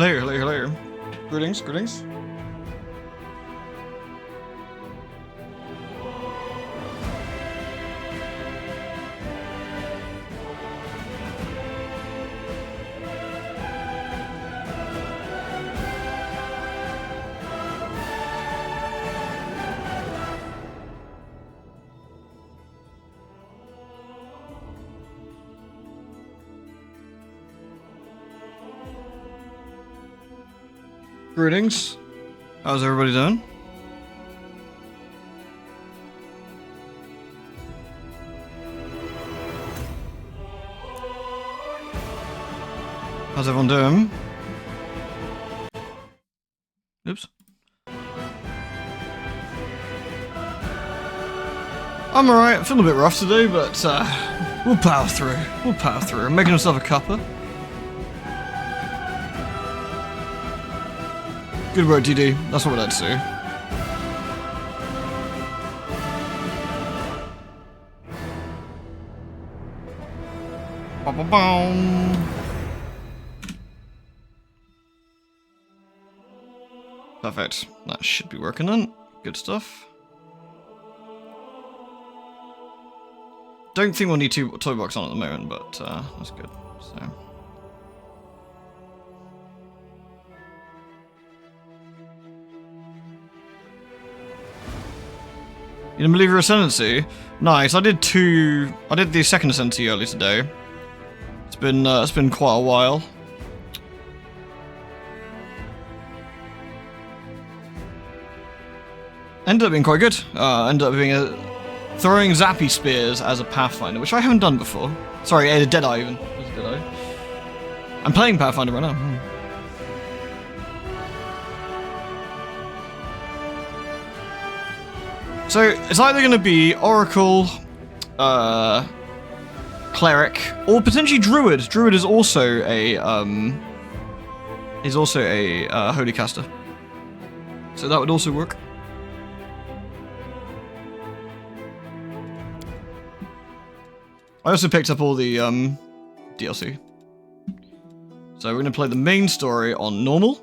hello. Greetings. Greetings. How's everybody doing? How's everyone doing? Oops. I'm alright. I feel a bit rough today, but we'll power through. I'm making myself a cuppa. Good work, DD. That's what I'd say. Perfect. That should be working then. Good stuff. Don't think we'll need two toy box on at the moment, but that's good. So. You didn't believe your ascendancy? Nice. I did the second ascendancy earlier today. It's been quite a while. Ended up being quite good. Ended up being throwing zappy spears as a Pathfinder, which I haven't done before. Sorry, a Deadeye even. It was a Deadeye. I'm playing Pathfinder right now. So it's either going to be Oracle, Cleric, or potentially Druid. Druid is also a Holy Caster, so that would also work. I also picked up all the DLC, so we're going to play the main story on normal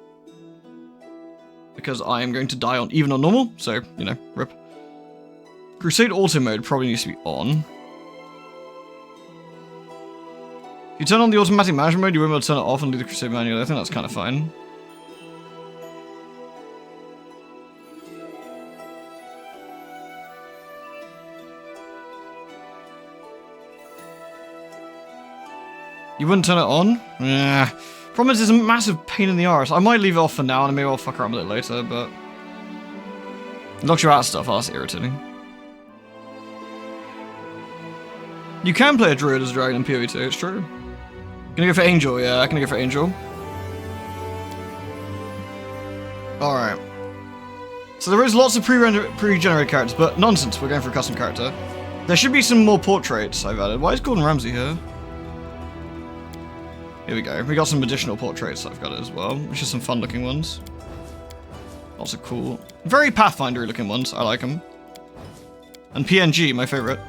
because I am going to die on even on normal. So you know, rip. Crusade auto mode probably needs to be on. If you turn on the automatic management mode, you won't be able to turn it off and do the Crusade manually. I think that's kind of fine. You wouldn't turn it on? Yeah. Problem is, it's a massive pain in the arse. I might leave it off for now and maybe I'll fuck around with it later, but it locks you out of stuff. Oh, that's irritating. You can play a druid as a dragon in PoE too, it's true. Gonna go for Angel, yeah, I'm gonna go for Angel. Alright. So there is lots of pre-generated characters, but nonsense, we're going for a custom character. There should be some more portraits I've added. Why is Gordon Ramsay here? Here we go. We got some additional portraits I've got as well, which are some fun looking ones. Lots of cool. Very Pathfinder looking ones, I like them. And PNG, my favourite.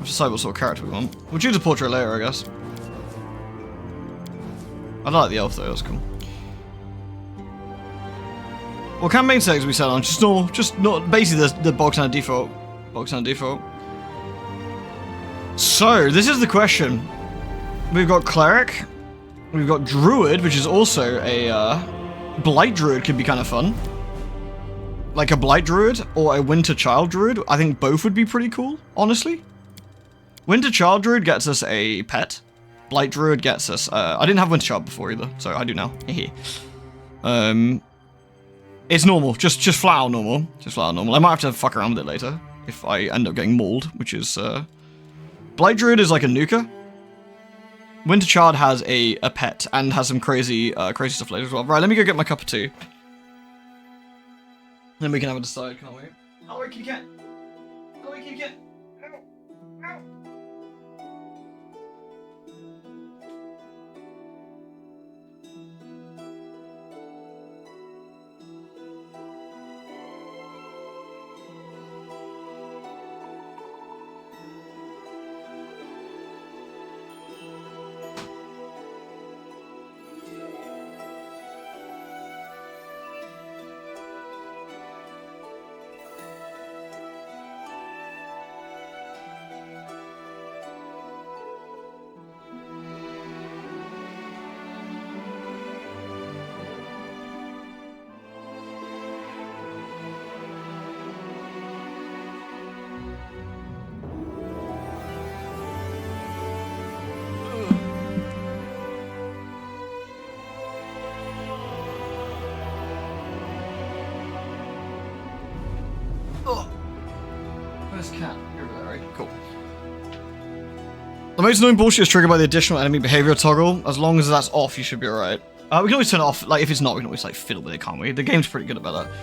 Decide what sort of character we want. We'll choose a portrait later, I guess. I like the elf though, that's cool. Well, campaign settings we set on? Just not basically the bog standard default. Bog standard default. So, this is the question. We've got Cleric. We've got Druid, which is also a Blight Druid could be kind of fun. Like a Blight Druid or a Winter Child Druid. I think both would be pretty cool, honestly. Winter Child Druid gets us a pet. Blight Druid gets us... I didn't have Winter Child before either, so I do now. It's normal. Just flat out normal. Just flat out normal. I might have to fuck around with it later if I end up getting mauled, which is... Blight Druid is like a nuker. Winter Child has a pet and has some crazy stuff later as well. Right, let me go get my cup of tea. Then we can have a decide, can't we? Oh, wait, you can. Oh, wait, you can. Oh. Where's Cat? You're over there, right? Cool. The most annoying bullshit is triggered by the additional enemy behavior toggle. As long as that's off, you should be alright. We can always turn it off. Like, if it's not, we can always, like, fiddle with it, can't we? The game's pretty good about that.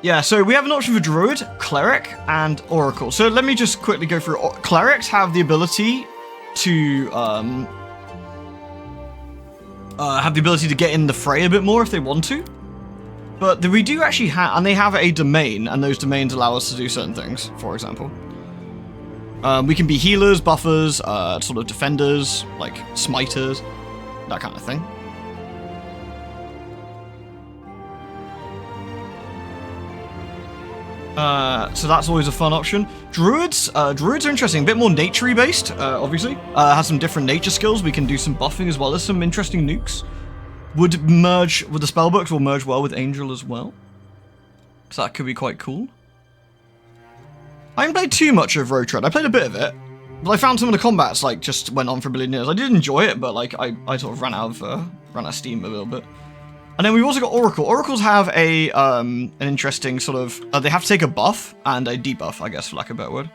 Yeah, so we have an option for Druid, Cleric, and Oracle. So let me just quickly go through. Clerics have the ability to, get in the fray a bit more if they want to. But we do actually have, and they have a domain, and those domains allow us to do certain things, for example. We can be healers, buffers, sort of defenders, like smiters, that kind of thing. So that's always a fun option. Druids are interesting, a bit more nature-y based, obviously. Has some different nature skills. We can do some buffing as well as some interesting nukes. Would merge with the spellbooks, will merge well with Angel as well. So that could be quite cool. I haven't played too much of Road Tread. I played a bit of it, but I found some of the combats like just went on for a billion years. I did enjoy it, but like I sort of ran out of steam a little bit. And then we've also got Oracle. Oracles have a an interesting sort of they have to take a buff and a debuff, I guess, for lack of a better word.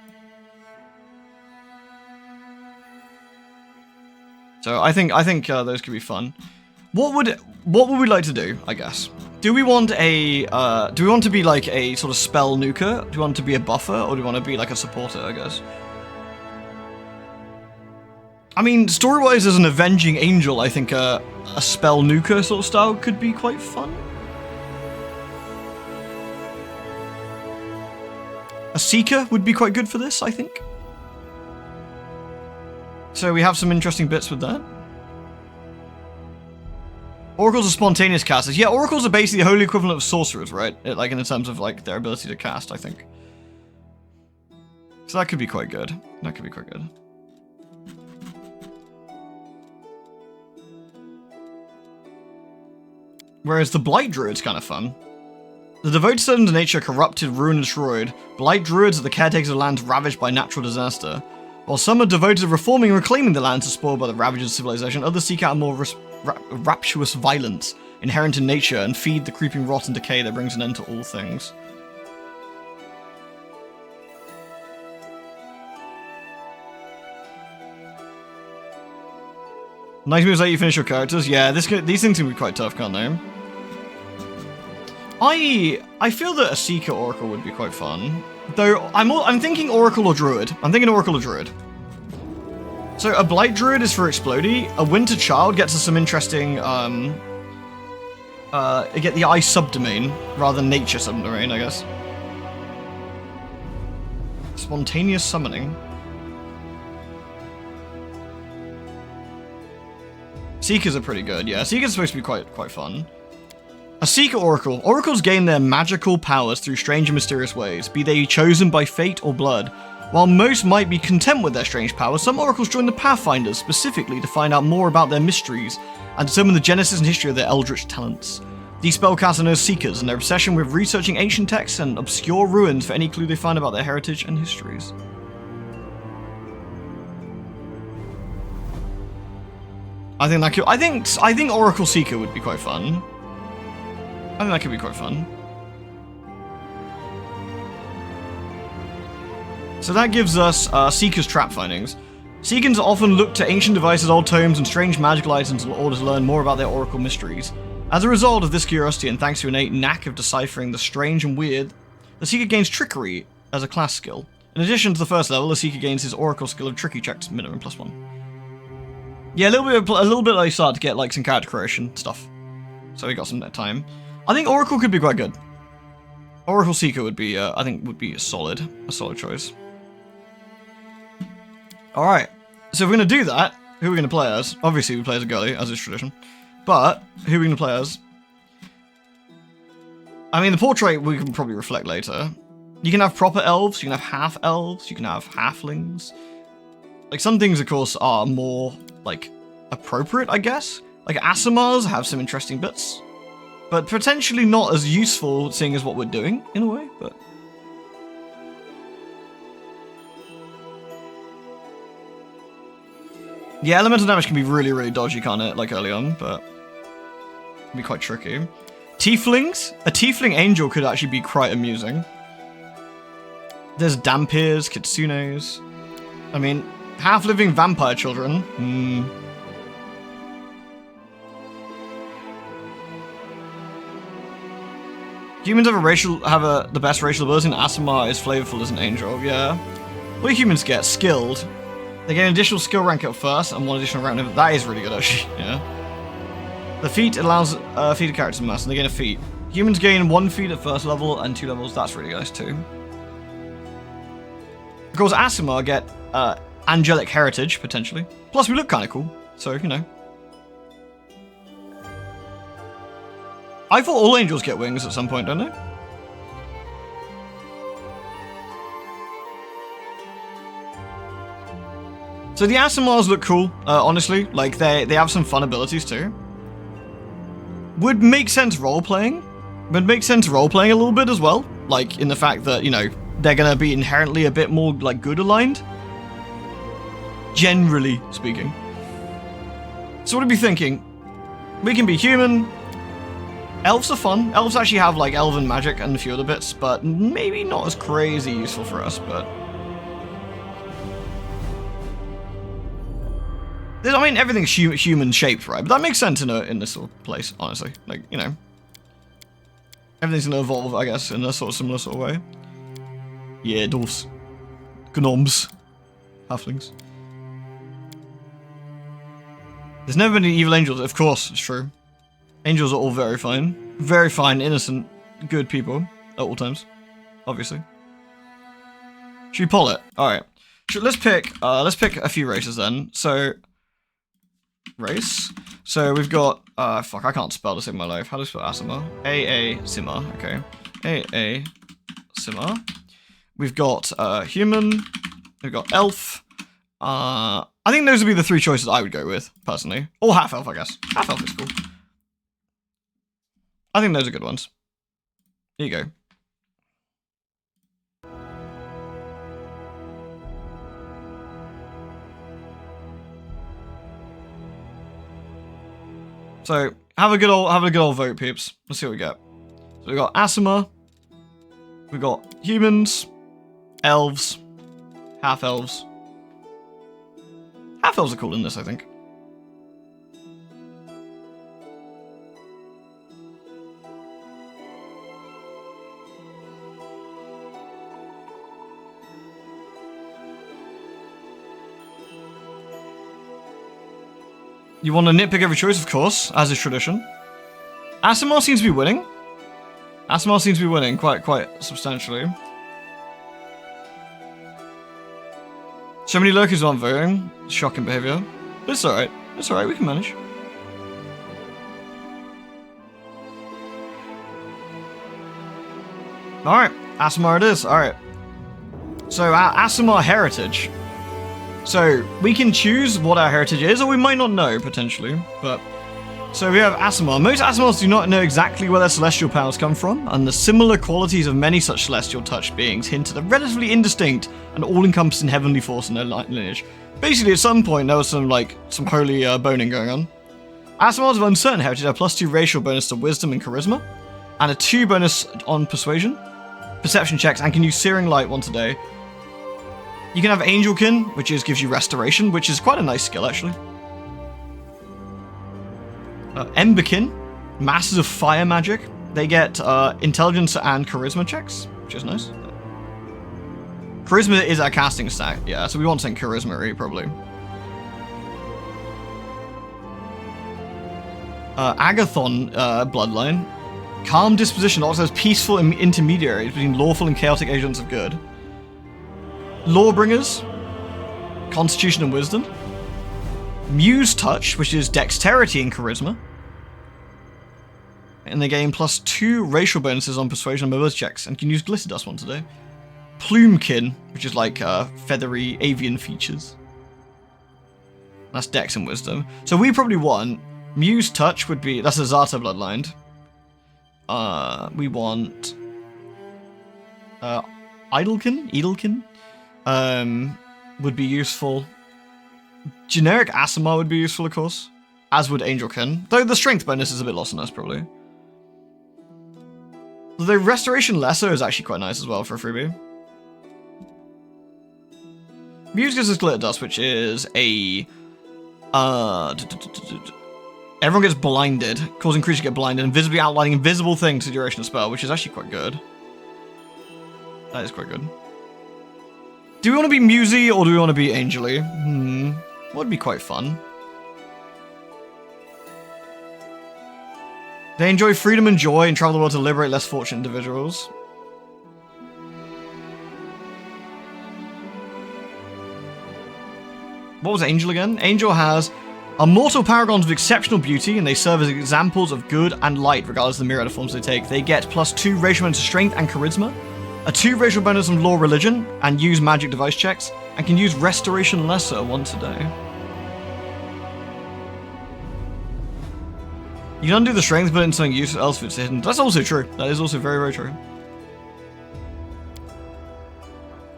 So I think those could be fun. What would we like to do, I guess? Do we want to be like a sort of spell nuker? Do we want to be a buffer, or do we want to be like a supporter, I guess? I mean, story-wise, as an avenging angel, I think a spell nuker sort of style could be quite fun. A seeker would be quite good for this, I think. So we have some interesting bits with that. Oracles are spontaneous casters. Yeah, oracles are basically the holy equivalent of sorcerers, right? Like in terms of like their ability to cast, I think. So that could be quite good. That could be quite good. Whereas the Blight Druid's kind of fun. The devoted servants of nature corrupted, ruined, and destroyed. Blight Druids are the caretakers of lands ravaged by natural disaster. While some are devoted to reforming and reclaiming the lands spoiled by the ravages of civilization, others seek out a more rapturous violence inherent in nature and feed the creeping rot and decay that brings an end to all things. Nice moves let you finish your characters. Yeah, these things can be quite tough, can't they? I feel that a Seeker Oracle would be quite fun. Though I'm thinking Oracle or Druid. I'm thinking Oracle or Druid. So a Blight Druid is for Explodey. A Winter Child gets us some interesting get the Ice subdomain rather than Nature subdomain, I guess. Spontaneous summoning. Seekers are pretty good, yeah. Seekers are supposed to be quite fun. A Seeker Oracle. Oracles gain their magical powers through strange and mysterious ways, be they chosen by fate or blood. While most might be content with their strange powers, some oracles join the Pathfinders specifically to find out more about their mysteries and determine the genesis and history of their eldritch talents. These spellcasters are known as Seekers, and their obsession with researching ancient texts and obscure ruins for any clue they find about their heritage and histories. I think Oracle Seeker would be quite fun. I think that could be quite fun. So that gives us Seeker's Trap Findings. Seekers often look to ancient devices, old tomes, and strange magical items in order to learn more about their oracle mysteries. As a result of this curiosity, and thanks to an innate knack of deciphering the strange and weird, the Seeker gains Trickery as a class skill. In addition to the first level, the Seeker gains his oracle skill of Tricky checks minimum +1. Yeah, a little bit like start to get like some character creation stuff. So we got some time. I think Oracle could be quite good. Oracle Seeker would be, I think, would be a solid choice. All right. So if we're gonna do that, who are we gonna play as? Obviously, we play as a girly, as is tradition. But who are we gonna play as? I mean, the portrait we can probably reflect later. You can have proper elves. You can have half elves. You can have halflings. Like some things, of course, are more like appropriate, I guess. Like Asimars have some interesting bits. But potentially not as useful, seeing as what we're doing, in a way, but... Yeah, elemental damage can be really, really dodgy, can't it? Like, early on, but... It can be quite tricky. Tieflings? A Tiefling Angel could actually be quite amusing. There's Dampirs, Kitsunes. I mean, half-living vampire children. Humans have the best racial ability, and Aasimar is flavorful as an angel. Yeah. What do humans get? Skilled. They get an additional skill rank at first, and one additional rank. That is really good, actually. Yeah. The feat allows feat of characters mass, and they gain a feat. Humans gain 1 feat at first level and 2 levels. That's really nice too. Of course, Aasimar get angelic heritage potentially. Plus, we look kind of cool, so you know. I thought all angels get wings at some point, don't they? So the Aasimars look cool, honestly. Like, they have some fun abilities too. Would make sense role-playing. Would make sense role-playing a little bit as well. Like, in the fact that, you know, they're gonna be inherently a bit more, like, good aligned. Generally speaking. So what are we thinking? We can be human. Elves are fun. Elves actually have, like, elven magic and a few other bits, but maybe not as crazy useful for us, but... I mean, everything's human-shaped, right? But that makes sense in this sort of place, honestly. Like, you know. Everything's gonna evolve, I guess, in a sort of similar sort of way. Yeah, dwarfs. Gnomes. Halflings. There's never been any evil angels, of course, it's true. Angels are all very fine, innocent, good people at all times, obviously. Should we poll it? All right. Let's pick a few races then. So, race. So we've got fuck, I can't spell this in my life. How do I spell Aasimar? Aasimar. Okay. Aasimar. We've got human. We've got elf. I think those would be the 3 choices I would go with personally, or half elf, I guess. Half elf is cool. I think those are good ones. Here you go. So have a good old vote, peeps. Let's see what we get. So we got Aasimar, we got humans, elves, half elves. Half elves are cool in this, I think. You want to nitpick every choice, of course, as is tradition. Aasimar seems to be winning. Aasimar seems to be winning quite substantially. So many lurkers aren't voting. Shocking behavior. But it's alright. It's alright, we can manage. Alright, Aasimar it is. Alright. So, our Aasimar heritage. So, we can choose what our heritage is, or we might not know, potentially, but... So we have Aasimar. Most Aasimars do not know exactly where their celestial powers come from, and the similar qualities of many such celestial touched beings hint at a relatively indistinct and all-encompassing heavenly force in their lineage. Basically, at some point, there was some holy boning going on. Aasimars of uncertain heritage have +2 racial bonus to wisdom and charisma, and a 2 bonus on persuasion, perception checks, and can use searing light once a day. You can have Angelkin, which gives you restoration, which is quite a nice skill, actually. Emberkin, Masters of Fire Magic. They get intelligence and charisma checks, which is nice. Charisma is our casting stat, yeah, so we want something charisma-y, probably. Agathon bloodline. Calm disposition also has peaceful intermediaries between lawful and chaotic agents of good. Lawbringers, Constitution and Wisdom. Muse Touch, which is Dexterity and Charisma. And they gain +2 racial bonuses on Persuasion and Mobility checks, and can use Glitter Dust once a day. Plumekin, which is like feathery avian features. That's Dex and Wisdom. So we probably want Muse Touch would be, that's a Zata bloodline. We want Edelkin would be useful. Generic Aasimar would be useful, of course, as would Angelkin, though the strength bonus is a bit lost on us, probably. Although Restoration Lesser is actually quite nice as well for a freebie. Muse gives us Glitter Dust, which is a... everyone gets blinded, causing creatures to get blinded, and visibly outlining invisible things to the duration of spell, which is actually quite good. That is quite good. Do we want to be Musey or do we want to be Angely? Would be quite fun. They enjoy freedom and joy and travel the world to liberate less fortunate individuals. What was Angel again? Angel are mortal paragons of exceptional beauty, and they serve as examples of good and light, regardless of the myriad of forms they take. They get +2 racial bonus to strength and charisma, a 2 racial bonus on law religion, and use magic device checks, and can use restoration lesser once a day. You can undo the strength, but in something useful else if it's hidden. That's also true. That is also very, very true.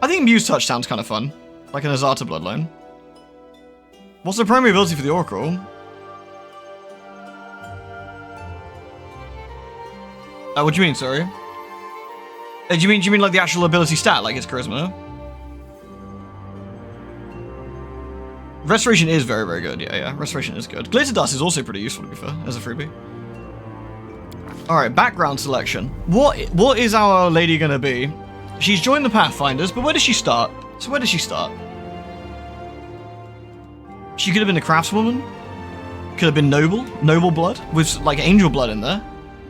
I think Muse Touch sounds kind of fun, like an Azata Bloodline. What's the primary ability for the Oracle? What do you mean, sorry? Do you mean like the actual ability stat, like its charisma? Restoration is very, very good. Yeah. Restoration is good. Glitter Dust is also pretty useful, to be fair, as a freebie. Alright, background selection. What is our lady gonna be? She's joined the Pathfinders, but where does she start? So where does she start? She could have been a craftswoman. Could have been noble blood, with like angel blood in there.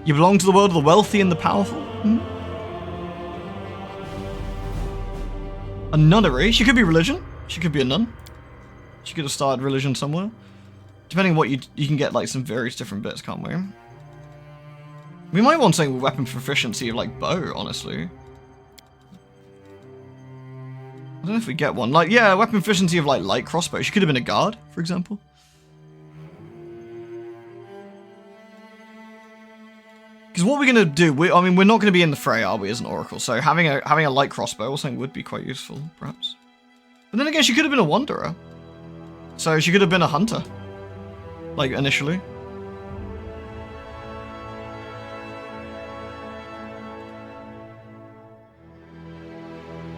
You belong to the world of the wealthy and the powerful. A nunnery. She could be religion. She could be a nun. She could have started religion somewhere. Depending on what you can get like some various different bits, can't we? We might want something with weapon proficiency of like bow, honestly. I don't know if we get one. Like, yeah, weapon proficiency of like light crossbow. She could have been a guard, for example. Because what we're gonna do, I mean, we're not gonna be in the fray, are we, as an oracle? So having a light crossbow or something would be quite useful, perhaps. But then again, she could have been a wanderer. So she could have been a hunter, like initially.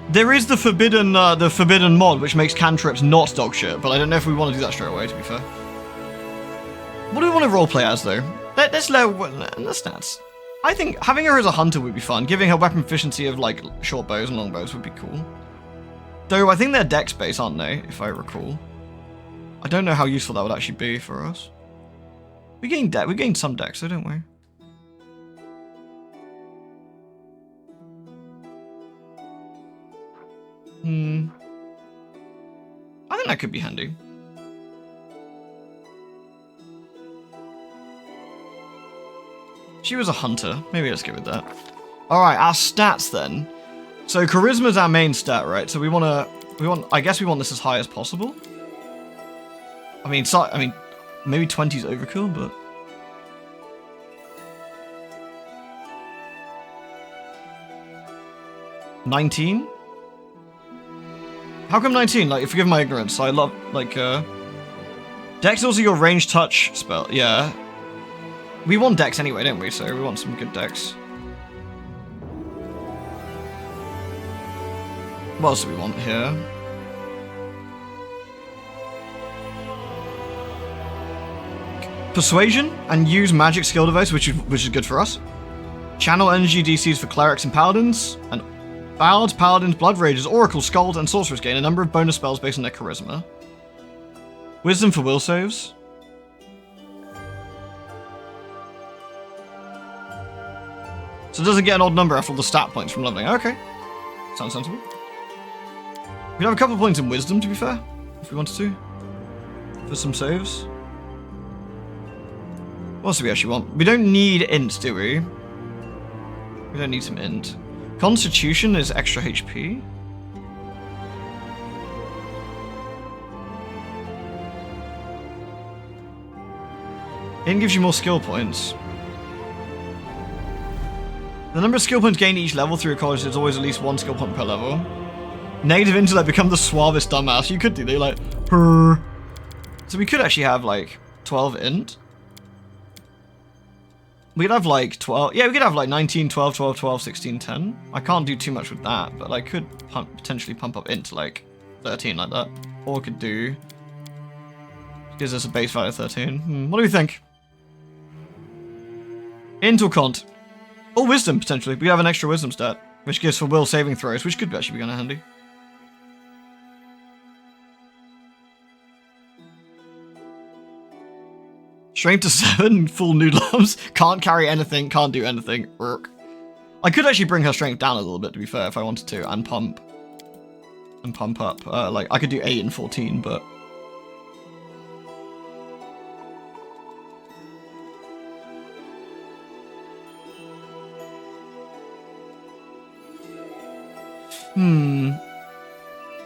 There is the forbidden mod, which makes cantrips not dog shit, but I don't know if we want to do that straight away, to be fair. What do we want to roleplay as, though? Let's lower the stats. I think having her as a hunter would be fun. Giving her weapon efficiency of, like, short bows and long bows would be cool. Though, I think they're dex-based, aren't they, if I recall? I don't know how useful that would actually be for us. We gained some dex, though, don't we? I think that could be handy. She was a hunter. Maybe let's go with that. Alright, our stats then. So charisma's our main stat, right? So I guess we want this as high as possible. I mean maybe 20's overkill, but 19? How come 19? Like, forgive my ignorance. I love, like, Dex is also your ranged touch spell. Yeah. We want Dex anyway, don't we? So we want some good Dex. What else do we want here? Persuasion and use magic skill device, which is good for us. Channel energy DCs for clerics and paladins, and bards, paladins, blood rages, oracles, skulls, and sorcerers gain a number of bonus spells based on their charisma. Wisdom for will saves. So it doesn't get an odd number after all the stat points from leveling. Okay. Sounds sensible. We'd have a couple of points in wisdom, to be fair, if we wanted to. For some saves. What else do we actually want? We don't need int, do we? We don't need some int. Constitution is extra HP. Int gives you more skill points. The number of skill points gained each level through a college is always at least 1 skill point per level. Negative intellect become the suavest dumbass. You could do that, like, purr. So we could actually have, like, 12 int. We could have, like, 12. Yeah, we could have, like, 19, 12, 12, 12, 16, 10. I can't do too much with that, but I could potentially pump up int to, like, 13 like that. Or we could do... Gives us a base value of 13. What do we think? Int or Cont? Or Wisdom, potentially. We have an extra Wisdom stat, which gives for will saving throws, which could actually be kind of handy. Strength to 7, full noodle arms. Can't carry anything, can't do anything. Urk. I could actually bring her strength down a little bit, to be fair, if I wanted to, and pump up. Like, I could do 8 and 14, but...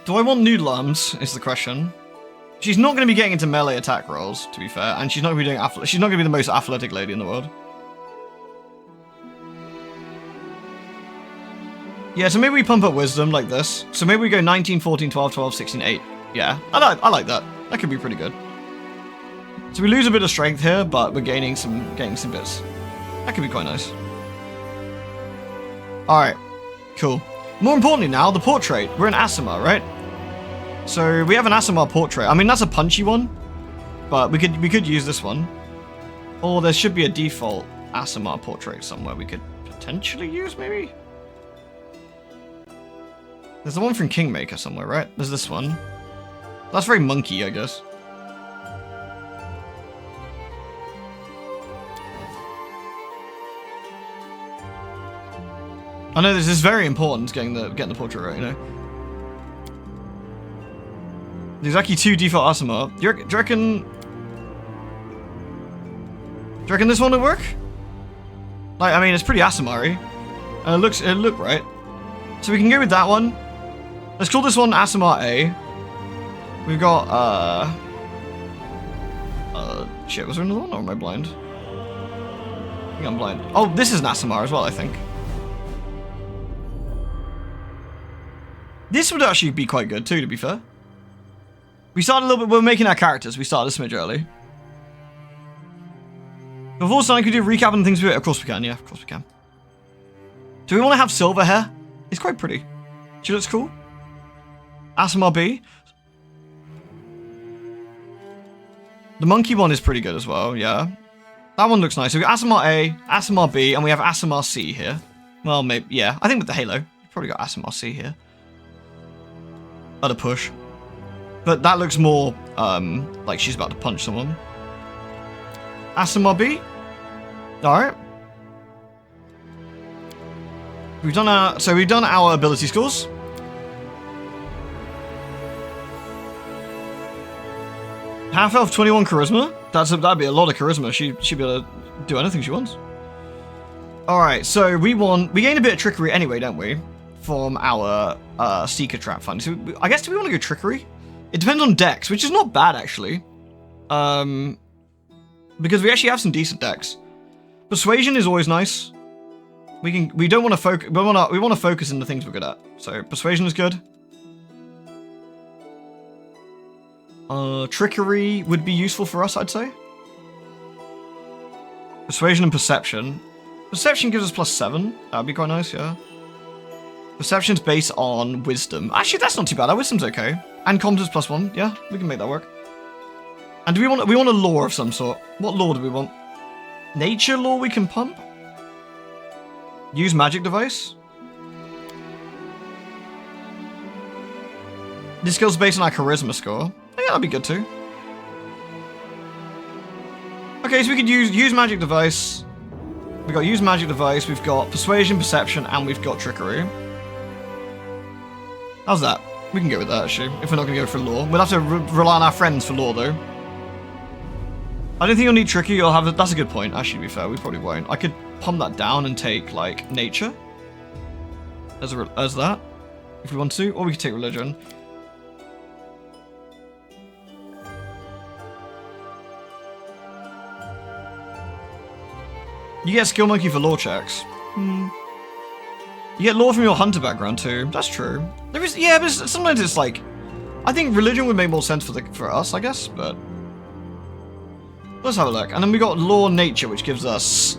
Do I want noodle arms, is the question. She's not going to be getting into melee attack rolls, to be fair, and she's not going to be doing she's not going to be the most athletic lady in the world. Yeah, so maybe we pump up wisdom like this. So maybe we go 19, 14, 12, 12, 16, 8. Yeah, I like that. That could be pretty good. So we lose a bit of strength here, but we're gaining some bits. That could be quite nice. Alright, cool. More importantly now, the portrait. We're in Aasimar, right? So we have an Aasimar portrait. I mean, that's a punchy one, but we could use this one. Or there should be a default Aasimar portrait somewhere we could potentially use, maybe? There's the one from Kingmaker somewhere, right? There's this one. That's very monkey, I guess. I know this is very important, getting the portrait right, you know. There's actually 2 default Aasimar. Do you reckon this one would work? Like, I mean, it's pretty Aasimar-y. It look right. So we can go with that one. Let's call this one Aasimar A. We've got, shit, was there another one, or am I blind? I think I'm blind. Oh, this is an Aasimar as well, I think. This would actually be quite good too, to be fair. We started a little bit, we're making our characters, we started a smidge early. Before starting, could we do a recap on things we do? Of course we can, yeah, of course we can. Do we want to have silver hair? It's quite pretty. She looks cool. Aasimar B. The monkey one is pretty good as well, yeah. That one looks nice. So we got Aasimar A, Aasimar B, and we have Aasimar C here. Well, maybe, yeah. I think with the halo, you've probably got Aasimar C here. At a push. But that looks more, like she's about to punch someone. Aasimar B. Alright. We've done our ability scores. Half elf 21 charisma. That'd be a lot of charisma. She'd be able to do anything she wants. Alright, so we gain a bit of trickery anyway, don't we? From our Seeker Trap Fund. So I guess, do we want to go trickery? It depends on decks, which is not bad actually. Because we actually have some decent decks. Persuasion is always nice. We don't want to focus. We want to focus in the things we're good at. So persuasion is good. Trickery would be useful for us, I'd say. Persuasion and perception. Perception gives us +7. That'd be quite nice, yeah. Perception's based on wisdom. Actually, that's not too bad. Our wisdom's okay. And comms is +1. Yeah, we can make that work. And do we want a lore of some sort? What lore do we want? Nature lore we can pump? Use magic device? This skill's based on our charisma score. Oh, yeah, that'd be good too. Okay, so we could use magic device. We've got use magic device, we've got persuasion, perception, and we've got trickery. How's that? We can go with that, actually, if we're not going to go for lore. We'll have to rely on our friends for lore, though. I don't think you'll need tricky, you'll have... That's a good point, actually, to be fair, we probably won't. I could pump that down and take, like, nature. As that, if we want to. Or we could take religion. You get skill monkey for lore checks. You get lore from your hunter background too. That's true. There is, yeah, but sometimes it's like, I think religion would make more sense for us, I guess. But let's have a look. And then we got lore nature, which gives us,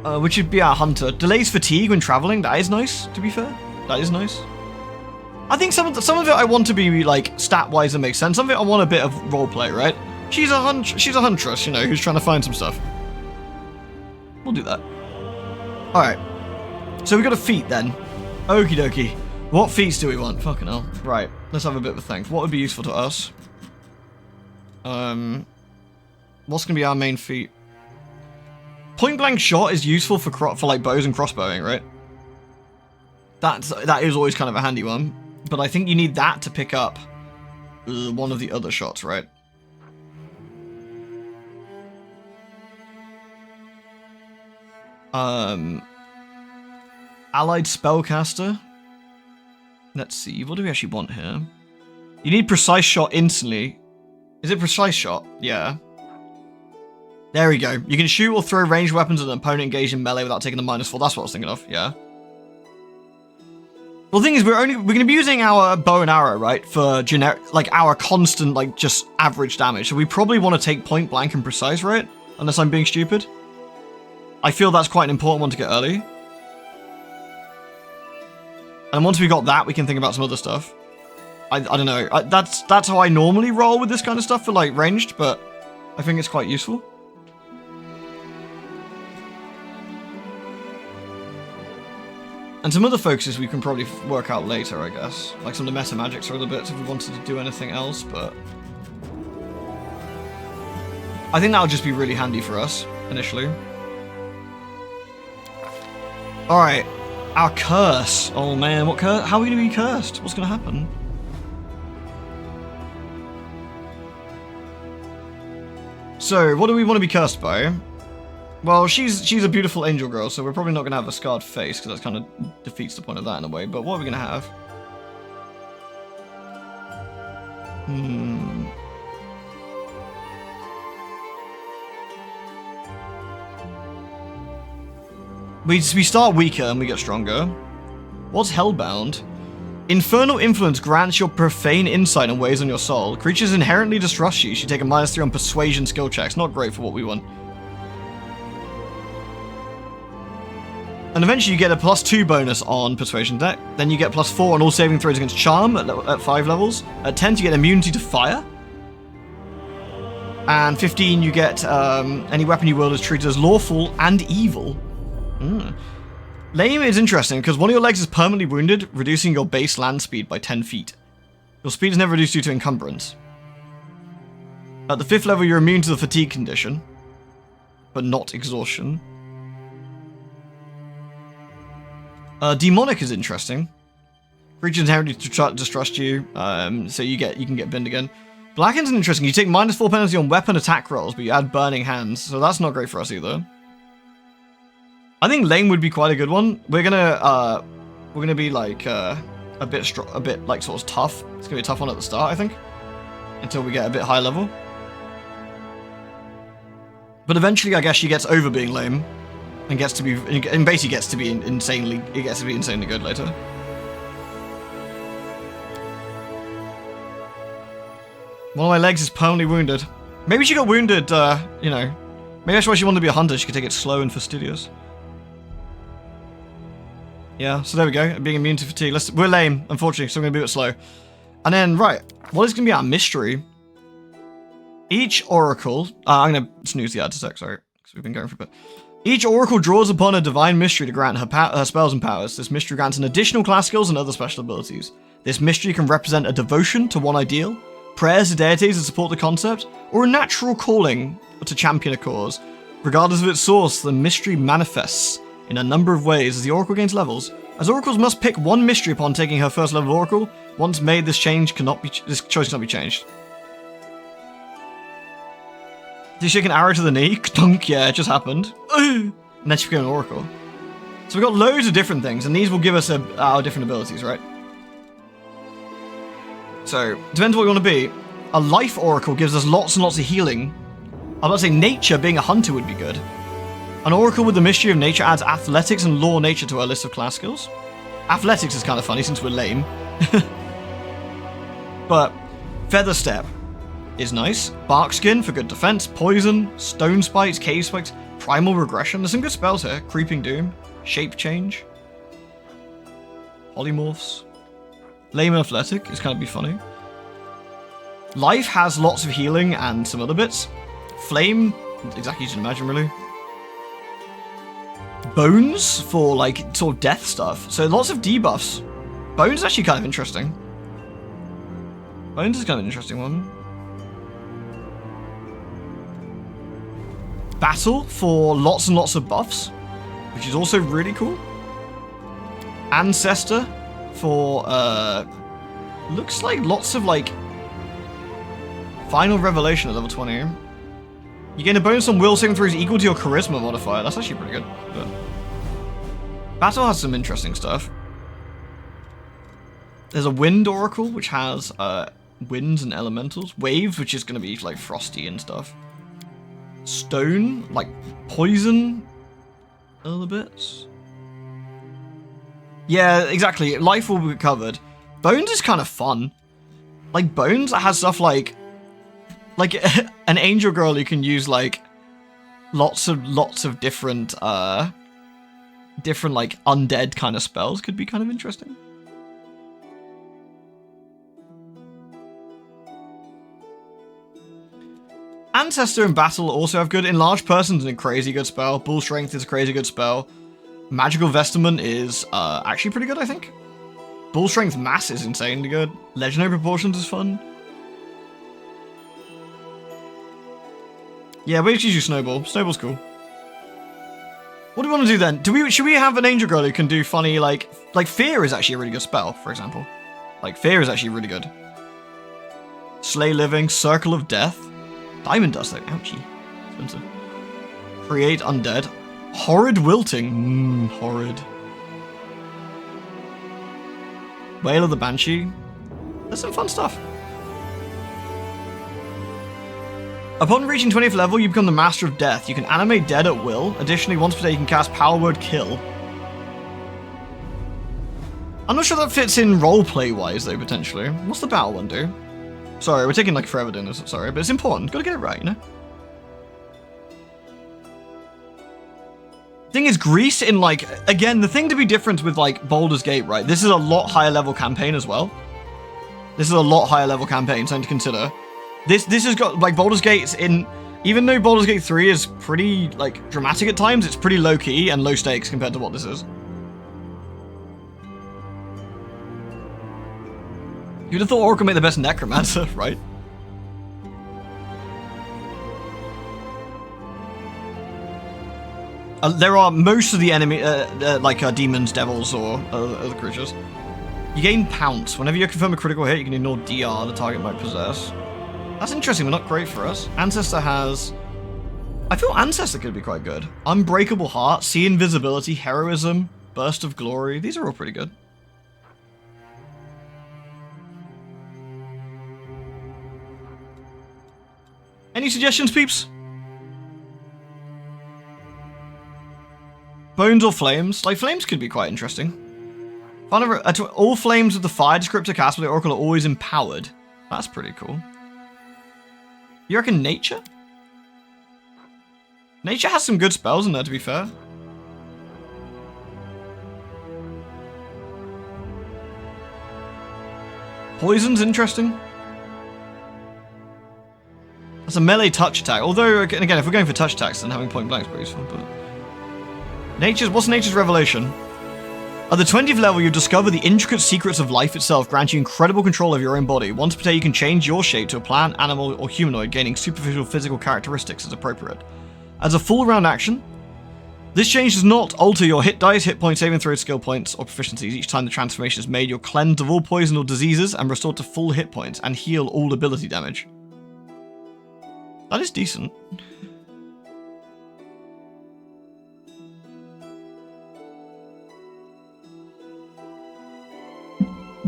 which would be our hunter. Delays fatigue when traveling. That is nice. To be fair, that is nice. I think some of it I want to be like stat-wise that makes sense. Some of it I want a bit of roleplay, right? She's a huntress, you know, who's trying to find some stuff. We'll do that. All right. So we got a feat then. Okie dokie. What feats do we want? Fucking hell. Right. Let's have a bit of a think. What would be useful to us? What's gonna be our main feat? Point blank shot is useful for like bows and crossbowing, right? That is always kind of a handy one. But I think you need that to pick up one of the other shots, right? Allied spellcaster. Let's see. What do we actually want here? You need precise shot instantly. Is it precise shot? Yeah. There we go. You can shoot or throw ranged weapons at an opponent engaged in melee without taking the -4. That's what I was thinking of. Yeah. Well, the thing is, we're going to be using our bow and arrow, right, for generic, like our constant, like just average damage. So we probably want to take point blank and precise, right? Unless I'm being stupid. I feel that's quite an important one to get early. And once we got that, we can think about some other stuff. I don't know. That's how I normally roll with this kind of stuff for like ranged, but I think it's quite useful. And some other focuses we can probably work out later, I guess. Like some of the meta magics or other bits if we wanted to do anything else, but I think that'll just be really handy for us initially. Alright. Our curse. Oh man, what curse? How are we going to be cursed? What's going to happen? So, what do we want to be cursed by? Well, she's a beautiful angel girl, so we're probably not going to have a scarred face, because that kind of defeats the point of that in a way. But what are we going to have? We start weaker and we get stronger. What's Hellbound? Infernal Influence grants your profane insight and weighs on your soul. Creatures inherently distrust you. You should take a -3 on persuasion skill checks. Not great for what we want. And eventually you get a +2 bonus on persuasion deck. Then you get +4 on all saving throws against charm at 5 levels. At 10 you get immunity to fire. And 15 you get any weapon you wield is treated as lawful and evil. Lame is interesting because one of your legs is permanently wounded, reducing your base land speed by 10 feet. Your speed is never reduced due to encumbrance. At the 5th level, you're immune to the fatigue condition, but not exhaustion. Demonic is interesting. Creatures inherently distrust you, so you can get binned again. Blackened's interesting. You take -4 penalty on weapon attack rolls, but you add burning hands, so that's not great for us either. I think lame would be quite a good one. We're gonna be like a bit like sort of tough. It's gonna be a tough one at the start, I think, until we get a bit high level. But eventually, I guess she gets over being lame, and basically gets to be insanely good later. One of my legs is permanently wounded. Maybe she got wounded, you know. Maybe that's why she wanted to be a hunter. She could take it slow and fastidious. Yeah, so there we go. Being immune to fatigue. We're lame, unfortunately, so I'm going to be a bit slow. And then, right, what is going to be our mystery? Each oracle... I'm going to snooze the ad to sec, sorry, because we've been going for a bit. Each oracle draws upon a divine mystery to grant her spells and powers. This mystery grants an additional class skills and other special abilities. This mystery can represent a devotion to one ideal, prayers to deities to support the concept, or a natural calling to champion a cause. Regardless of its source, the mystery manifests in a number of ways as the oracle gains levels. As oracles must pick one mystery upon taking her first level of oracle. Once made, this choice cannot be changed. Did she take an arrow to the knee? Dunk, yeah, it just happened. And then she became an oracle. So we've got loads of different things, and these will give us our different abilities, right? So, depends what we want to be. A life oracle gives us lots and lots of healing. I'm about to say nature, being a hunter would be good. An oracle with the mystery of nature adds athletics and law nature to our list of class skills. Athletics is kind of funny since we're lame. But feather step is nice. Bark skin for good defense. Poison, stone spikes, cave spikes, primal regression. There's some good spells here. Creeping doom, shape change, polymorphs. Lame and athletic is kind of be funny. Life has lots of healing and some other bits. Flame, exactly as you can imagine, really. Bones for, like, sort of death stuff. So lots of debuffs. Bones is actually kind of interesting. Bones is kind of an interesting one. Battle for lots and lots of buffs, which is also really cool. Ancestor for, looks like lots of, like, Final Revelation at level 20. You gain a bonus on will saving throws equal to your charisma modifier. That's actually pretty good. But Battle has some interesting stuff. There's a Wind Oracle, which has winds and elementals. Waves, which is going to be like frosty and stuff. Stone, like poison, other bits. Yeah, exactly. Life will be covered. Bones is kind of fun. Like Bones has stuff like an angel girl who can use like lots of different like undead kind of spells could be kind of interesting. Ancestor and Battle also have good. Enlarged Persons is a crazy good spell. Bull Strength is a crazy good spell. Magical Vestment is actually pretty good, I think. Bull Strength Mass is insanely good. Legendary Proportions is fun. Yeah, we just use Snowball. Snowball's cool. What do we want to do then? Should we have an angel girl who can do funny, like Fear is actually a really good spell, for example. Like, Fear is actually really good. Slay Living, Circle of Death. Diamond Dust, though. Ouchie. Expensive. Create Undead. Horrid Wilting. Horrid. Wail of the Banshee. There's some fun stuff. Upon reaching 20th level, you become the Master of Death. You can animate dead at will. Additionally, once per day, you can cast Power Word Kill. I'm not sure that fits in roleplay-wise, though, potentially. What's the battle one do? Sorry, we're taking, like, forever doing this. Sorry, but it's important. Gotta get it right, you know? Thing is, Greece in, like... Again, the thing to be different with, like, Baldur's Gate, right? This is a lot higher level campaign as well. This is a lot higher level campaign, something to consider. This has got, like, Baldur's Gate's in... Even though Baldur's Gate 3 is pretty, like, dramatic at times, it's pretty low-key and low stakes compared to what this is. You'd have thought Oracle made the best Necromancer, right? There are most of the enemy, demons, devils, or other creatures. You gain Pounce. Whenever you confirm a critical hit, you can ignore DR the target might possess. That's interesting, but not great for us. Ancestor has... I feel Ancestor could be quite good. Unbreakable Heart, See Invisibility, Heroism, Burst of Glory. These are all pretty good. Any suggestions, peeps? Bones or Flames? Like, Flames could be quite interesting. All flames with the fire descriptor cast by the Oracle are always empowered. That's pretty cool. You reckon Nature? Nature has some good spells in there, to be fair. Poison's interesting. That's a melee touch attack. Although, again, if we're going for touch attacks, then having point blank is pretty useful. But what's Nature's Revelation? At the 20th level, you discover the intricate secrets of life itself, granting you incredible control of your own body. Once per day, you can change your shape to a plant, animal, or humanoid, gaining superficial physical characteristics as appropriate. As a full round action, this change does not alter your hit dice, hit points, saving throws, skill points, or proficiencies. Each time the transformation is made, you're cleansed of all poison or diseases and restored to full hit points and heal all ability damage. That is decent.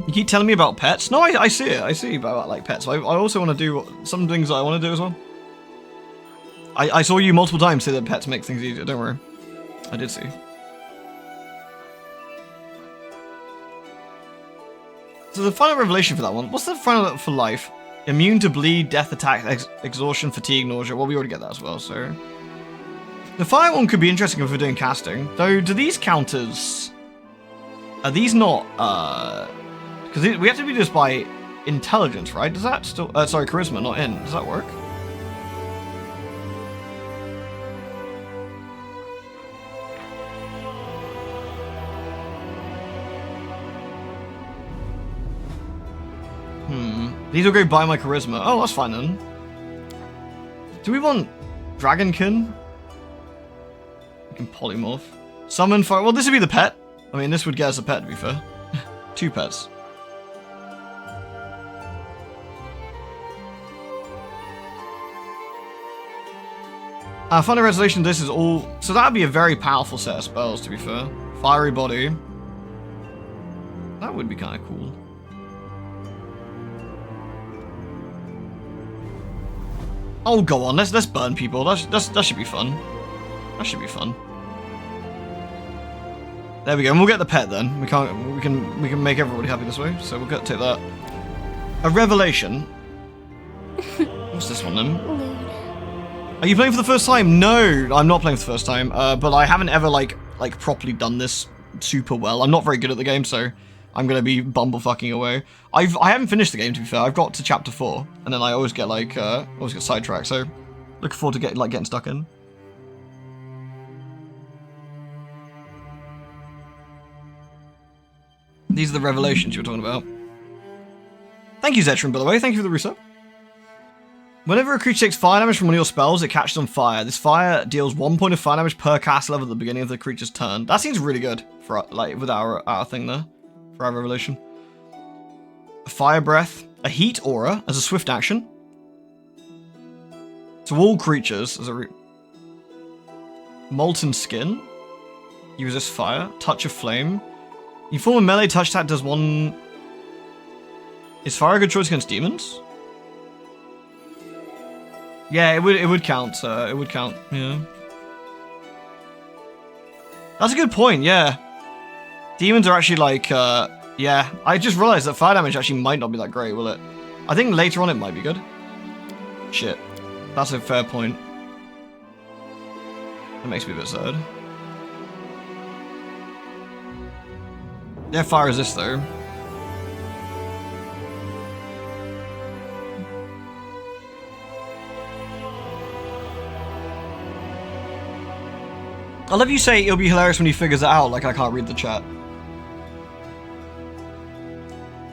You keep telling me about pets? No, I see it. I see about, like, pets. I also want to do some things that I want to do as well. I saw you multiple times say that pets make things easier. Don't worry. I did see. So the final revelation for that one. What's the final for life? Immune to bleed, death, attack, exhaustion, fatigue, nausea. Well, we already get that as well, so... The fire one could be interesting if we're doing casting. Though, do these counters... Are these not, Because we have to do this by intelligence, right? Does that still... sorry, charisma, not in. Does that work? These will go by my charisma. Oh, that's fine then. Do we want Dragonkin? We can polymorph. Summon fire. Well, this would be the pet. I mean, this would get us a pet, to be fair. 2 pets. Final resolution, this is all... So that would be a very powerful set of spells, to be fair. Fiery Body. That would be kind of cool. Oh, go on, let's burn people. That should be fun. That should be fun. There we go, and we'll get the pet then. We can make everybody happy this way. So we'll take that. A revelation. What's this one then? Are you playing for the first time? No, I'm not playing for the first time. But I haven't ever like properly done this super well. I'm not very good at the game, so I'm gonna be bumblefucking away. I haven't finished the game, to be fair. I've got to chapter 4, and then I always get sidetracked. So looking forward to getting stuck in. These are the revelations you were talking about. Thank you, Zetron, by the way. Thank you for the resub. Whenever a creature takes fire damage from one of your spells, it catches on fire. This fire deals 1 point of fire damage per cast level at the beginning of the creature's turn. That seems really good for with our thing there, for our revelation. A fire breath, a heat aura as a swift action. To all creatures as a molten skin. You resist fire. Touch of flame. You form a melee touch attack. Does 1. Is fire a good choice against demons? Yeah, it would count. It would count. Yeah. That's a good point. Yeah. Demons are actually like. Yeah. I just realized that fire damage actually might not be that great, will it? I think later on it might be good. Shit. That's a fair point. That makes me a bit sad. Yeah, fire resist though. I love you say it'll be hilarious when he figures it out, like I can't read the chat.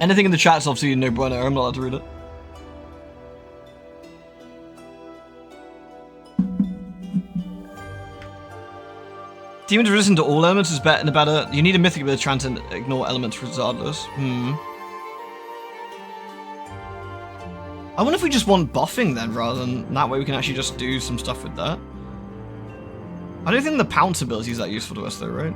Anything in the chat's obviously no bueno, I'm not allowed to read it. Demons resistant to all elements is better. You need a mythic ability to transcend ignore elements regardless. I wonder if we just want buffing then, rather than that way we can actually just do some stuff with that. I don't think the pounce ability is that useful to us though, right?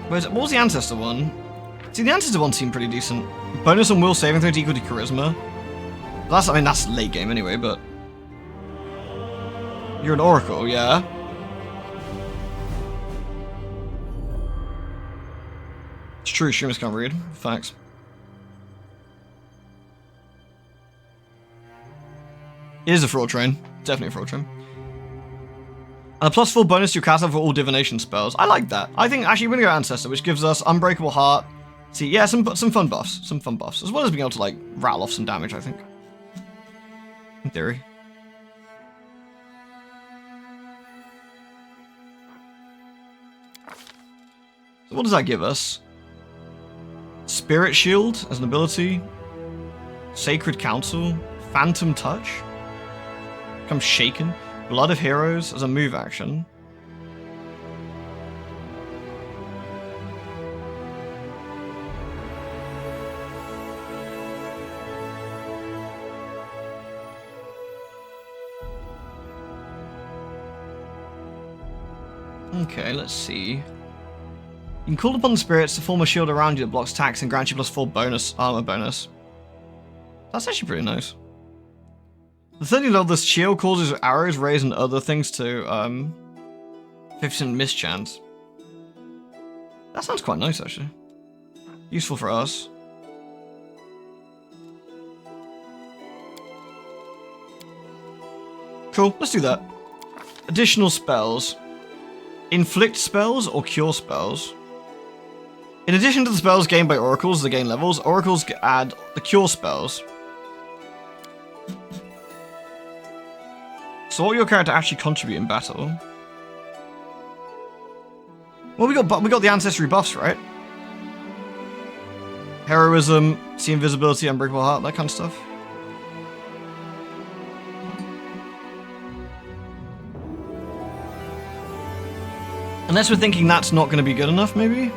What was the Ancestor one? See, the Ancestor one seemed pretty decent. Bonus on will saving throws equal to charisma. I mean, that's late game anyway, but... You're an Oracle, yeah? It's true, streamers can't read. Facts. It is a fraud train. Definitely a fraud train. And a +4 bonus to your cast level for all divination spells. I like that. I think actually we're gonna go Ancestor, which gives us Unbreakable Heart. See, yeah, some fun buffs. Some fun buffs. As well as being able to, like, rattle off some damage, I think. In theory. So what does that give us? Spirit Shield as an ability. Sacred Council. Phantom Touch. Become Shaken. Blood of Heroes as a move action. Okay, let's see. You can call upon the spirits to form a shield around you that blocks attacks and grants you +4 bonus armor bonus. That's actually pretty nice. The 30 level, this shield causes arrows, rays, and other things to 50% mischance. That sounds quite nice, actually. Useful for us. Cool, let's do that. Additional spells. Inflict spells or cure spells. In addition to the spells gained by oracles that gain levels, oracles add the cure spells. So what will your character actually contribute in battle? Well, we got the ancestry buffs, right? Heroism, see invisibility, unbreakable heart, that kind of stuff. Unless we're thinking that's not going to be good enough, maybe?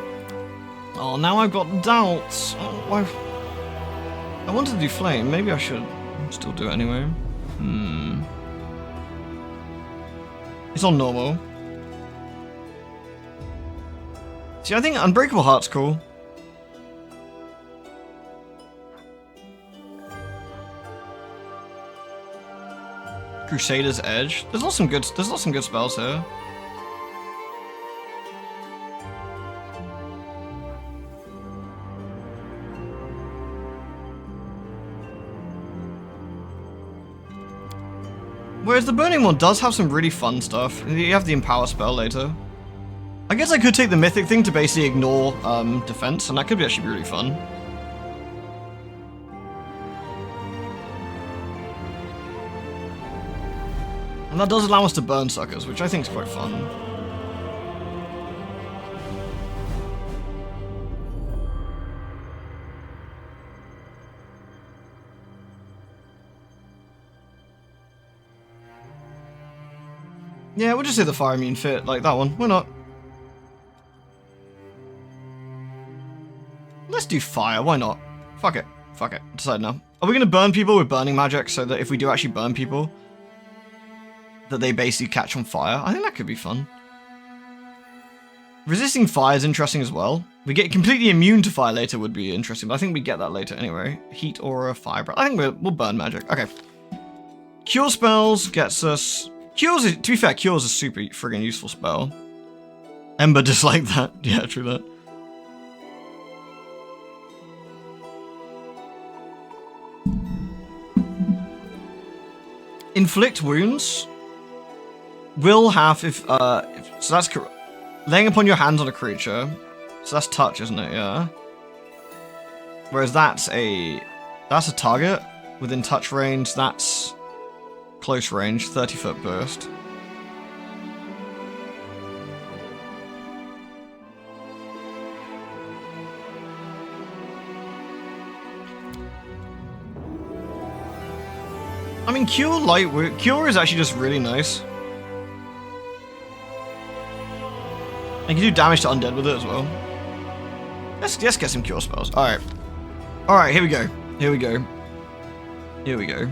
Oh, now I've got doubts. Oh, I wanted to do flame. Maybe I should still do it anyway. It's on normal. See, I think unbreakable heart's cool. Crusader's Edge. There's not some good spells here. Whereas the Burning one does have some really fun stuff. You have the Empower spell later. I guess I could take the Mythic thing to basically ignore defense, and that could actually be really fun. And that does allow us to burn suckers, which I think is quite fun. Yeah, we'll just say the fire immune fit, like that one. Why not? Let's do fire, why not? Fuck it. Fuck it. Decide now. Are we gonna burn people with burning magic so that if we do actually burn people, that they basically catch on fire? I think that could be fun. Resisting fire is interesting as well. We get completely immune to fire later would be interesting, but I think we get that later anyway. Heat, aura, fire breath. I think we'll burn magic. Okay. Cure spells gets us... Cures, to be fair, Cures is a super friggin' useful spell. Ember disliked that. Yeah, true that. Inflict wounds will have so that's laying upon your hands on a creature. So that's touch, isn't it? Yeah. Whereas that's a target within touch range. That's close range, 30-foot burst. I mean, Cure is actually just really nice. And you can do damage to undead with it as well. Let's get some Cure spells. Alright. Alright, here we go. Here we go. Here we go.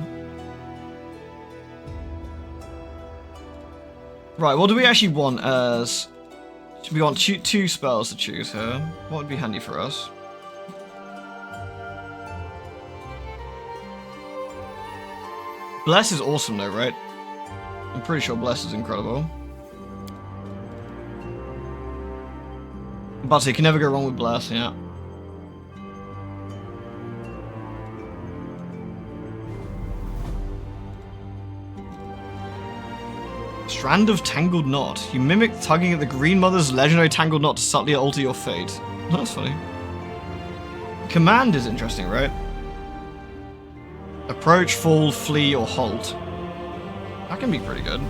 Right, what do we actually want as... We want two spells to choose here. What would be handy for us? Bless is awesome though, right? I'm pretty sure Bless is incredible. But you can never go wrong with Bless, yeah. Strand of Tangled Knot. You mimic tugging at the Green Mother's legendary Tangled Knot to subtly alter your fate. That's funny. Command is interesting, right? Approach, fall, flee, or halt. That can be pretty good.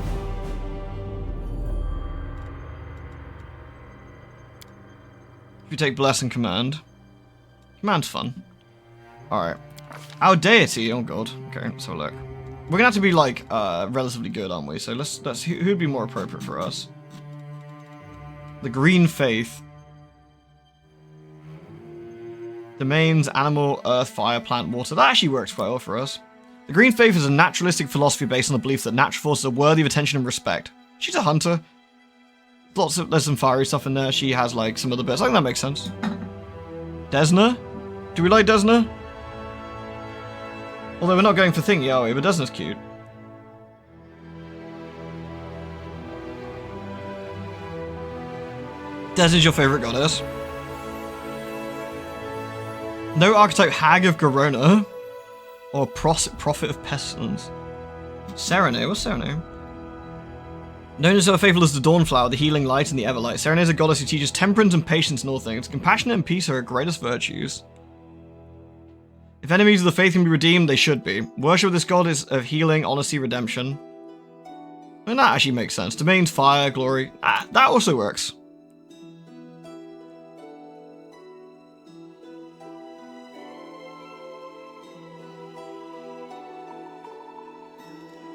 If you take Bless and Command. Command's fun. Alright. Our deity, oh god. Okay, let's have a look. We're gonna have to be like relatively good, aren't we? So let's who'd be more appropriate for us? The Green Faith. Domains, animal, earth, fire, plant, water. That actually works quite well for us. The Green Faith is a naturalistic philosophy based on the belief that natural forces are worthy of attention and respect. She's a hunter. There's some fiery stuff in there. She has like some other bits. I think that makes sense. Desna? Do we like Desna? Although we're not going for thingy, are we? But Desna's cute. Desna's your favorite goddess. No archetype Hag of Garona. Or Prophet of Pestilence. Serene, what's Serene? Known as her faithful as the Dawnflower, the healing light, and the Everlight, Serena is a goddess who teaches temperance and patience in all things. Compassion and peace are her greatest virtues. If enemies of the faith can be redeemed, they should be. Worship of this god is of healing, honesty, redemption. And that actually makes sense. Domains, fire, glory. That also works.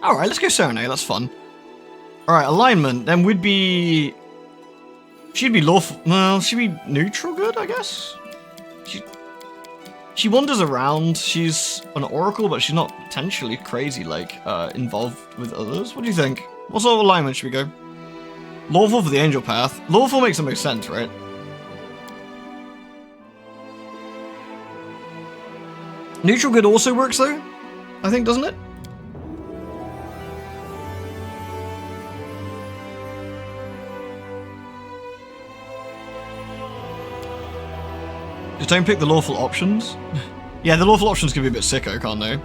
Alright, let's go Serenade, that's fun. Alright, alignment, then we'd be... She'd be lawful... Well, she'd be neutral good, I guess? She wanders around, she's an oracle, but she's not potentially crazy, like, involved with others. What do you think? What sort of alignment should we go? Lawful for the angel path. Lawful makes the most sense, right? Neutral good also works, though? I think, doesn't it? Just don't pick the lawful options. Yeah, the lawful options can be a bit sicko, can't they?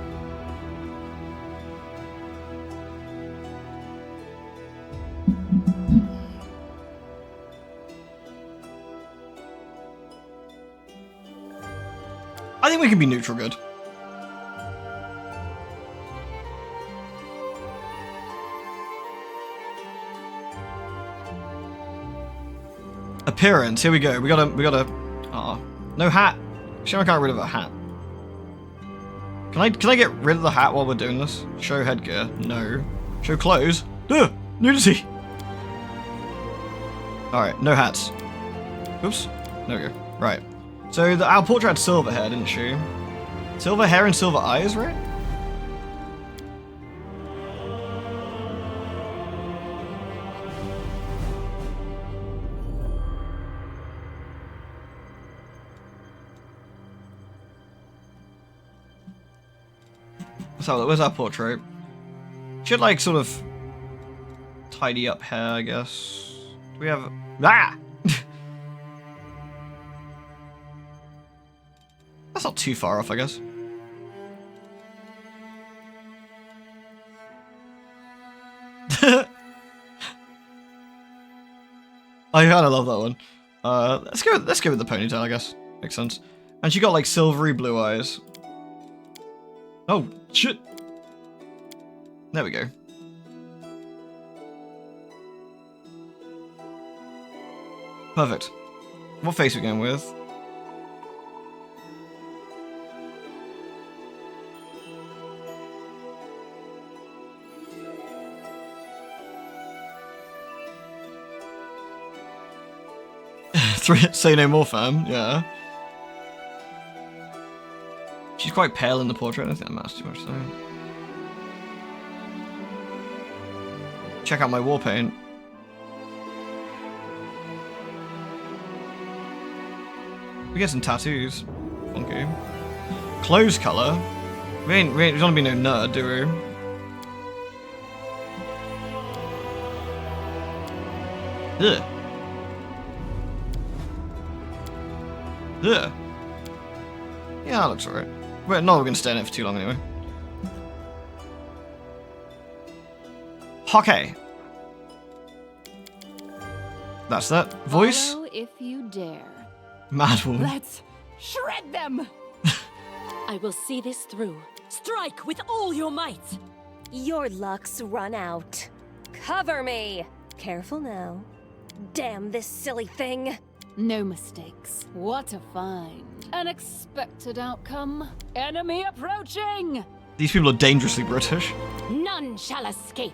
I think we can be neutral good. Appearance, here we go. We gotta. No hat. Actually, I can't get rid of a hat. Can I get rid of the hat while we're doing this? Show headgear. No. Show clothes. Ugh! Nudity! Alright, no hats. Oops. There we go. Right. So our portrait had silver hair, didn't she? Silver hair and silver eyes, right? So where's our portrait? Should like sort of tidy up hair, I guess. Do we have That's not too far off, I guess. I kinda love that one. Let's go with the ponytail, I guess. Makes sense. And she got like silvery blue eyes. Oh, shit. There we go. Perfect. What face are we going with? Say no more, fam. Yeah. She's quite pale in the portrait. I don't think that matters too much, though. Check out my war paint. We get some tattoos. Funky. Clothes color. We don't want to be no nerd, do we? Ugh. Ugh. Yeah, that looks alright. We're not going to stay in it for too long anyway. Okay. That's that. Voice? Follow if you dare. Mad woman. Let's shred them! I will see this through. Strike with all your might! Your luck's run out. Cover me! Careful now. Damn this silly thing! No mistakes. What a find. An expected outcome. Enemy approaching! These people are dangerously British. None shall escape.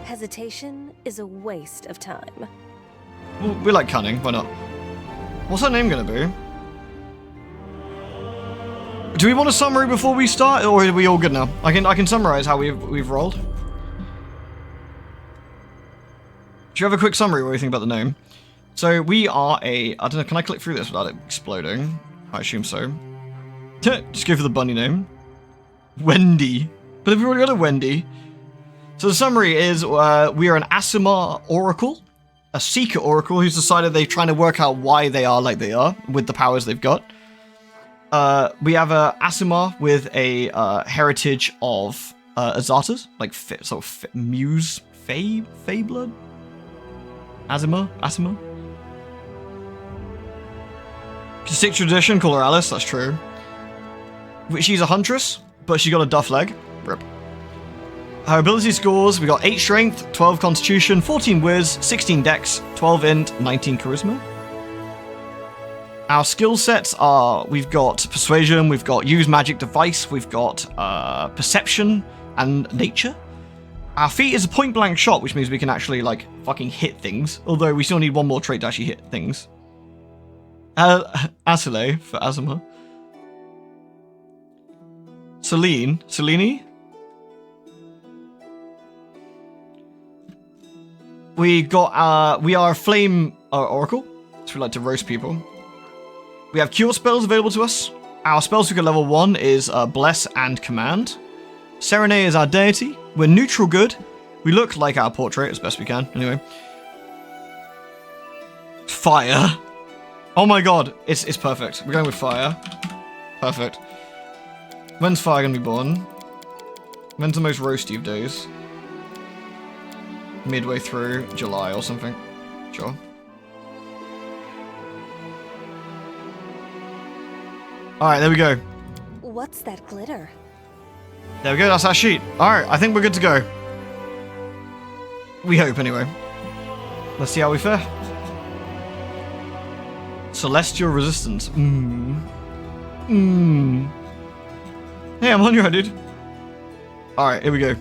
Hesitation is a waste of time. Well, we like cunning, why not? What's her name gonna be? Do we want a summary before we start, or are we all good now? I can summarize how we've rolled. Do you have a quick summary? What do you think about the name? So we are I don't know, can I click through this without it exploding? I assume so. Just go for the bunny name. Wendy. But have we already got a Wendy? So the summary is, we are an Aasimar Oracle, a Seeker Oracle who's decided they're trying to work out why they are like they are, with the powers they've got. We have a Aasimar with a heritage of Azatas, like sort of Muse, Fae blood? Asima? Sick tradition, call her Alice, that's true. She's a huntress, but she got a duff leg. Rip. Her ability scores, we got 8 strength, 12 constitution, 14 whiz, 16 dex, 12 int, 19 charisma. Our skill sets are, we've got persuasion, we've got use magic device, we've got perception and nature. Our feat is a point blank shot, which means we can actually like fucking hit things, although we still need one more trait to actually hit things. Asile for Asima. Selene? We are a flame oracle, so we like to roast people. We have cure spells available to us. Our spells we get level 1 is bless and command. Serenade is our deity. We're neutral good. We look like our portrait as best we can. Anyway. Fire. Oh my god, it's perfect. We're going with fire. Perfect. When's fire gonna be born? When's the most roasty of days? Midway through July or something. Sure. Alright, there we go. What's that glitter? There we go, that's our sheet. Alright, I think we're good to go. We hope, anyway. Let's see how we fare. Celestial resistance. Hey, I'm on your dude. Alright, here we go.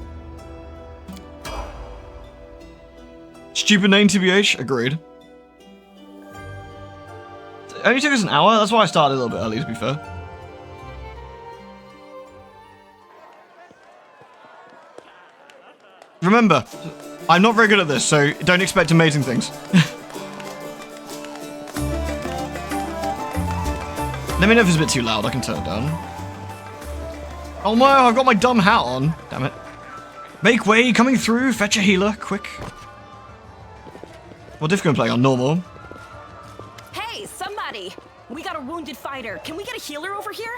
Stupid name, TBH. Agreed. It only took us an hour. That's why I started a little bit early, to be fair. Remember, I'm not very good at this, so don't expect amazing things. Let me know if it's a bit too loud. I can turn it down. Oh no, I've got my dumb hat on. Damn it. Make way, coming through. Fetch a healer, quick. What difficulty am I playing on? Normal. Hey, somebody! We got a wounded fighter. Can we get a healer over here?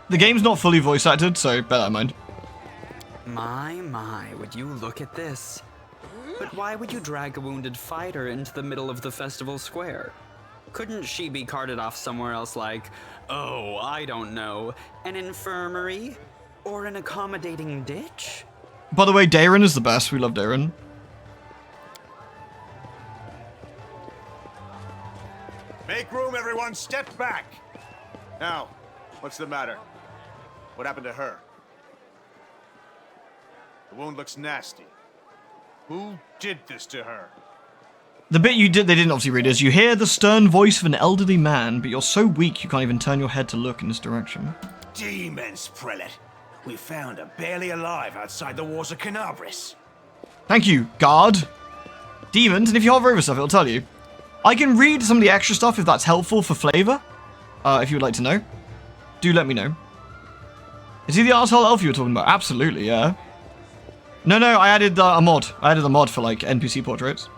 The game's not fully voice acted, so bear that in mind. My, would you look at this? But why would you drag a wounded fighter into the middle of the festival square? Couldn't she be carted off somewhere else like, oh, I don't know, an infirmary? Or an accommodating ditch? By the way, Darren is the best. We love Darren. Make room, everyone. Step back. Now, what's the matter? What happened to her? The wound looks nasty. Who did this to her? The bit they didn't obviously read is, you hear the stern voice of an elderly man, but you're so weak you can't even turn your head to look in this direction. Demons, Prelate. We found her barely alive outside the walls of Canabris. Thank you, guard. Demons, and if you hover over stuff, it'll tell you. I can read some of the extra stuff if that's helpful for flavor. If you would like to know. Do let me know. Is he the arsehole elf you were talking about? Absolutely, yeah. No, I added a mod. I added a mod for, like, NPC portraits.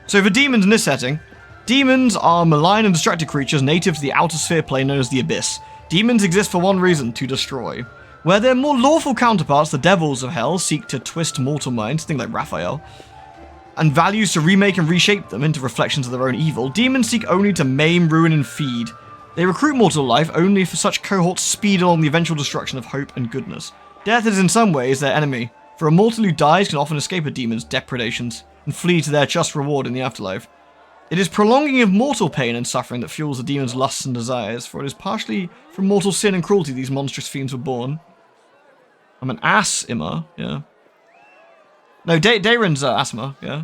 So for demons in this setting, demons are malign and destructive creatures native to the outer sphere plane known as the Abyss. Demons exist for one reason, to destroy. Where their more lawful counterparts, the devils of hell, seek to twist mortal minds, think like Raphael, and values to remake and reshape them into reflections of their own evil, demons seek only to maim, ruin, and feed. They recruit mortal life only for such cohorts speed along the eventual destruction of hope and goodness. Death is in some ways their enemy, for a mortal who dies can often escape a demon's depredations and flee to their just reward in the afterlife. It is prolonging of mortal pain and suffering that fuels the demon's lusts and desires, for it is partially from mortal sin and cruelty these monstrous fiends were born. I'm an Asima, yeah. No, Darren's Asima, yeah.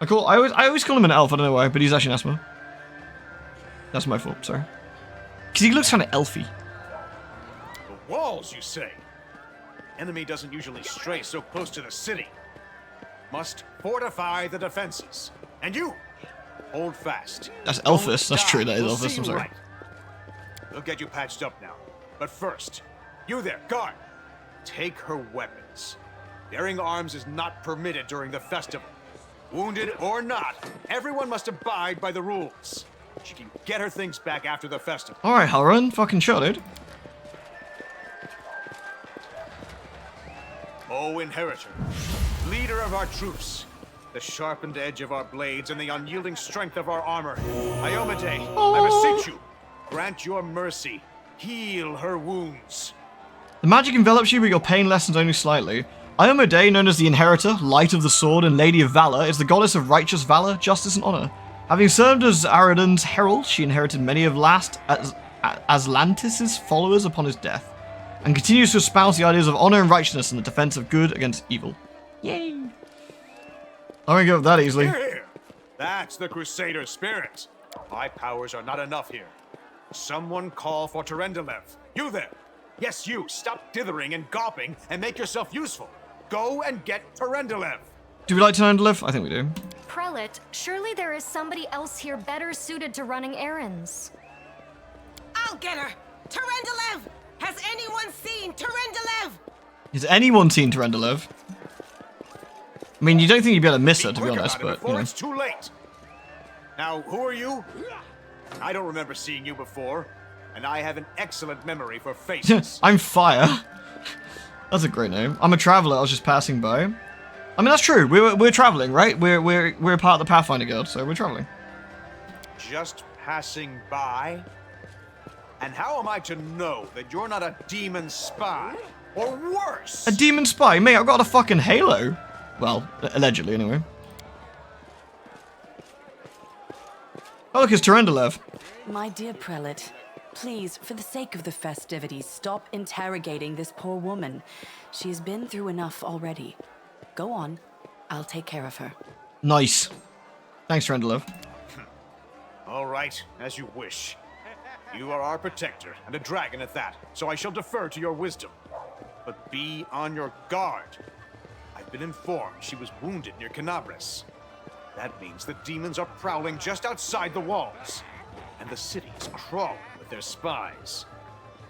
I always call him an elf, I don't know why, but he's actually an Asima. That's my fault, sorry. Because he looks kind of elfy. The walls, you say? Enemy doesn't usually stray so close to the city. Must fortify the defenses. And you, hold fast. That's Elphus, that's true, that is Elphus, I'm sorry. Right. We'll get you patched up now. But first, you there, guard. Take her weapons. Bearing arms is not permitted during the festival. Wounded or not, everyone must abide by the rules. She can get her things back after the festival. Alright, Halrun, fucking shot, dude. O Inheritor, leader of our troops, the sharpened edge of our blades and the unyielding strength of our armor, Iomade, I beseech you, grant your mercy, heal her wounds. The magic envelops you, but your pain lessens only slightly. Iomade, known as the Inheritor, Light of the Sword, and Lady of Valor, is the goddess of righteous valor, justice, and honor. Having served as Aradon's herald, she inherited many of Aslantis' followers upon his death, and continues to espouse the ideas of honor and righteousness in the defense of good against evil. Yay! I won't give up that easily. Hear, hear. That's the Crusader spirit. My powers are not enough here. Someone call for Terendelev. You there! Yes, you! Stop dithering and gawping and make yourself useful. Go and get Terendelev. Do we like Terendelev? I think we do. Prelate, surely there is somebody else here better suited to running errands. I'll get her! Terendelev! Has anyone seen Terendelev? Has anyone seen Terendelev? I mean, you don't think you'd be able to miss her, to be quick honest, about it but, before you know. it's too late. Now, who are you? I don't remember seeing you before, and I have an excellent memory for faces. I'm Fire. That's a great name. I'm a traveler. I was just passing by. I mean, that's true. We're traveling, right? We're part of the Pathfinder Guild, so we're traveling. Just passing by? And how am I to know that you're not a demon spy? Or worse? A demon spy? Mate, I've got a fucking halo. Well, allegedly, anyway. Oh, look, it's Terendelev. My dear prelate, please, for the sake of the festivities, stop interrogating this poor woman. She has been through enough already. Go on. I'll take care of her. Nice. Thanks, Terendelev. All right, as you wish. You are our protector, and a dragon at that, so I shall defer to your wisdom. But be on your guard. I've been informed she was wounded near Canabris. That means the demons are prowling just outside the walls, and the city is crawling with their spies.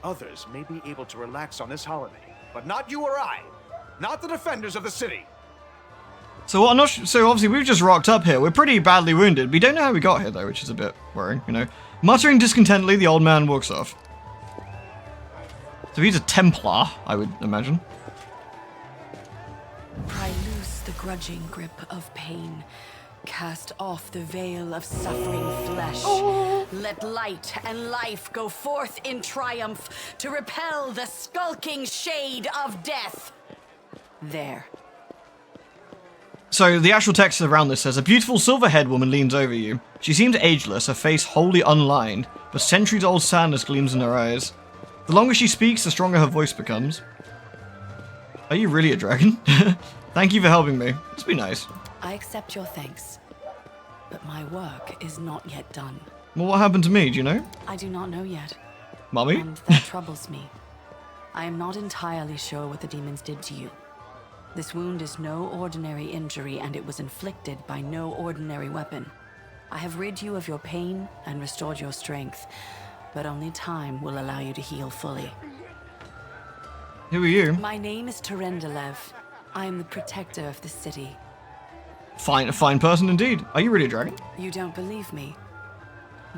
Others may be able to relax on this holiday, but not you or I. Not the defenders of the city. So I'm not. So obviously we've just rocked up here. We're pretty badly wounded. We don't know how we got here though, which is a bit worrying. You know, muttering discontentedly, the old man walks off. So he's a Templar, I would imagine. Pry loose the grudging grip of pain. Cast off the veil of suffering flesh. Let light and life go forth in triumph to repel the skulking shade of death. There. So the actual text around this says, a beautiful silver-haired woman leans over you. She seems ageless, her face wholly unlined, but centuries-old sadness gleams in her eyes. The longer she speaks, the stronger her voice becomes. Are you really a dragon? Thank you for helping me. Let's be nice. I accept your thanks, but my work is not yet done. Well, what happened to me, do you know? I do not know yet, Mummy? and that troubles me. I am not entirely sure what the demons did to you. This wound is no ordinary injury, and it was inflicted by no ordinary weapon. I have rid you of your pain and restored your strength, but only time will allow you to heal fully. Who are you? My name is Terendelev. I am the protector of the city. A fine person indeed. Are you really a dragon? You don't believe me?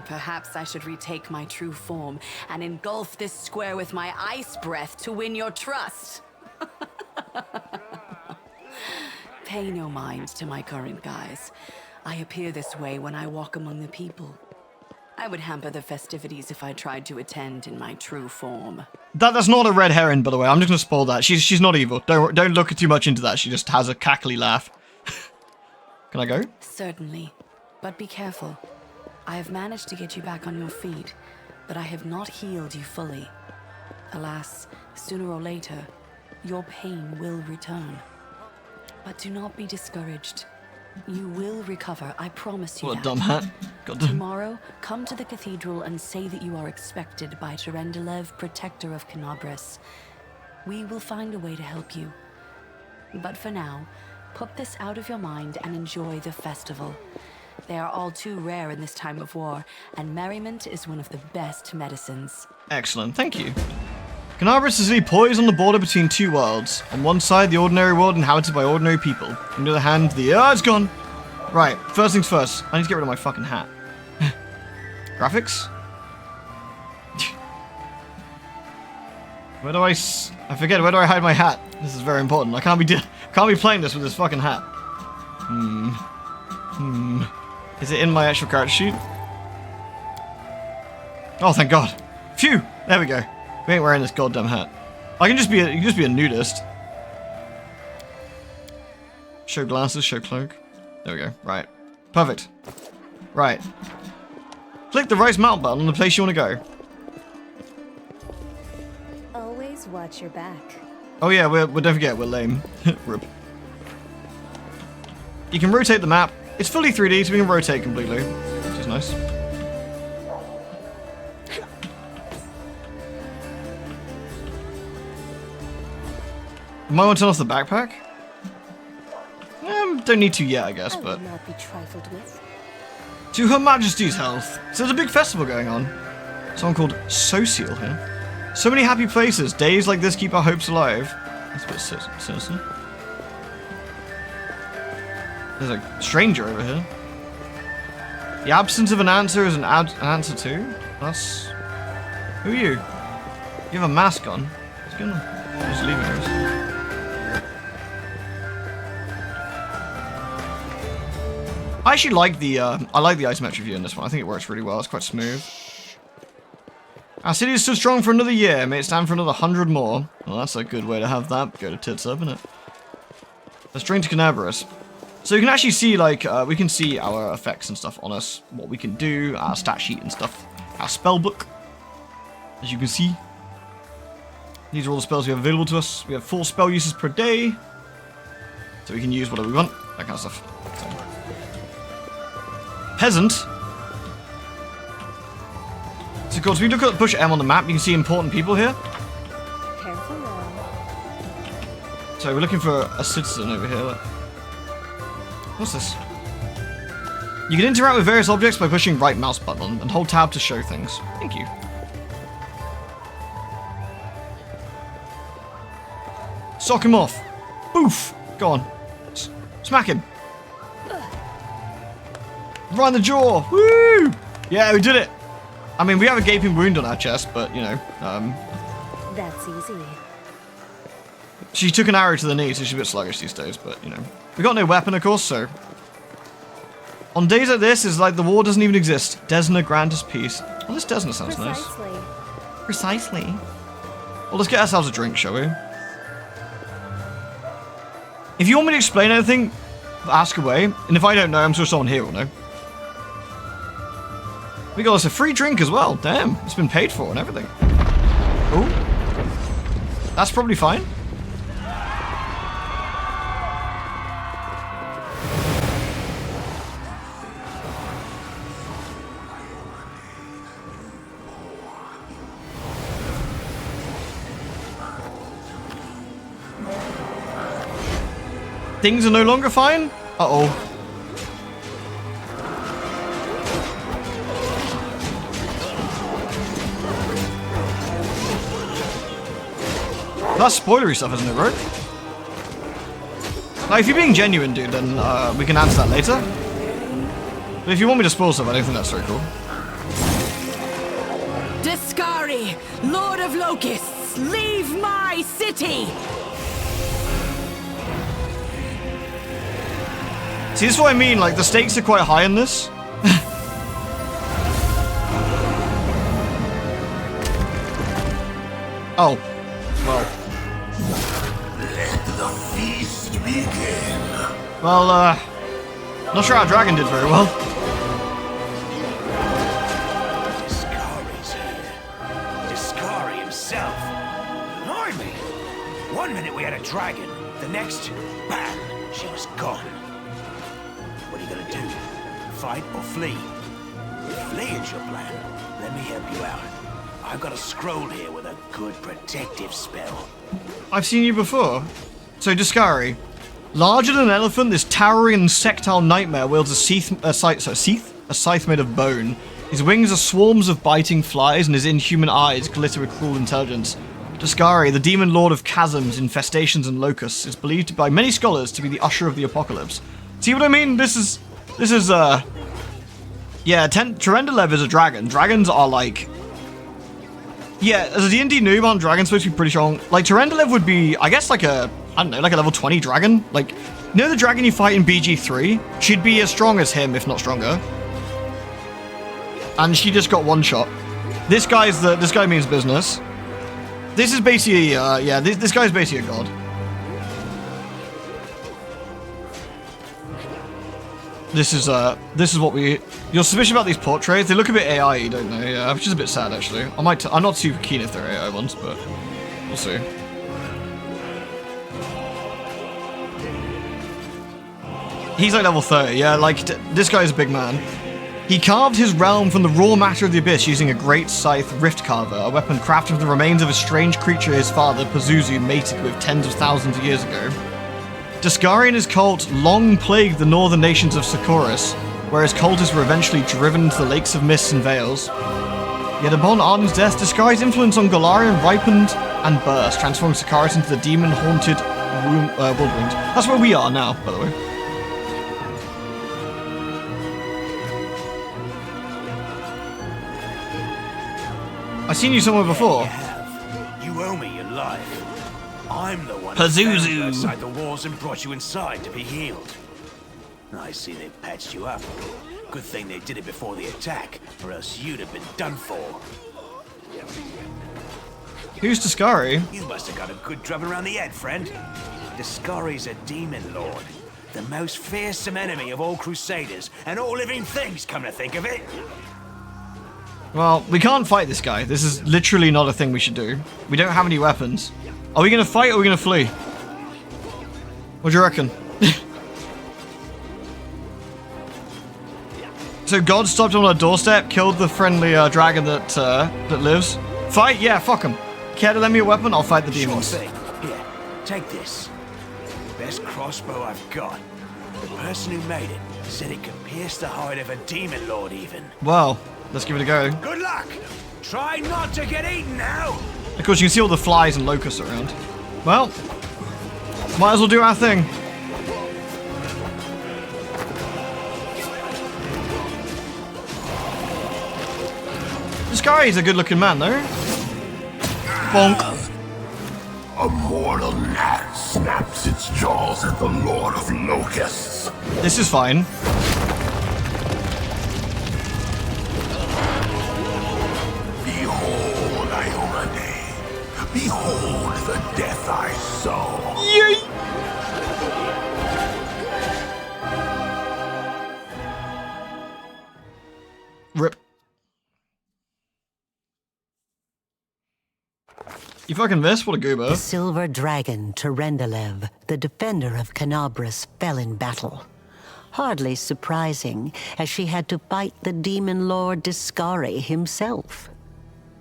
Perhaps I should retake my true form and engulf this square with my ice breath to win your trust. Pay no mind to my current guise. I appear this way when I walk among the people. I would hamper the festivities if I tried to attend in my true form. That's not a red herring, by the way. I'm just gonna spoil that. She's not evil. Don't look too much into that. She just has a cackly laugh. Can I go? Certainly, but be careful. I have managed to get you back on your feet, but I have not healed you fully. Alas, sooner or later, your pain will return. But do not be discouraged. You will recover, I promise you What a that. dumb hat. Goddamn. Tomorrow, come to the cathedral and say that you are expected by Terendelev, protector of Canabris. We will find a way to help you. But for now, put this out of your mind and enjoy the festival. They are all too rare in this time of war, and merriment is one of the best medicines. Excellent, thank you. Canabris is poised on the border between two worlds. On one side, the ordinary world inhabited by ordinary people. On the other hand, it's gone. Right, first things first. I need to get rid of my fucking hat. Graphics? Where do I forget, where do I hide my hat? This is very important. I can't be playing this with this fucking hat. Is it in my actual character sheet? Oh, thank God. Phew! There we go. We ain't wearing this goddamn hat. You can just be a nudist. Show glasses, show cloak. There we go. Right. Perfect. Right. Click the right mount button on the place you want to go. Always watch your back. Oh yeah, don't forget, we're lame. Rip. You can rotate the map. It's fully 3D, so we can rotate completely, which is nice. Might want to turn off the backpack? Don't need to yet, I guess, but... I will not be trifled with. To Her Majesty's health. So there's a big festival going on. Someone called Social here. So many happy places. Days like this keep our hopes alive. That's a bit sinister. There's a stranger over here. The absence of an answer is an answer too? That's... Who are you? You have a mask on. What's going on? Just leave it. I actually like the isometric view in this one. I think it works really well. It's quite smooth. Our city is still strong for another year. May it stand for another 100 more. Well, that's a good way to have that. Go to tits up, isn't it? Let's drink to Canabrus. So you can actually see, like, we can see our effects and stuff on us. What we can do, our stat sheet and stuff. Our spell book. As you can see. These are all the spells we have available to us. We have 4 spell uses per day. So we can use whatever we want. That kind of stuff. So. Peasant. So of course, if we look at push M on the map, you can see important people here. Careful now. So we're looking for a citizen over here. Look. What's this? You can interact with various objects by pushing right mouse button and hold tab to show things. Thank you. Sock him off. Boof. Go on. Smack him. Right in the jaw. Woo! Yeah, we did it. I mean, we have a gaping wound on our chest, but, you know, That's easy. she took an arrow to the knee, so she's a bit sluggish these days, but, you know. We got no weapon, of course, so... On days like this, it's like the war doesn't even exist. Desna grant us peace. Well, this Desna sounds nice. Precisely. Well, let's get ourselves a drink, shall we? If you want me to explain anything, ask away. And if I don't know, I'm sure someone here will know. We got us a free drink as well. Damn, it's been paid for and everything. Oh, that's probably fine. Things are no longer fine? Uh-oh. That's spoilery stuff, isn't it, bro? Like, if you're being genuine, dude, then we can answer that later. But if you want me to spoil stuff, I don't think that's very cool. Discari, Lord of Locusts, leave my city! See, this is what I mean, like, the stakes are quite high in this. Oh. Well. Let the feast begin. Well, not sure our dragon did very well. Discari's here. Discari himself. Blimey. One minute we had a dragon, the next, bam, she was gone. What are you gonna do? Fight or flee? Flee is your plan. Let me help you out. I've got a scroll here with a good protective spell. I've seen you before. So, Discari. Larger than an elephant, this towering insectile nightmare wields a scythe made of bone. His wings are swarms of biting flies, and his inhuman eyes glitter with cruel intelligence. Discari, the demon lord of chasms, infestations, and locusts, is believed by many scholars to be the usher of the apocalypse. See what I mean? This is, yeah, Terendelev is a dragon. Dragons are like... Yeah, as a D&D noob, aren't dragons supposed to be pretty strong? Like, Tyranilev would be, I guess, like a, I don't know, like a level 20 dragon? Like, you know the dragon you fight in BG3? She'd be as strong as him, if not stronger. And she just got one shot. This guy means business. This is basically, yeah, this guy's basically a god. This is what we... You're suspicious about these portraits? They look a bit AI, don't they? Yeah, which is a bit sad, actually. I'm not too keen if they're AI ones, but we'll see. He's like level 30, yeah, like, this guy's a big man. He carved his realm from the raw matter of the abyss using a great scythe rift carver, a weapon crafted from the remains of a strange creature his father, Pazuzu, mated with tens of thousands of years ago. Discari and his cult long plagued the northern nations of Socorus, where his cultists were eventually driven into the lakes of mists and veils. Yet upon Arden's death, Discari's influence on Golarion ripened and burst, transforming Socorus into the demon-haunted Woodwind. That's where we are now, by the way. I've seen you somewhere before. You owe me your life. I'm the one Pazuzu. who found you outside the walls and brought you inside to be healed. I see they patched you up. Good thing they did it before the attack, or else you'd have been done for. Who's Discari? You must have got a good drubbing around the head, friend. Discari's a demon lord. The most fearsome enemy of all crusaders and all living things, come to think of it. Well, we can't fight this guy. This is literally not a thing we should do. We don't have any weapons. Are we gonna fight or are we gonna flee? What do you reckon? So God stopped on our doorstep, killed the friendly dragon that lives. Fight? Yeah, fuck him. Care to lend me a weapon? I'll fight the demons. Sure thing. Here, take this. Best crossbow I've got. The person who made it said it could pierce the hide of a demon lord even. Well, let's give it a go. Good luck! Try not to get eaten now! Of course, you can see all the flies and locusts around. Well, might as well do our thing. This guy is a good-looking man, though. Bonk. A mortal gnat snaps its jaws at the Lord of Locusts. This is fine. Behold, Iomade. Behold the death I sow. Yay! Rip. You fucking missed? What a goober. The silver dragon, Tyranilev, the defender of Canabras, fell in battle. Hardly surprising, as she had to fight the demon lord Discari himself.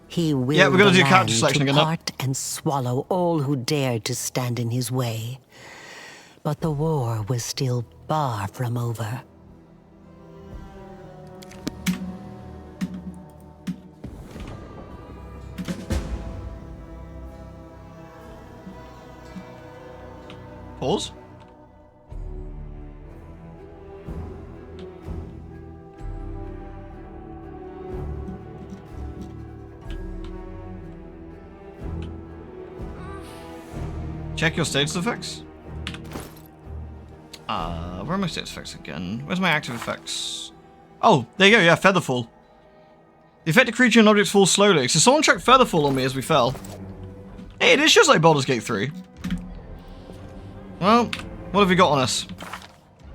He willed we're gonna the do character land selection to again. part and swallow all who dared to stand in his way. But the war was still far from over. Pause. Check your status effects. Where are my status effects again? Where's my active effects? Oh, there you go, yeah, Featherfall. The affected creature and objects fall slowly. So someone checked Featherfall on me as we fell. Hey, it is just like Baldur's Gate 3. Well, what have we got on us?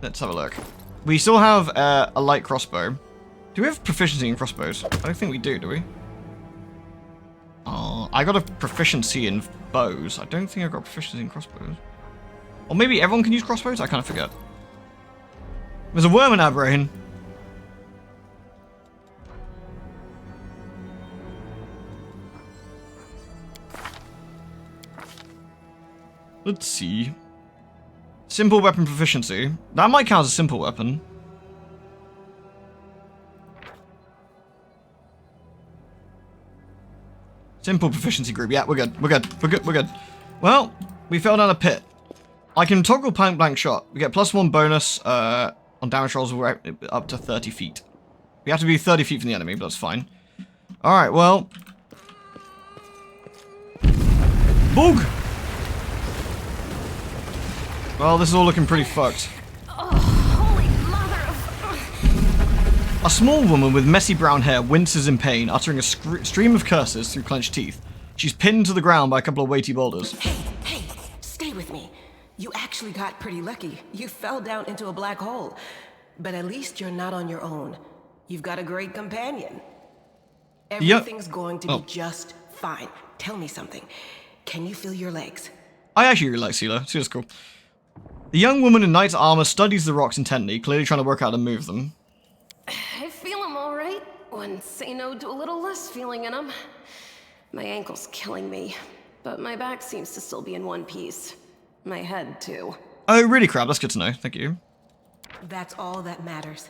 Let's have a look. We still have a light crossbow. Do we have proficiency in crossbows? I don't think we do we? I got a proficiency in bows. I don't think I got proficiency in crossbows. Or maybe everyone can use crossbows? I kind of forget. There's a worm in our brain. Let's see. Simple weapon proficiency. That might count as a simple weapon. Simple proficiency group. Yeah, we're good. We're good. We're good. We're good. Well, we fell down a pit. I can toggle point blank shot. We get +1 bonus on damage rolls up to 30 feet. We have to be 30 feet from the enemy, but that's fine. Alright, well. Boog! Well, this is all looking pretty fucked. A small woman with messy brown hair winces in pain, uttering a stream of curses through clenched teeth. She's pinned to the ground by a couple of weighty boulders. Hey, stay with me. You actually got pretty lucky. You fell down into a black hole. But at least you're not on your own. You've got a great companion. Everything's going to be just fine. Tell me something. Can you feel your legs? I actually really like Sela. Sela's cool. The young woman in knight's armor studies the rocks intently, clearly trying to work out how to move them. I feel them all right. Wouldn't say no to a little less feeling in them. My ankle's killing me, but my back seems to still be in one piece. My head, too. Oh, really, Crab? That's good to know. Thank you. That's all that matters.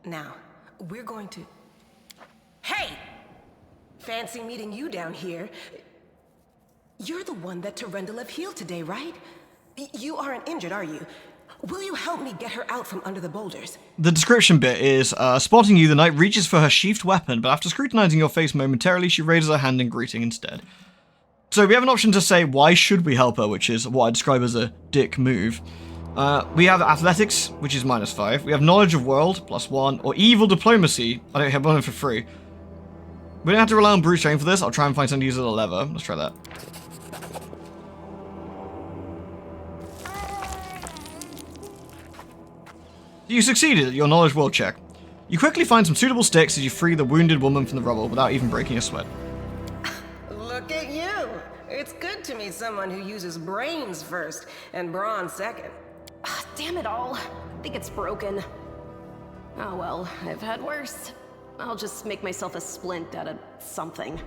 Now, we're going to... Hey! Fancy meeting you down here. You're the one that Terendelev healed today, right? You aren't injured, are you? Will you help me get her out from under the boulders? The description bit is, spotting you, the knight reaches for her sheathed weapon, but after scrutinizing your face momentarily, she raises her hand in greeting instead. So we have an option to say, why should we help her, which is what I describe as a dick move. We have athletics, which is -5. We have knowledge of world, +1, or evil diplomacy. I don't have one for free. We don't have to rely on brute strength for this. I'll try and find something to use as a lever. Let's try that. You succeeded at your knowledge world check. You quickly find some suitable sticks as you free the wounded woman from the rubble without even breaking a sweat. Look at you. It's good to meet someone who uses brains first and brawn second. Damn it all. I think it's broken. Oh well, I've had worse. I'll just make myself a splint out of something.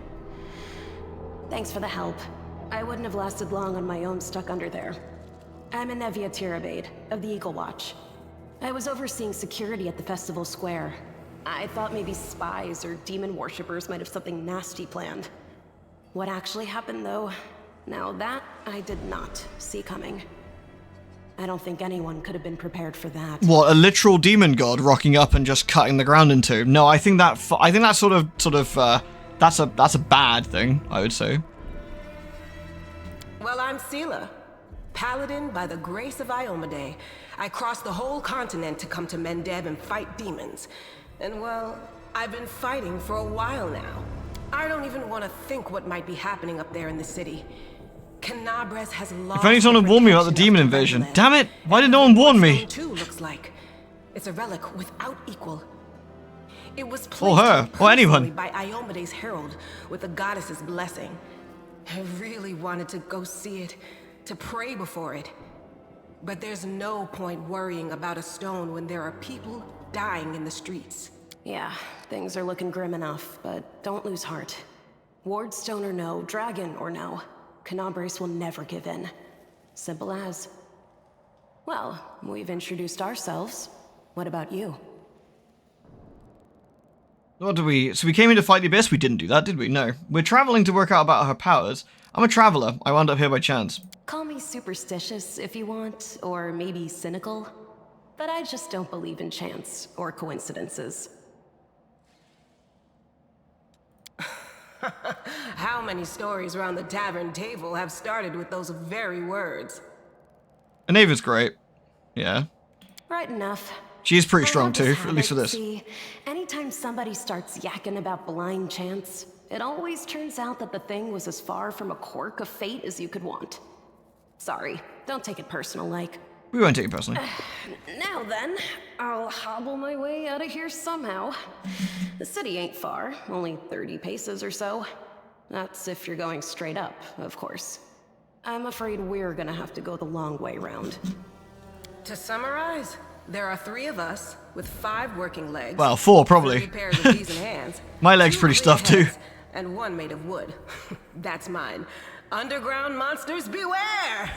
Thanks for the help. I wouldn't have lasted long on my own stuck under there. I'm Anevia Tirabade of the Eagle Watch. I was overseeing security at the festival square. I thought maybe spies or demon worshippers might have something nasty planned. What actually happened though, now that I did not see coming. I don't think anyone could have been prepared for that. What, a literal demon god rocking up and just cutting the ground in two? No, I think that's a bad thing, I would say. Well, I'm Sela, paladin by the grace of Iomade. I crossed the whole continent to come to Mendeb and fight demons. And well, I've been fighting for a while now. I don't even want to think what might be happening up there in the city. Canabres has lost. If only someone had warned me about the demon invasion. Damn it! Why did no one warn me? Too looks like it's a relic without equal. It was or her, or anyone. By Iomade's herald with the goddess's blessing. I really wanted to go see it, to pray before it. But there's no point worrying about a stone when there are people dying in the streets. Yeah, things are looking grim enough, but don't lose heart. Wardstone or no, dragon or no, Canabres will never give in. Simple as. Well, we've introduced ourselves. What about you? What do we... So we came in to fight the Abyss? We didn't do that, did we? No. We're traveling to work out about her powers. I'm a traveler. I wound up here by chance. Call me superstitious if you want, or maybe cynical. But I just don't believe in chance or coincidences. How many stories around the tavern table have started with those very words? Aneva's great. Yeah. Right enough. She's pretty strong too, at least for this. See, anytime somebody starts yakking about blind chance, it always turns out that the thing was as far from a quirk of fate as you could want. Sorry, don't take it personal like. We won't take it personally. Now then, I'll hobble my way out of here somehow. The city ain't far, only 30 paces or so. That's if you're going straight up, of course. I'm afraid we're gonna have to go the long way round. To summarize, there are 3 of us with 5 working legs. Well, 4 probably. 3 pairs of decent hands. My leg's pretty stuffed too. And 1 made of wood. That's mine. Underground monsters beware!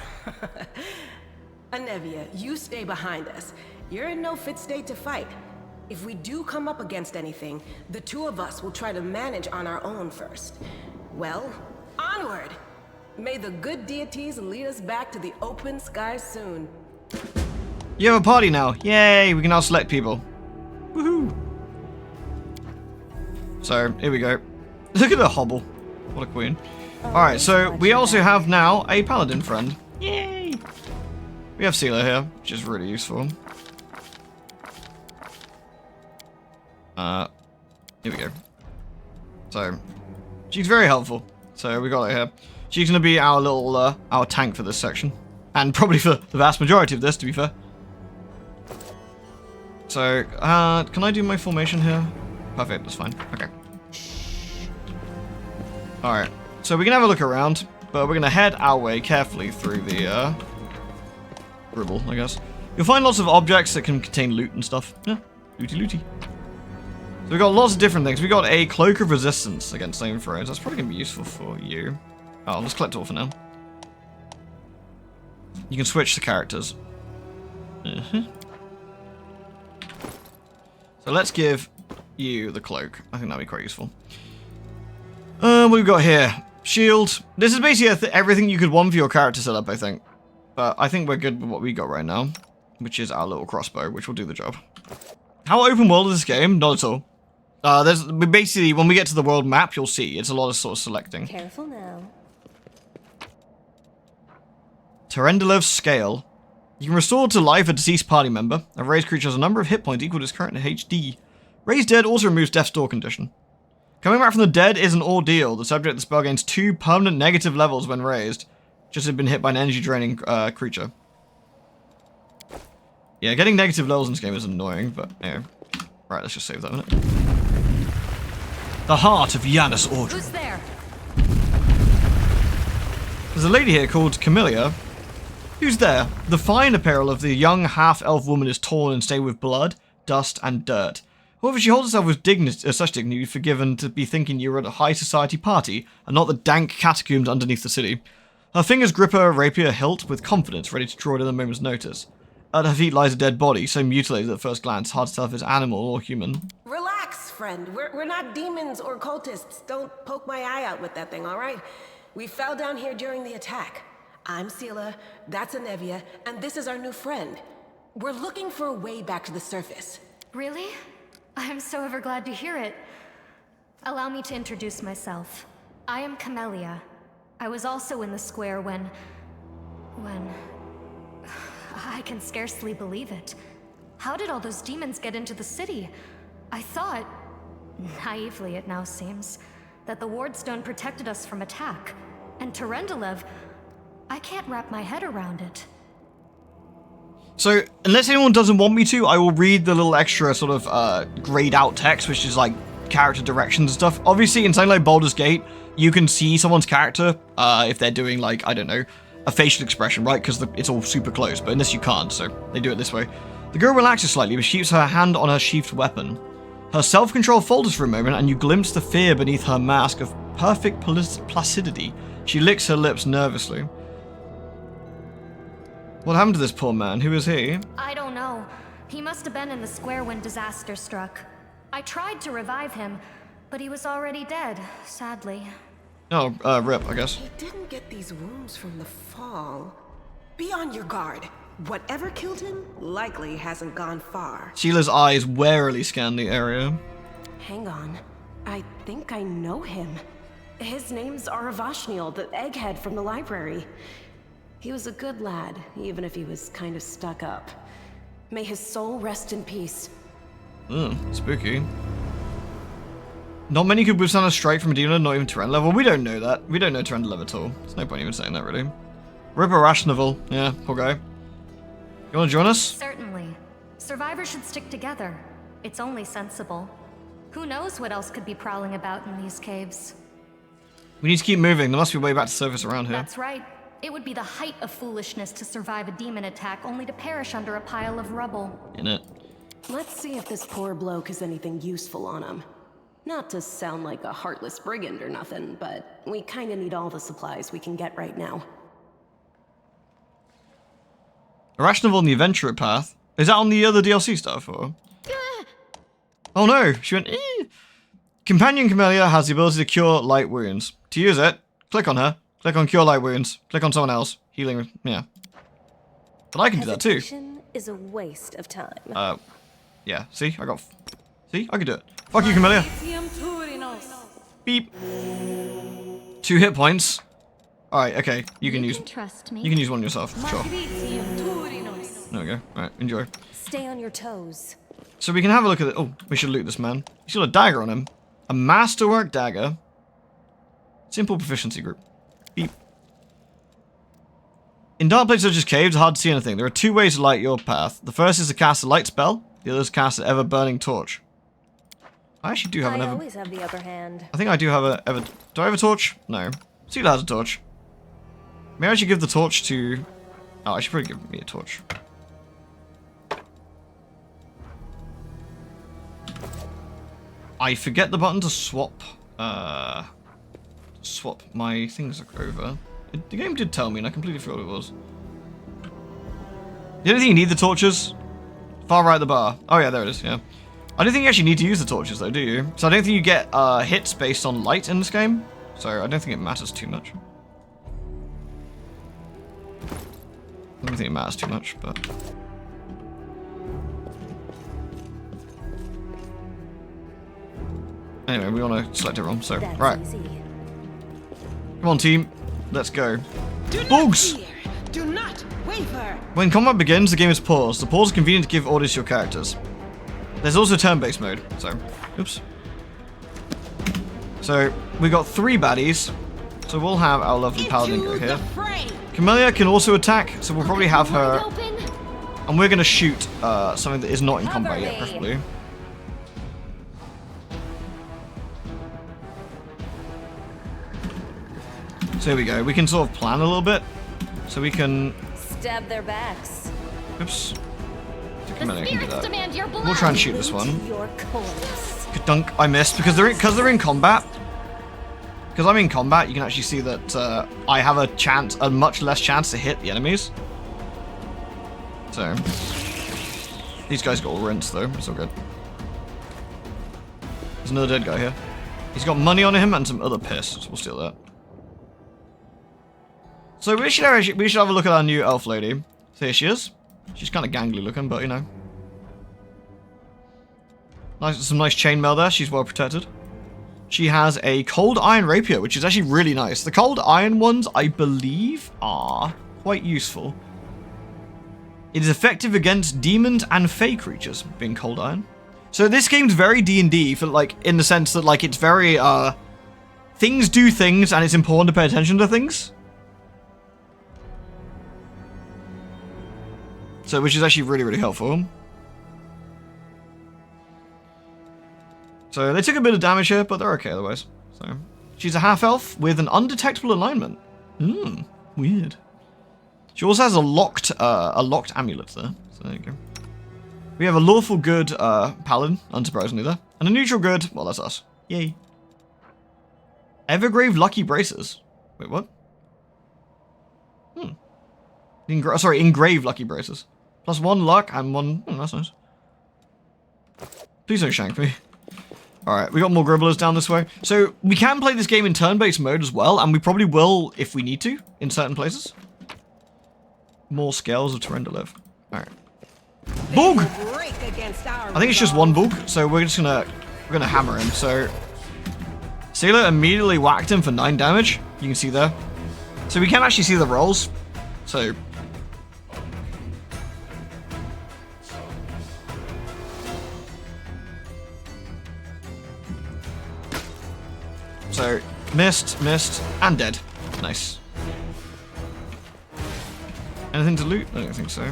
Anevia, you stay behind us. You're in no fit state to fight. If we do come up against anything, the 2 of us will try to manage on our own first. Well, onward! May the good deities lead us back to the open sky soon. You have a party now. Yay, we can now select people. Woohoo! So, here we go. Look at her hobble. What a queen. Alright, so we also have now a paladin friend. Yay! We have Sealer here, which is really useful. Here we go. So, she's very helpful. So we got her here. She's going to be our little, our tank for this section. And probably for the vast majority of this, to be fair. So, can I do my formation here? Perfect, that's fine. Okay. Alright, so we can have a look around, but we're going to head our way carefully through the, rubble, I guess. You'll find lots of objects that can contain loot and stuff. Yeah, looty. So we got lots of different things. We got a cloak of resistance against flame throws. That's probably going to be useful for you. Oh, let's collect it all for now. You can switch the characters. So let's give you the cloak. I think that'd be quite useful. What we've got here. Shield. This is basically everything you could want for your character setup, I think. But I think we're good with what we got right now. Which is our little crossbow, which will do the job. How open world is this game? Not at all. There's basically, when we get to the world map, you'll see. It's a lot of sort of selecting. Careful now. Terendilev's Scale. You can restore to life a deceased party member. A raised creature has a number of hit points equal to its current HD. Raised Dead also removes Death's Door condition. Coming back from the dead is an ordeal. The subject of the spell gains 2 permanent negative levels when raised. Just had been hit by an energy-draining creature. Yeah, getting negative levels in this game is annoying, but yeah. Right, let's just save that a minute. The heart of Janus Order. Who's there? There's a lady here called Camellia. Who's there? The fine apparel of the young half-elf woman is torn and stained with blood, dust, and dirt. However, she holds herself with such dignity you'd be forgiven to be thinking you were at a high society party, and not the dank catacombs underneath the city. Her fingers grip her rapier hilt with confidence, ready to draw it at a moment's notice. At her feet lies a dead body, so mutilated at first glance, hard to tell if it's animal or human. Relax, friend. We're not demons or cultists. Don't poke my eye out with that thing, all right? We fell down here during the attack. I'm Sela, that's Anevia, and this is our new friend. We're looking for a way back to the surface. Really? I'm so ever glad to hear it. Allow me to introduce myself. I am Camellia. I was also in the square when... I can scarcely believe it. How did all those demons get into the city? I thought, naively it now seems, that the Wardstone protected us from attack. And Terendelev, I can't wrap my head around it. So, unless anyone doesn't want me to, I will read the little extra sort of grayed out text, which is like character directions and stuff. Obviously, in something like Baldur's Gate, you can see someone's character if they're doing like, I don't know, a facial expression, right? Because it's all super close, but in this you can't, so they do it this way. The girl relaxes slightly, but she keeps her hand on her sheathed weapon. Her self-control falters for a moment, and you glimpse the fear beneath her mask of perfect placidity. She licks her lips nervously. What happened to this poor man? Who is he? I don't know. He must have been in the square when disaster struck. I tried to revive him, but he was already dead, sadly. Oh, rip, I guess. He didn't get these wounds from the fall. Be on your guard. Whatever killed him likely hasn't gone far. Sheila's eyes warily scan the area. Hang on. I think I know him. His name's Aravashniel, the egghead from the library. He was a good lad, even if he was kind of stuck up. May his soul rest in peace. Spooky. Not many could withstand a strike from a demon, not even Terendelev. Well, we don't know that. We don't know Terendelev at all. There's no point even saying that, really. Ripper Rashnavel. Yeah, poor guy. You want to join us? Certainly. Survivors should stick together. It's only sensible. Who knows what else could be prowling about in these caves? We need to keep moving. There must be a way back to surface around here. That's right. It would be the height of foolishness to survive a demon attack only to perish under a pile of rubble. In it. Let's see if this poor bloke has anything useful on him. Not to sound like a heartless brigand or nothing, but we kinda need all the supplies we can get right now. Irrational on the Adventurer path. Is that on the other DLC stuff, or? Oh no, she went, eh. Companion Camellia has the ability to cure light wounds. To use it, click on her. Click on Cure Light Wounds. Click on someone else. Healing, yeah. But I can do that too. Hesitation is a waste of time. Yeah, see? See? I can do it. Fuck you, Camellia. Beep. 2 hit points. Alright, okay. You can trust me. You can use one yourself. Sure. There we go. Alright, enjoy. Stay on your toes. So we can have a look at it. Oh, we should loot this man. He's got a dagger on him. A masterwork dagger. Simple proficiency group. Beep. In dark places such as caves, it's hard to see anything. There are 2 ways to light your path. The first is to cast a light spell. The other is to cast an ever-burning torch. I actually do have an I ever... always have the upper hand. I think I do have a ever... Do I have a torch? No. Sealer has a torch. Maybe I should give the torch to... Oh, I should probably give me a torch. I forget the button to swap... swap my things over. The game did tell me, and I completely forgot what it was. The only thing you need the torches? Far right of the bar. Oh yeah, there it is, yeah. I don't think you actually need to use the torches though, do you? So I don't think you get hits based on light in this game. So I don't think it matters too much. I don't think it matters too much, but... Anyway, we want to select everyone, so... That's right. easy. Come on, team. Let's go. Bugs! Do not waver. When combat begins, the game is paused. The pause is convenient to give orders to your characters. There's also turn-based mode, so... Oops. So, we got 3 baddies. So we'll have our lovely paladin go here. Camellia can also attack, so we'll probably have her... And we're going to shoot something that is not in combat yet, preferably. So here we go. We can sort of plan a little bit. So we can... Stab their backs. Oops. Camellia can do that. We'll try and shoot this one. Dunk. I missed because they're in combat. Because I'm in combat, you can actually see that I have a much less chance to hit the enemies. So these guys got all rinsed though. It's all good. There's another dead guy here. He's got money on him and some other piss. So we'll steal that. So we should have a look at our new elf lady. So here she is. She's kind of gangly looking, but you know. Some nice chainmail there. She's well protected. She has a cold iron rapier, which is actually really nice. The cold iron ones, I believe, are quite useful. It is effective against demons and fey creatures, being cold iron. So this game's very D&D, for like in the sense that like it's very things do things, and it's important to pay attention to things. So, which is actually really, really helpful. So, they took a bit of damage here, but they're okay otherwise. So, she's a half-elf with an undetectable alignment. Weird. She also has a locked amulet there. So, there you go. We have a lawful good paladin, unsurprisingly there. And a neutral good, well, that's us. Yay. Evergrave lucky braces. Wait, what? Engrave lucky braces. +1 luck and 1... Oh, that's nice. Please don't shank me. Alright, we got more gribblers down this way. So, we can play this game in turn-based mode as well, and we probably will if we need to, in certain places. More scales of Terendelev. Alright. Bug! I think it's just one bug, so we're gonna hammer him. So, Sealer immediately whacked him for 9 damage. You can see there. So we can actually see the rolls. So... So, missed, and dead. Nice. Anything to loot? I don't think so.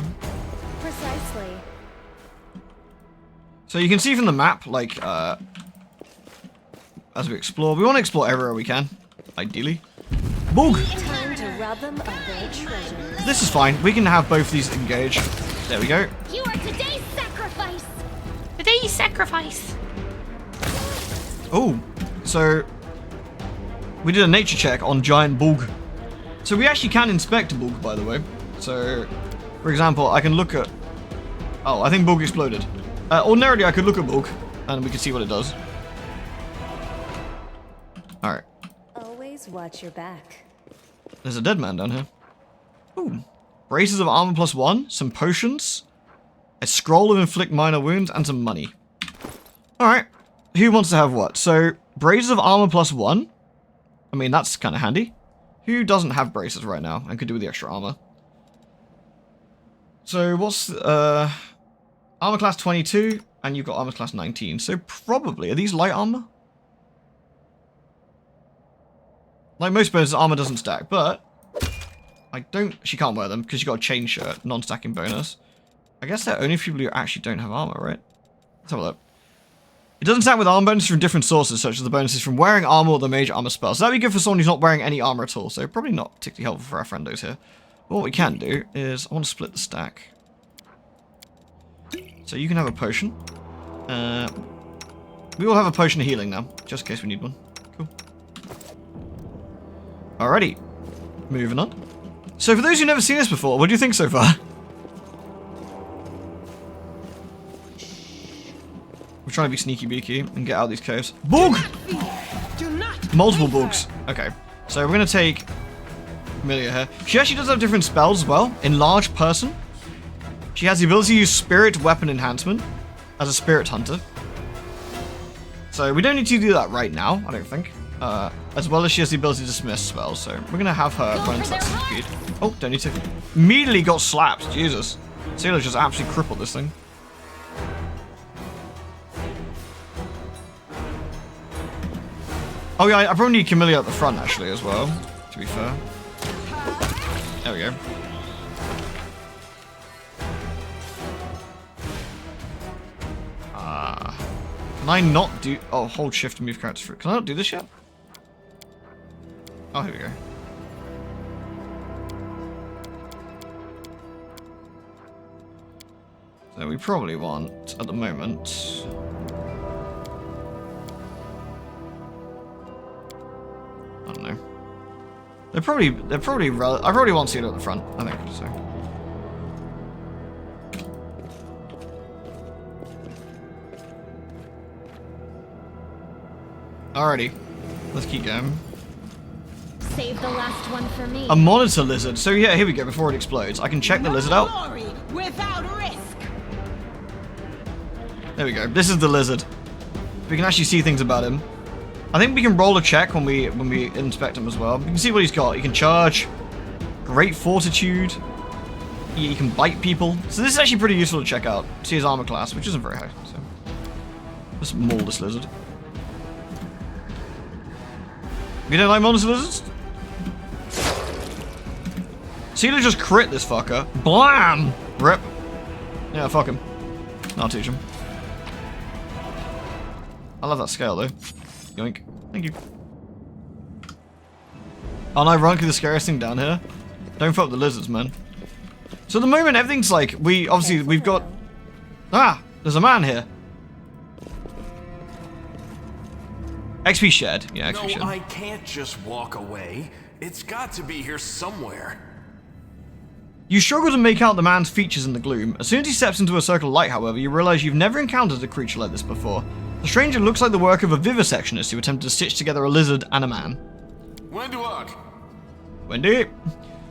Precisely. So you can see from the map, like, as we explore, we want to explore everywhere we can, ideally. Bug! Time to rob them of their treasure. This is fine. We can have both of these engage. There we go. You are today's sacrifice. Today's sacrifice. Oh, so we did a nature check on giant bug. So we actually can inspect a bug, by the way. So, for example, I can look at... Oh, I think bug exploded. Ordinarily, I could look at bug, and we can see what it does. Alright. Always watch your back. There's a dead man down here. Ooh. Braces of armor +1, some potions, a scroll of inflict minor wounds, and some money. Alright. Who wants to have what? So, braces of armor +1. I mean, that's kind of handy. Who doesn't have braces right now and could do with the extra armor? So what's armor class 22 and you've got armor class 19. So probably are these light armor? Like most bonuses, armor doesn't stack, but she can't wear them because she got a chain shirt, non-stacking bonus. I guess they're only for people who actually don't have armor, right? Let's have a look. It doesn't stack with armor bonuses from different sources, such as the bonuses from wearing armor or the major armor spell. So that'd be good for someone who's not wearing any armor at all. So probably not particularly helpful for our friendos here. But what we can do is I want to split the stack. So you can have a potion. We all have a potion of healing now, just in case we need one. Cool. Alrighty. Moving on. So for those who've never seen this before, what do you think so far? We're trying to be sneaky beaky and get out of these caves. Bug! Multiple bugs. Okay. So we're going to take Amelia here. She actually does have different spells as well. Enlarged Person. She has the ability to use Spirit Weapon Enhancement as a Spirit Hunter. So we don't need to do that right now, I don't think. As well as she has the ability to dismiss spells. So we're going to have her run into that speed. Oh, don't need to. Immediately got slapped. Jesus. Sailor just absolutely crippled this thing. Oh yeah, I probably need Camellia at the front actually as well, to be fair. There we go. Can I not do... Oh, hold shift to move characters through. Can I not do this yet? Oh, here we go. So we probably want, at the moment... I don't know. I probably want to see it at the front, I think, so. Alrighty. Let's keep going. Save the last one for me. A monitor lizard. So yeah, here we go, before it explodes. I can check the lizard out. Without risk. There we go. This is the lizard. We can actually see things about him. I think we can roll a check when we inspect him as well. You can see what he's got. He can charge, great fortitude, he can bite people. So this is actually pretty useful to check out. See his armor class, which isn't very high. So let's maul this lizard. You don't like monster lizards? Sealer just crit this fucker. Blam! Rip. Yeah, fuck him. I'll teach him. I love that scale though. Yoink. Thank you. Unironically the scariest thing down here. Don't fuck the lizards, man. So at the moment everything's like, we've got... Ah! There's a man here. XP shared. Yeah, XP shared. No, I can't just walk away. It's got to be here somewhere. You struggle to make out the man's features in the gloom. As soon as he steps into a circle of light, however, you realize you've never encountered a creature like this before. The stranger looks like the work of a vivisectionist who attempted to stitch together a lizard and a man. Wendy!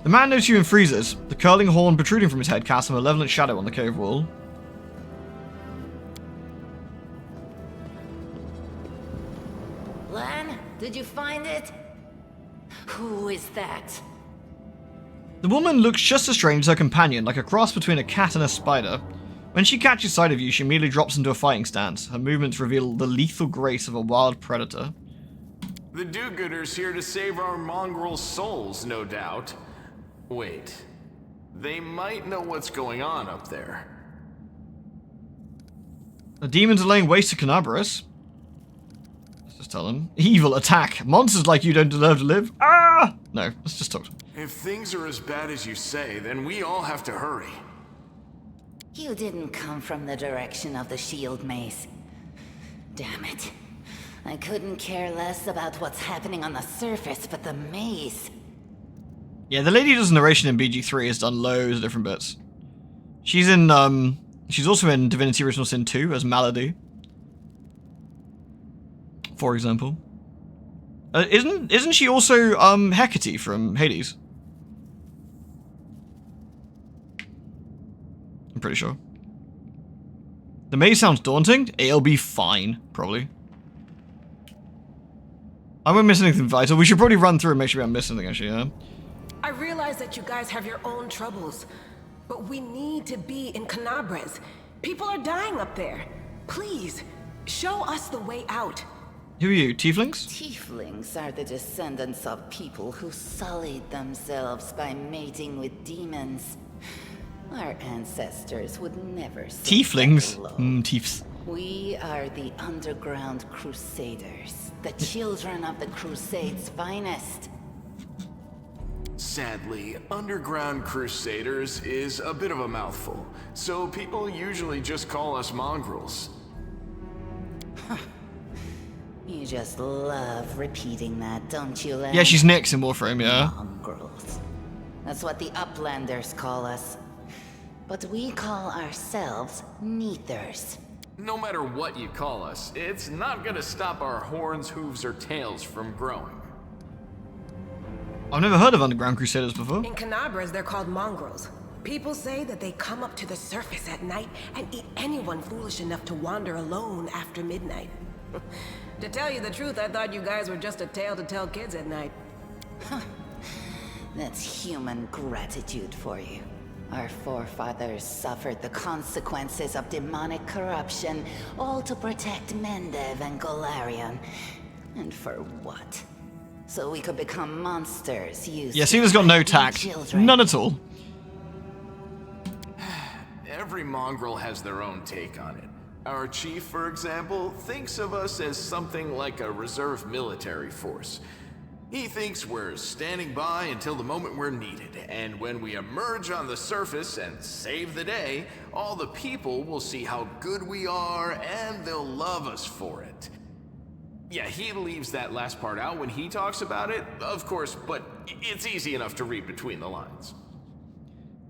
The man notes you and freezes, the curling horn protruding from his head casts a malevolent shadow on the cave wall. Lan, did you find it? Who is that? The woman looks just as strange as her companion, like a cross between a cat and a spider. When she catches sight of you, she immediately drops into a fighting stance. Her movements reveal the lethal grace of a wild predator. The do-gooders here to save our mongrel souls, no doubt. Wait. They might know what's going on up there. The demons are laying waste to Canabras. Let's just tell them. Evil attack. Monsters like you don't deserve to live. Ah! No, let's just talk to them. If things are as bad as you say, then we all have to hurry. You didn't come from the direction of the shield maze. Damn it. I couldn't care less about what's happening on the surface, but the maze... Yeah, the lady who does narration in BG3 has done loads of different bits. She's in, she's also in Divinity Original Sin 2 as Malady. For example. Isn't she also, Hecate from Hades? I'm pretty sure. The maze sounds daunting. It'll be fine, probably. I won't miss anything vital. We should probably run through and make sure we don't miss anything, actually, yeah? I realize that you guys have your own troubles, but we need to be in Canabres. People are dying up there. Please, show us the way out. Who are you, tieflings? Tieflings are the descendants of people who sullied themselves by mating with demons. Our ancestors would never say Tieflings? hello. Tiefs. We are the underground crusaders, the children of the Crusade's finest. Sadly, underground crusaders is a bit of a mouthful, so people usually just call us mongrels. You just love repeating that, don't you, Len? Yeah, she's Nyx in Warframe, yeah. Mongrels. That's what the Uplanders call us. But we call ourselves Neathers. No matter what you call us, it's not gonna stop our horns, hooves, or tails from growing. I've never heard of underground crusaders before. In Canabres, they're called mongrels. People say that they come up to the surface at night and eat anyone foolish enough to wander alone after midnight. To tell you the truth, I thought you guys were just a tale to tell kids at night. That's human gratitude for you. Our forefathers suffered the consequences of demonic corruption, all to protect Mendev and Golarion. And for what? So we could become monsters used Yeah, Cena's got no tact. children. None at all. Every mongrel has their own take on it. Our chief, for example, thinks of us as something like a reserve military force. He thinks we're standing by until the moment we're needed, and when we emerge on the surface and save the day, all the people will see how good we are and they'll love us for it. Yeah, he leaves that last part out when he talks about it, of course, but it's easy enough to read between the lines.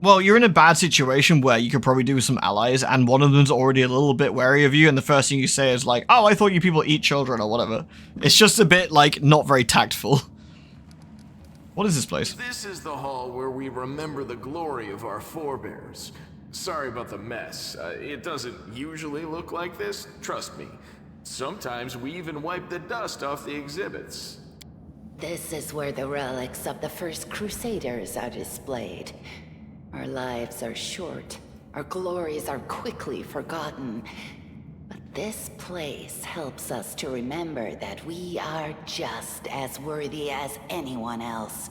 Well, you're in a bad situation where you could probably do with some allies, and one of them's already a little bit wary of you, and the first thing you say is like, oh, I thought you people eat children, or whatever. It's just a bit, like, not very tactful. What is this place? This is the hall where we remember the glory of our forebears. Sorry about the mess. It doesn't usually look like this, trust me. Sometimes we even wipe the dust off the exhibits. This is where the relics of the first Crusaders are displayed. Our lives are short. Our glories are quickly forgotten. But this place helps us to remember that we are just as worthy as anyone else.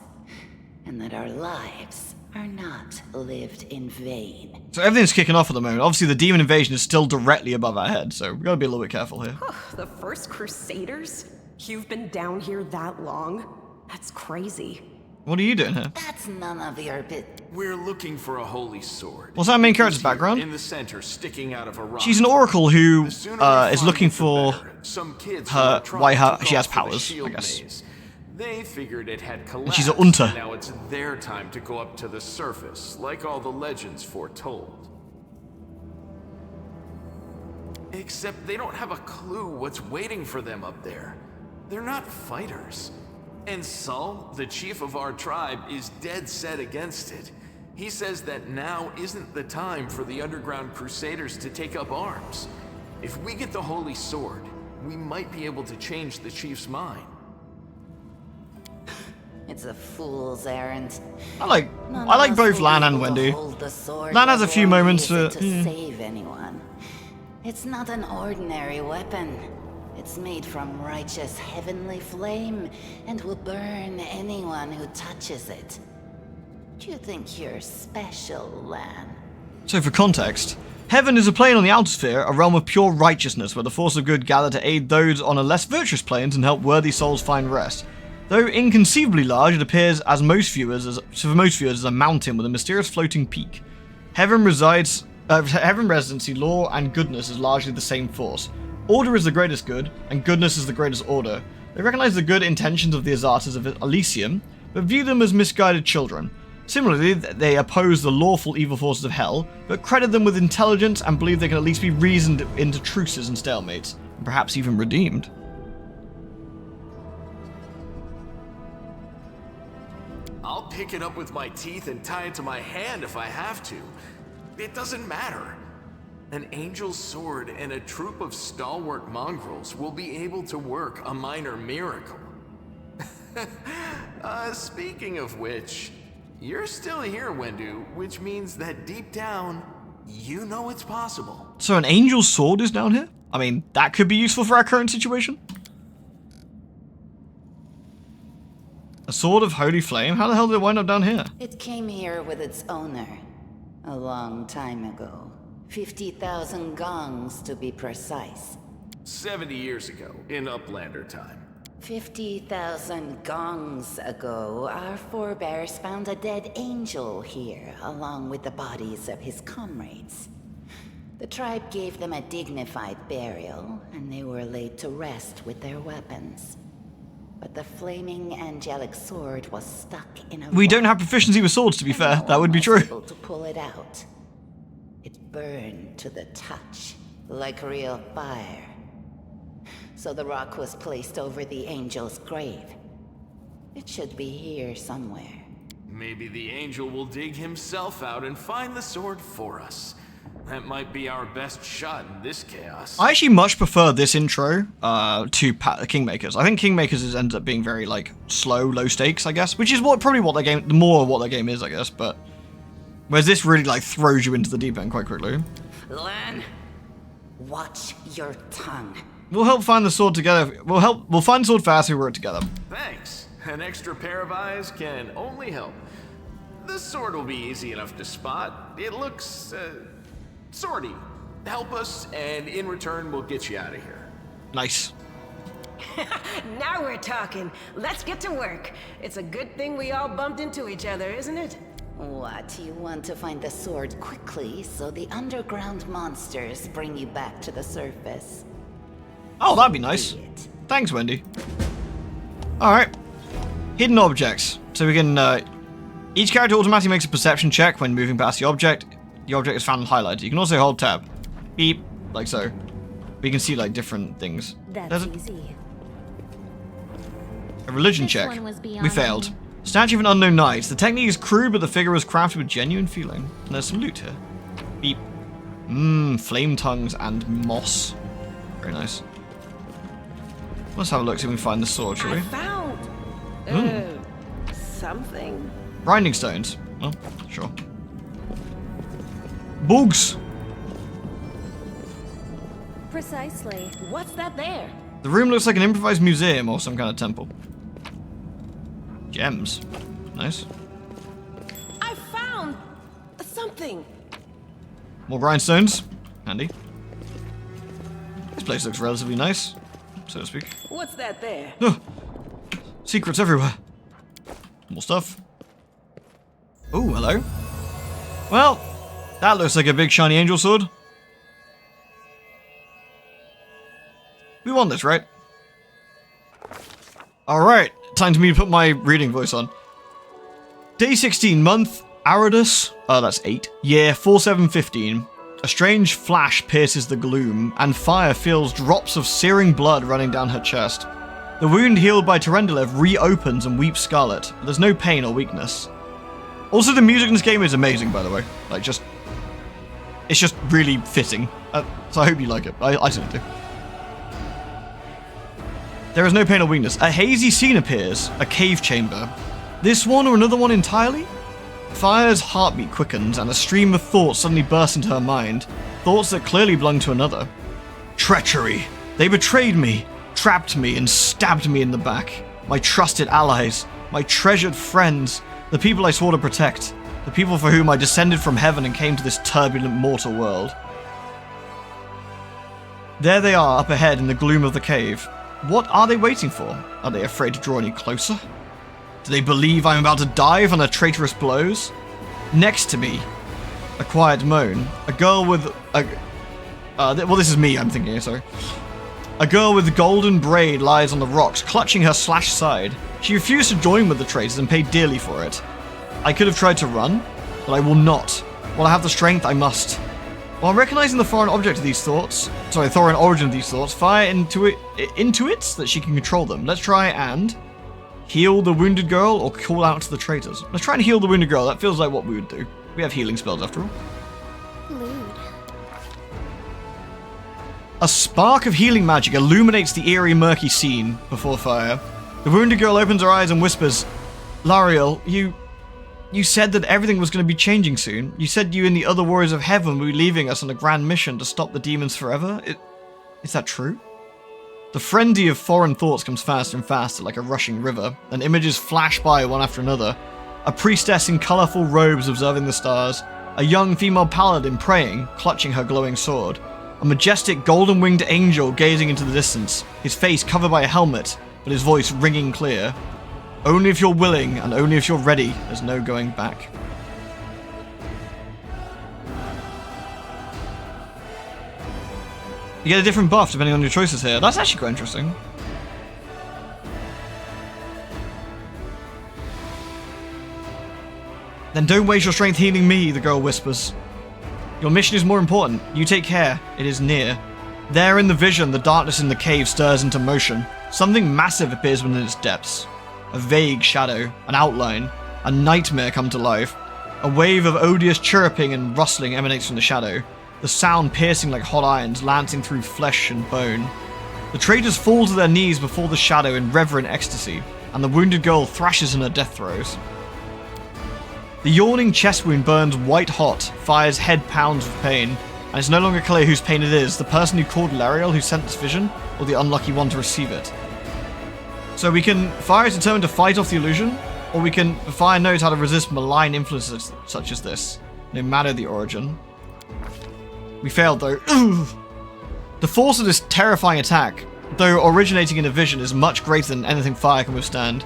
And that our lives are not lived in vain. So everything's kicking off at the moment. Obviously, the demon invasion is still directly above our head, so we've got to be a little bit careful here. The first Crusaders? You've been down here that long? That's crazy. What are you doing here? That's none of your bit. We're looking for a holy sword. What's that main character's background? In the center, sticking out of a rock. She's an oracle who is looking for her, why she has powers, I guess. They figured it had collapsed. And she's a Unta. Now it's their time to go up to the surface, like all the legends foretold. Except they don't have a clue what's waiting for them up there. They're not fighters. And Sul, the chief of our tribe, is dead set against it. He says that now isn't the time for the underground crusaders to take up arms. If we get the holy sword, we might be able to change the chief's mind. It's a fool's errand. I like both Lan and Wendy. Lan has a few moments to save anyone. It's not an ordinary weapon. It's made from righteous heavenly flame and will burn anyone who touches it. Do you think you're special, Lan? So for context, heaven is a plane on the outer sphere, a realm of pure righteousness where the force of good gather to aid those on a less virtuous planes and help worthy souls find rest. Though inconceivably large, it appears for most viewers as a mountain with a mysterious floating peak. Heaven residency, law, and goodness is largely the same force. Order is the greatest good, and goodness is the greatest order. They recognize the good intentions of the Azatas of Elysium, but view them as misguided children. Similarly, they oppose the lawful evil forces of hell, but credit them with intelligence and believe they can at least be reasoned into truces and stalemates, and perhaps even redeemed. I'll pick it up with my teeth and tie it to my hand if I have to. It doesn't matter. An angel's sword and a troop of stalwart mongrels will be able to work a minor miracle. Speaking of which, you're still here, Wendu, which means that deep down, you know it's possible. So an angel sword is down here? I mean, that could be useful for our current situation. A sword of holy flame? How the hell did it wind up down here? It came here with its owner a long time ago. 50,000 gongs to be precise. 70 years ago, in Uplander time. 50,000 gongs ago, our forebears found a dead angel here, along with the bodies of his comrades. The tribe gave them a dignified burial, and they were laid to rest with their weapons. But the flaming angelic sword was stuck in a We don't have proficiency with swords, to be fair. That would be true. able to pull it out. It burned to the touch, like real fire. So the rock was placed over the angel's grave. It should be here somewhere. Maybe the angel will dig himself out and find the sword for us. That might be our best shot in this chaos. I actually much prefer this intro to Kingmakers. I think Kingmakers ends up being very like slow, low stakes, I guess, which is probably what the game, the more what the game is, I guess. But whereas this really like throws you into the deep end quite quickly. Lan, watch your tongue. We'll help find the sword together. We'll find the sword fast if we work together. Thanks. An extra pair of eyes can only help. The sword will be easy enough to spot. It looks, swordy. Help us, and in return, we'll get you out of here. Nice. Now we're talking. Let's get to work. It's a good thing we all bumped into each other, isn't it? What, you want to find the sword quickly so the underground monsters bring you back to the surface? Oh, that'd be nice. Thanks, Wendy. Alright. Hidden objects. So we can, each character automatically makes a perception check when moving past the object. The object is found and highlighted. You can also hold tab. Beep. Like so. We can see, like, different things. That's easy. A religion This check. one was We beyond failed. Statue of an unknown knight. The technique is crude, but the figure was crafted with genuine feeling. And there's some loot here. Beep. Flame tongues and moss. Very nice. Let's have a look, see if we can find the sword, shall we? I found something. Grinding stones. Well, sure. Bugs! Precisely. What's that there? The room looks like an improvised museum or some kind of temple. Gems. Nice. I found something. More grindstones. Handy. This place looks relatively nice, so to speak. What's that there? Secrets everywhere. More stuff. Oh, hello. Well, that looks like a big shiny angel sword. We want this, right? Alright, time for me to put my reading voice on. Day 16, month, Aradus. That's 8. Year 4715. A strange flash pierces the gloom, and fire feels drops of searing blood running down her chest. The wound healed by Terendelev reopens and weeps scarlet, but there's no pain or weakness. Also, the music in this game is amazing, by the way. Like, it's just really fitting. So I hope you like it. I certainly do. There is no pain or weakness. A hazy scene appears, a cave chamber. This one or another one entirely? Fire's heartbeat quickens, and a stream of thoughts suddenly bursts into her mind. Thoughts that clearly belong to another. Treachery. They betrayed me, trapped me, and stabbed me in the back. My trusted allies, my treasured friends, the people I swore to protect, the people for whom I descended from heaven and came to this turbulent mortal world. There they are, up ahead in the gloom of the cave. What are they waiting for? Are they afraid to draw any closer? Do they believe I'm about to dive under traitorous blows? Next to me, a quiet moan. A girl with a... well, this is me, I'm thinking, sorry. A girl with golden braid lies on the rocks, clutching her slashed side. She refused to join with the traitors and paid dearly for it. I could have tried to run, but I will not. While I have the strength, I must. While recognizing the foreign origin of these thoughts, fire intuits that she can control them. Let's try and heal the wounded girl or call out to the traitors. Let's try and heal the wounded girl. That feels like what we would do. We have healing spells after all. Lewd. A spark of healing magic illuminates the eerie, murky scene before fire. The wounded girl opens her eyes and whispers, Lariel, you said that everything was going to be changing soon. You said you and the other warriors of heaven would be leaving us on a grand mission to stop the demons forever. Is that true? The frenzy of foreign thoughts comes faster and faster like a rushing river, and images flash by one after another. A priestess in colourful robes observing the stars, a young female paladin praying, clutching her glowing sword, a majestic golden-winged angel gazing into the distance, his face covered by a helmet, but his voice ringing clear. Only if you're willing, and only if you're ready, there's no going back. You get a different buff depending on your choices here. That's actually quite interesting. Then don't waste your strength healing me, the girl whispers. Your mission is more important. You take care. It is near. There in the vision, the darkness in the cave stirs into motion. Something massive appears within its depths. A vague shadow, an outline, a nightmare come to life. A wave of odious chirruping and rustling emanates from the shadow, the sound piercing like hot irons, lancing through flesh and bone. The traitors fall to their knees before the shadow in reverent ecstasy, and the wounded girl thrashes in her death throes. The yawning chest wound burns white hot, Fire's head pounds with pain, and it's no longer clear whose pain it is, the person who called Lariel who sent this vision, or the unlucky one to receive it. So Fire is determined to fight off the illusion, or Fire knows how to resist malign influences such as this, no matter the origin. We failed though. The force of this terrifying attack, though originating in a vision, is much greater than anything Fire can withstand.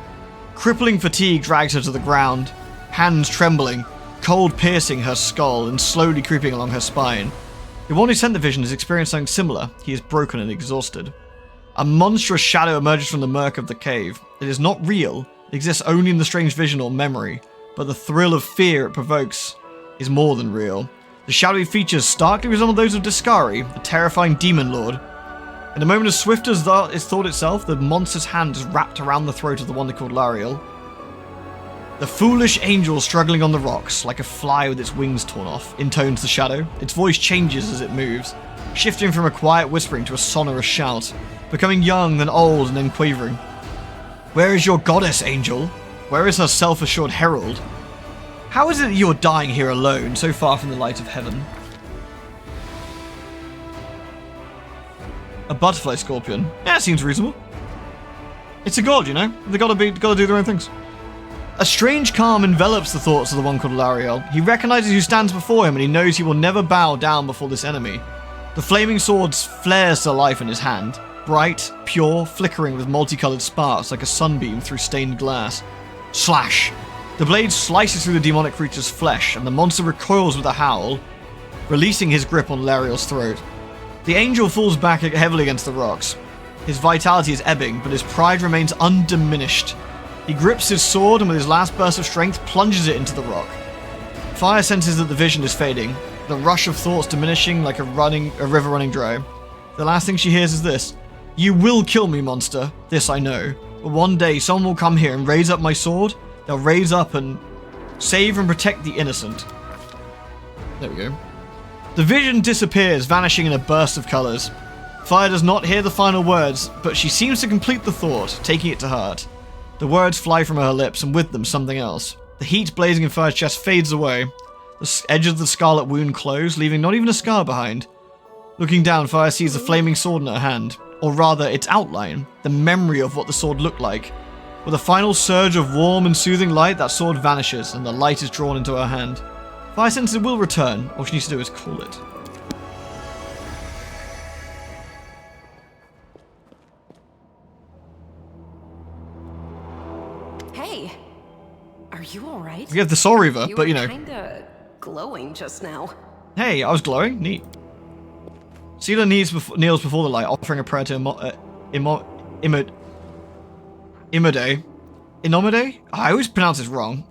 Crippling fatigue drags her to the ground, hands trembling, cold piercing her skull and slowly creeping along her spine. The one who sent the vision has experienced something similar. He is broken and exhausted. A monstrous shadow emerges from the murk of the cave. It is not real, it exists only in the strange vision or memory, but the thrill of fear it provokes is more than real. The shadowy features starkly resemble those of Discari, the terrifying demon lord. In a moment as swift as is thought itself, the monster's hand is wrapped around the throat of the one they called Lariel. The foolish angel struggling on the rocks, like a fly with its wings torn off, intones the shadow. Its voice changes as it moves, shifting from a quiet whispering to a sonorous shout, becoming young, then old, and then quavering. Where is your goddess, angel? Where is her self-assured herald? How is it that you are dying here alone, so far from the light of heaven? A butterfly scorpion. Yeah, seems reasonable. It's a god, you know? They gotta do their own things. A strange calm envelops the thoughts of the one called Lariel. He recognizes who stands before him, and he knows he will never bow down before this enemy. The flaming sword flares to life in his hand. Bright, pure, flickering with multicolored sparks like a sunbeam through stained glass. Slash! The blade slices through the demonic creature's flesh, and the monster recoils with a howl, releasing his grip on Lariel's throat. The angel falls back heavily against the rocks. His vitality is ebbing, but his pride remains undiminished. He grips his sword and with his last burst of strength plunges it into the rock. Fire senses that the vision is fading, the rush of thoughts diminishing like a river running dry. The last thing she hears is this: "You will kill me, monster. This I know. But one day someone will come here and raise up my sword. They'll raise up and save and protect the innocent." There we go. The vision disappears, vanishing in a burst of colors. Fire does not hear the final words, but she seems to complete the thought, taking it to heart. The words fly from her lips, and with them something else. The heat blazing in Fire's chest fades away. The edge of the scarlet wound close, leaving not even a scar behind. Looking down, Fire sees the flaming sword in her hand, or rather its outline, the memory of what the sword looked like. With a final surge of warm and soothing light, that sword vanishes, and the light is drawn into her hand. Fire senses it will return. All she needs to do is call it. Hey, are you all right? We have the Soul Reaver, but you know. Kinda glowing just now. Hey, I was glowing. Neat. Seela kneels before the light, offering a prayer to Imode. Inomade? I always pronounce this wrong.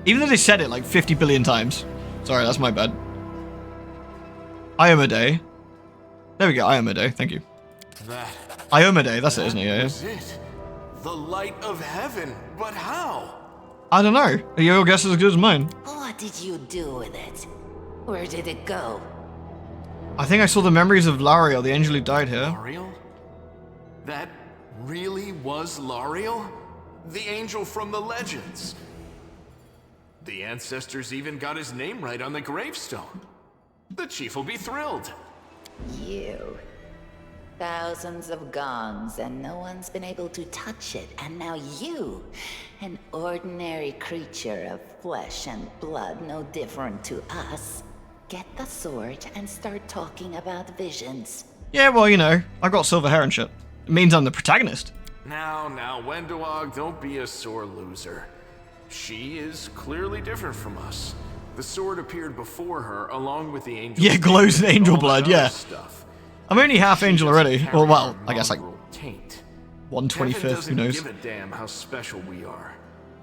Even though they said it like 50 billion times. Sorry, that's my bad. Iomade. There we go, Iomade. Thank you. Iomade, that's it, isn't it? Yeah, was it. The light of heaven, but how? I don't know. Your guess is as good as mine. What did you do with it? Where did it go? I think I saw the memories of Lariel, the angel who died here. Lariel? That really was L'Ariel? The angel from the legends. The ancestors even got his name right on the gravestone. The chief will be thrilled. You. Thousands of gongs and no one's been able to touch it. And now you, an ordinary creature of flesh and blood, no different to us, get the sword and start talking about visions. Yeah, well, you know, I've got silver hair and shit. It means I'm the protagonist. Now, Wendowog, don't be a sore loser. She is clearly different from us. The sword appeared before her, along with the angel. Yeah, glows in angel blood, yeah. Stuff. I'm only half angel already. Or, well, I guess like taint. 1/25th, who knows? Give a damn how special we are.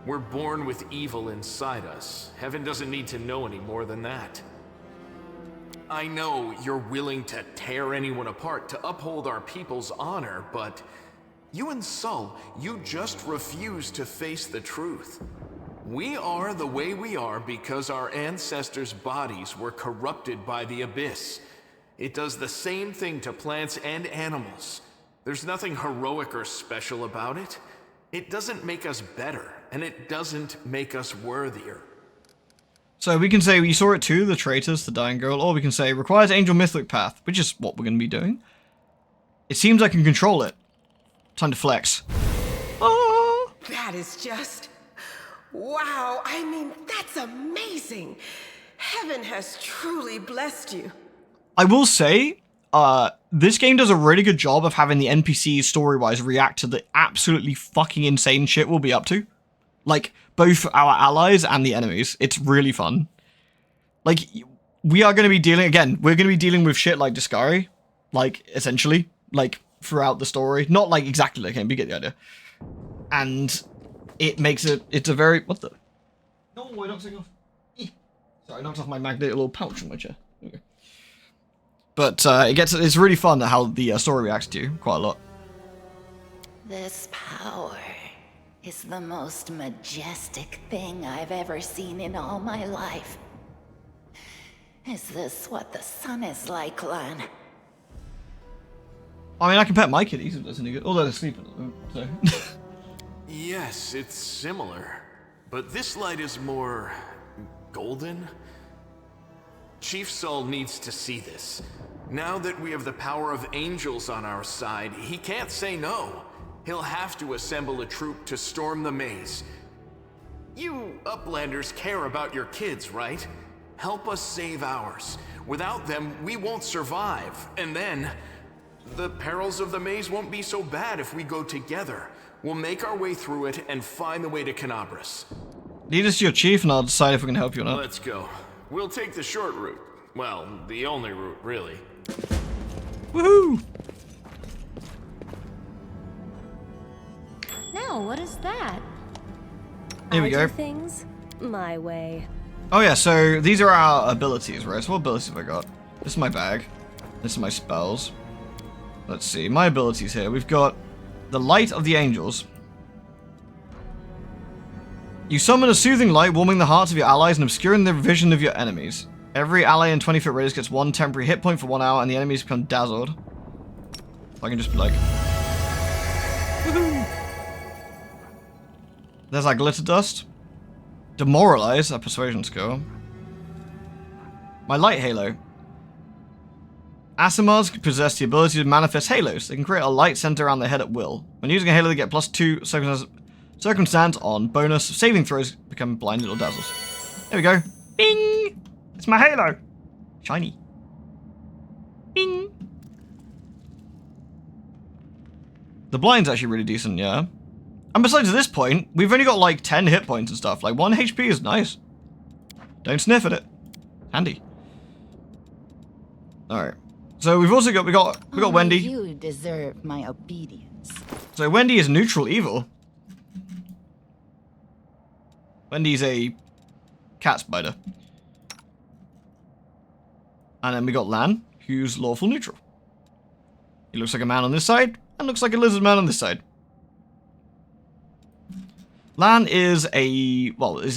We're born with evil inside us. Heaven doesn't need to know any more than that. I know you're willing to tear anyone apart to uphold our people's honor, but you and Sol, you just refuse to face the truth. We are the way we are because our ancestors' bodies were corrupted by the Abyss. It does the same thing to plants and animals. There's nothing heroic or special about it. It doesn't make us better, and it doesn't make us worthier. So we can say we saw it too, the traitors, the dying girl, or we can say requires angel mythic path, which is what we're going to be doing. It seems I can control it. Time to flex. Oh! That is just... wow, I mean, that's amazing. Heaven has truly blessed you. I will say, this game does a really good job of having the NPCs story-wise react to the absolutely fucking insane shit we'll be up to. Like, both our allies and the enemies. It's really fun. Like, we are going to be dealing, again, we're going to be dealing with shit like Discari. Like, essentially. Like, throughout the story. Not like exactly like him, but you get the idea. And it makes it, it's a very, what the? No, I knocked something off. Sorry, I knocked off my magnetic little pouch on my chair. Okay. But it's really fun how the story reacts to you quite a lot. This power is the most majestic thing I've ever seen in all my life. Is this what the sun is like, Lan? I mean, I can pet my kitties if that's any good, although they're sleeping at the moment, so. Yes, it's similar, but this light is more golden. Chief Sol needs to see this. Now that we have the power of angels on our side, he can't say no. He'll have to assemble a troop to storm the maze. You Uplanders care about your kids, right? Help us save ours. Without them, we won't survive. And then, the perils of the maze won't be so bad if we go together. We'll make our way through it and find the way to Canabras. Lead us to your chief and I'll decide if we can help you or not. Let's go. We'll take the short route. Well, the only route, really. Woohoo! Now, what is that? Here we I go. do things my way. Oh yeah, so these are our abilities, right? So what abilities have I got? This is my bag. This is my spells. Let's see, my abilities here. We've got the Light of the Angels. You summon a soothing light, warming the hearts of your allies and obscuring the vision of your enemies. Every ally in 20-foot radius gets 1 temporary hit point for 1 hour, and the enemies become dazzled. I can just be like... Woohoo! There's our glitter dust. Demoralize, our persuasion skill. My light halo. Asimars possess the ability to manifest halos. They can create a light center around their head at will. When using a halo, they get +2 circumstance on bonus saving throws, become blinded or dazzles. There we go. Bing! It's my halo. Shiny. Bing! The blind's actually really decent, yeah. And besides, at this point, we've only got like 10 hit points and stuff. Like 1 HP is nice. Don't sniff at it. Handy. Alright. So we've also got we got Wendy. You deserve my obedience. So Wendy is neutral evil. Wendy's a cat spider. And then we got Lan, who's lawful neutral. He looks like a man on this side, and looks like a lizard man on this side. Lan is a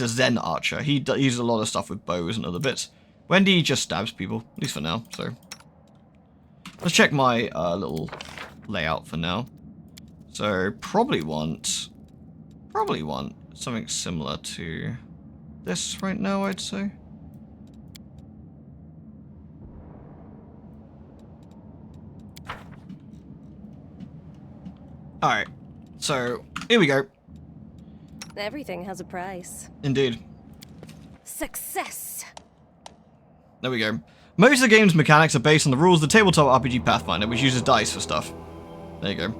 Zen archer. He uses a lot of stuff with bows and other bits. Wendy just stabs people, at least for now, so. Let's check my little layout for now. So probably want something similar to this right now, I'd say. Alright, so here we go. Everything has a price. Indeed. Success! There we go. Most of the game's mechanics are based on the rules of the tabletop RPG Pathfinder, which uses dice for stuff. There you go.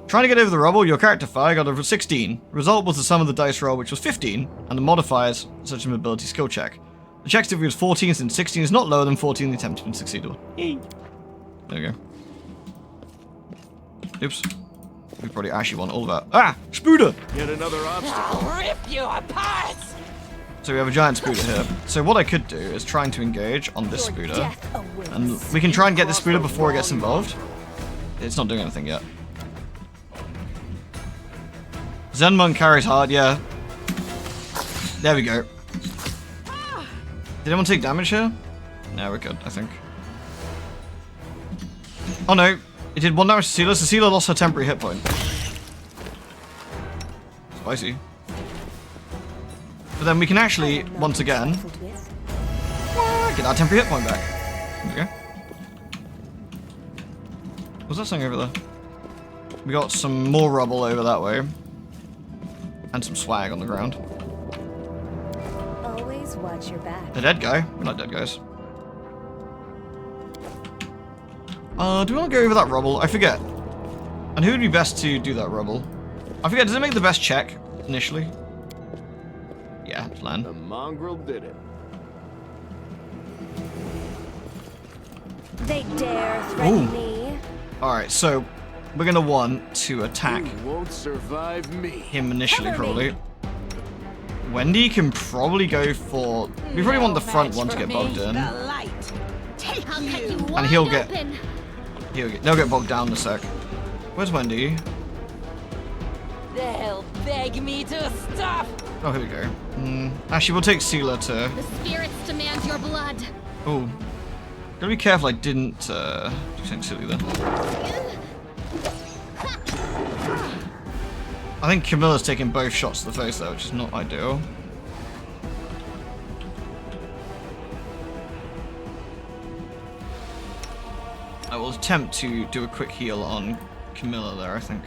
Trying to get over the rubble, your character fire got over 16. Result was the sum of the dice roll, which was 15, and the modifiers, such as mobility skill check. The check difficulty was 14, since 16 is not lower than 14, the attempt has been succeeded. There we go. Oops. We probably actually want all of that. Ah! Spooder! Yet another obstacle. I'll rip you apart! So we have a giant spooder here. So what I could do is trying to engage on this spooder. And we can try and get this spooder before it gets involved. It's not doing anything yet. Zenmon carries hard, yeah. There we go. Did anyone take damage here? No, we're good, I think. Oh no. It did 1 damage to Sealer, so Sealer lost her temporary hit point. Spicy. But then we can actually, once again, get our temporary hit point back. There we go. What's that thing over there? We got some more rubble over that way. And some swag on the ground. Always watch your back. A dead guy? We're not dead guys. Do we want to go over that rubble? I forget. And who would be best to do that rubble? I forget, does it make the best check initially? Yeah, it's Lan. The mongrel did it. They dare threaten me. Alright, so we're gonna want to attack won't survive me. him initially, probably. Wendy can probably go for... We probably want the front one to get bogged in. And he'll get... They'll get bogged down in a sec. Where's Wendy? They'll beg me to stop. Oh, here we go. Actually, we'll take Sealer to... The spirits demand your blood. Oh. Gotta be careful I didn't do something silly there. I think Camilla's taking both shots to the face though, which is not ideal. I will attempt to do a quick heal on Camilla there, I think.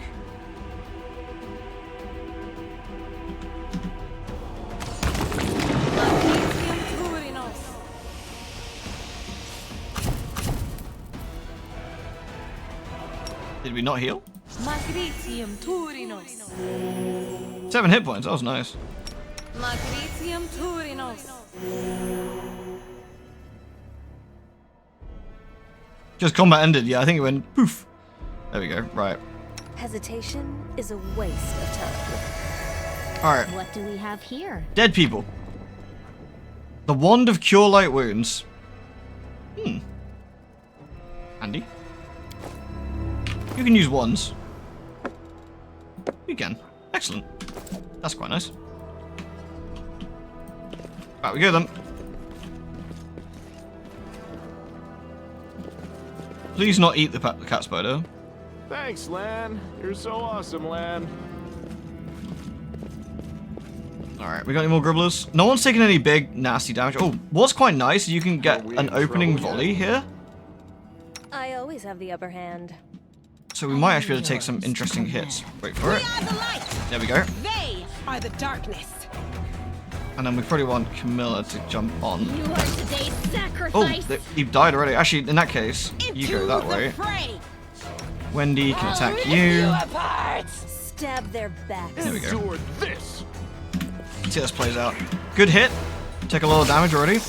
Did we not heal? 7 hit points, that was nice. Just combat ended, yeah, I think it went poof. There we go, right. Hesitation is a waste of time. Alright. What do we have here? Dead people. The Wand of Cure Light Wounds. Handy. You can use wands. You can. Excellent. That's quite nice. Right, we go then. Please not eat the cat spider. Thanks, Lan. You're so awesome, Lan. Alright, we got any more gribblers? No one's taking any big, nasty damage. Oh, what's quite nice is you can get an opening volley here. I always have the upper hand. So we might actually be able to take some interesting hits. Wait for it. There we go. They are the darkness. And then we probably want Camilla to jump on. You are today's Oh, sacrifice. he died already. Actually, in that case, you go that way. Wendy can attack you. Stab their backs. There we go. Endure this. See how this plays out. Good hit. Take a lot of damage already.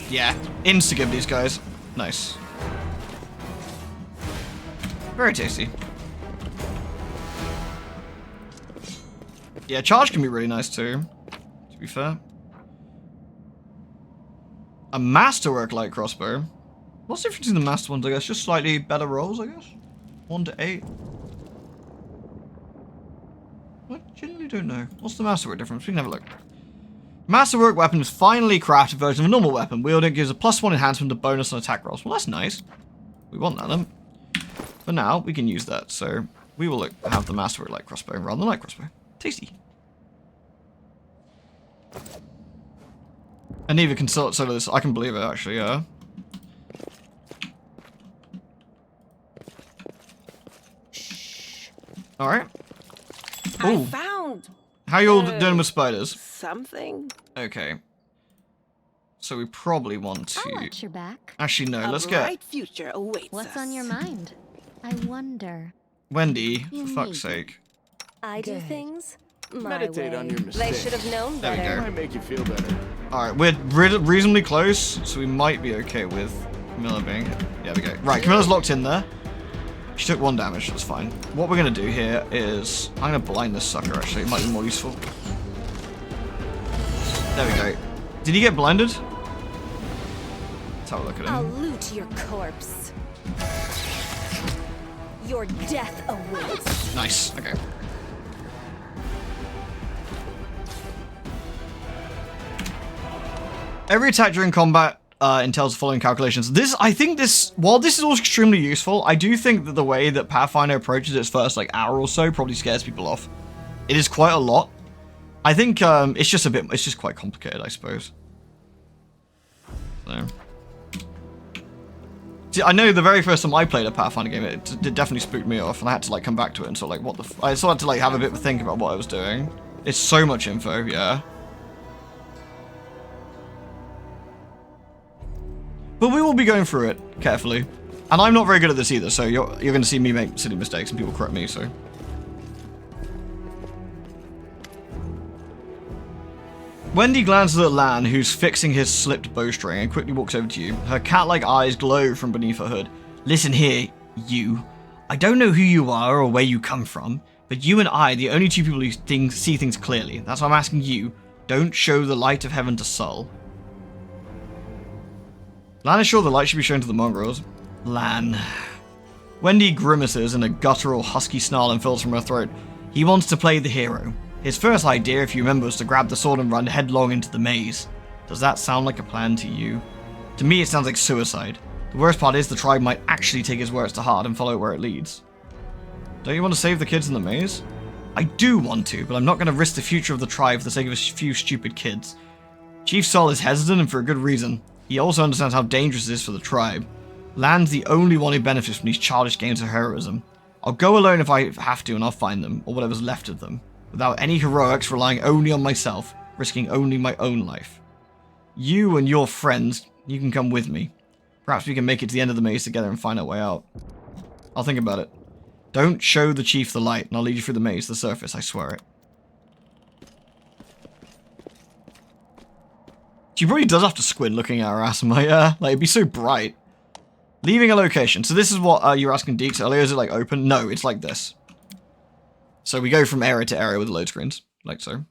Yeah, insta-give these guys. Nice. Very tasty. Yeah, charge can be really nice too, to be fair. A masterwork light crossbow. What's the difference in the master ones, I guess? Just slightly better rolls, I guess? 1 to 8. I genuinely don't know. What's the masterwork difference? We can have a look. Masterwork weapon is finally crafted version of a normal weapon. Wielding gives a +1 enhancement to bonus on attack rolls. Well, that's nice. We want that then. But now we can use that, so we will have the masterwork light crossbow rather than light crossbow. Tasty. And Eva can solo this. I can believe it, actually, yeah. Alright. I found... How you all doing with spiders? Something. Okay. So we probably want to... I'll watch your back. Actually, no, let's A get... bright future awaits What's us. on your mind? I wonder. Wendy, You for fuck's need sake. I do things my Meditate way. on your They mistakes. should have known There we better. go. Might make you feel better. Alright, we're reasonably close, so we might be okay with Camilla being... Yeah, we go. Right, Camilla's locked in there. She took 1 damage, that's fine. What we're going to do here is... I'm going to blind this sucker, actually. It might be more useful. There we go. Did he get blinded? Let's have a look at I'll him. loot your corpse. Your death awaits. Nice, okay. Every attack during combat entails the following calculations. While this is all extremely useful, I do think that the way that Pathfinder approaches its first like hour or so probably scares people off. It is quite a lot. I think it's just quite complicated, I suppose. So. See, I know the very first time I played a Pathfinder game, it definitely spooked me off, and I had to like come back to it and sort of like, I sort of had to like have a bit of a think about what I was doing. It's so much info, yeah. But we will be going through it carefully. And I'm not very good at this either, so you're going to see me make silly mistakes and people correct me, so. Wendy glances at Lan, who's fixing his slipped bowstring, and quickly walks over to you. Her cat-like eyes glow from beneath her hood. Listen here, you. I don't know who you are or where you come from, but you and I, the only 2 people who see things clearly. That's why I'm asking you. Don't show the light of heaven to Sol. Lan is sure the light should be shown to the mongrels. Lan. Wendy grimaces and a guttural, husky snarl unfurls from her throat. He wants to play the hero. His first idea, if you remember, was to grab the sword and run headlong into the maze. Does that sound like a plan to you? To me, it sounds like suicide. The worst part is the tribe might actually take his words to heart and follow where it leads. Don't you want to save the kids in the maze? I do want to, but I'm not going to risk the future of the tribe for the sake of a few stupid kids. Chief Sol is hesitant, and for a good reason. He also understands how dangerous it is for the tribe. Lan's the only one who benefits from these childish games of heroism. I'll go alone if I have to, and I'll find them, or whatever's left of them. Without any heroics, relying only on myself, risking only my own life. You and your friends, you can come with me. Perhaps we can make it to the end of the maze together and find our way out. I'll think about it. Don't show the chief the light, and I'll lead you through the maze to the surface, I swear it. She probably does have to squint looking at her ass, like, it'd be so bright. Leaving a location. So this is what you were asking Deeks earlier. Is it like open? No, it's like this. So we go from area to area with load screens, like so.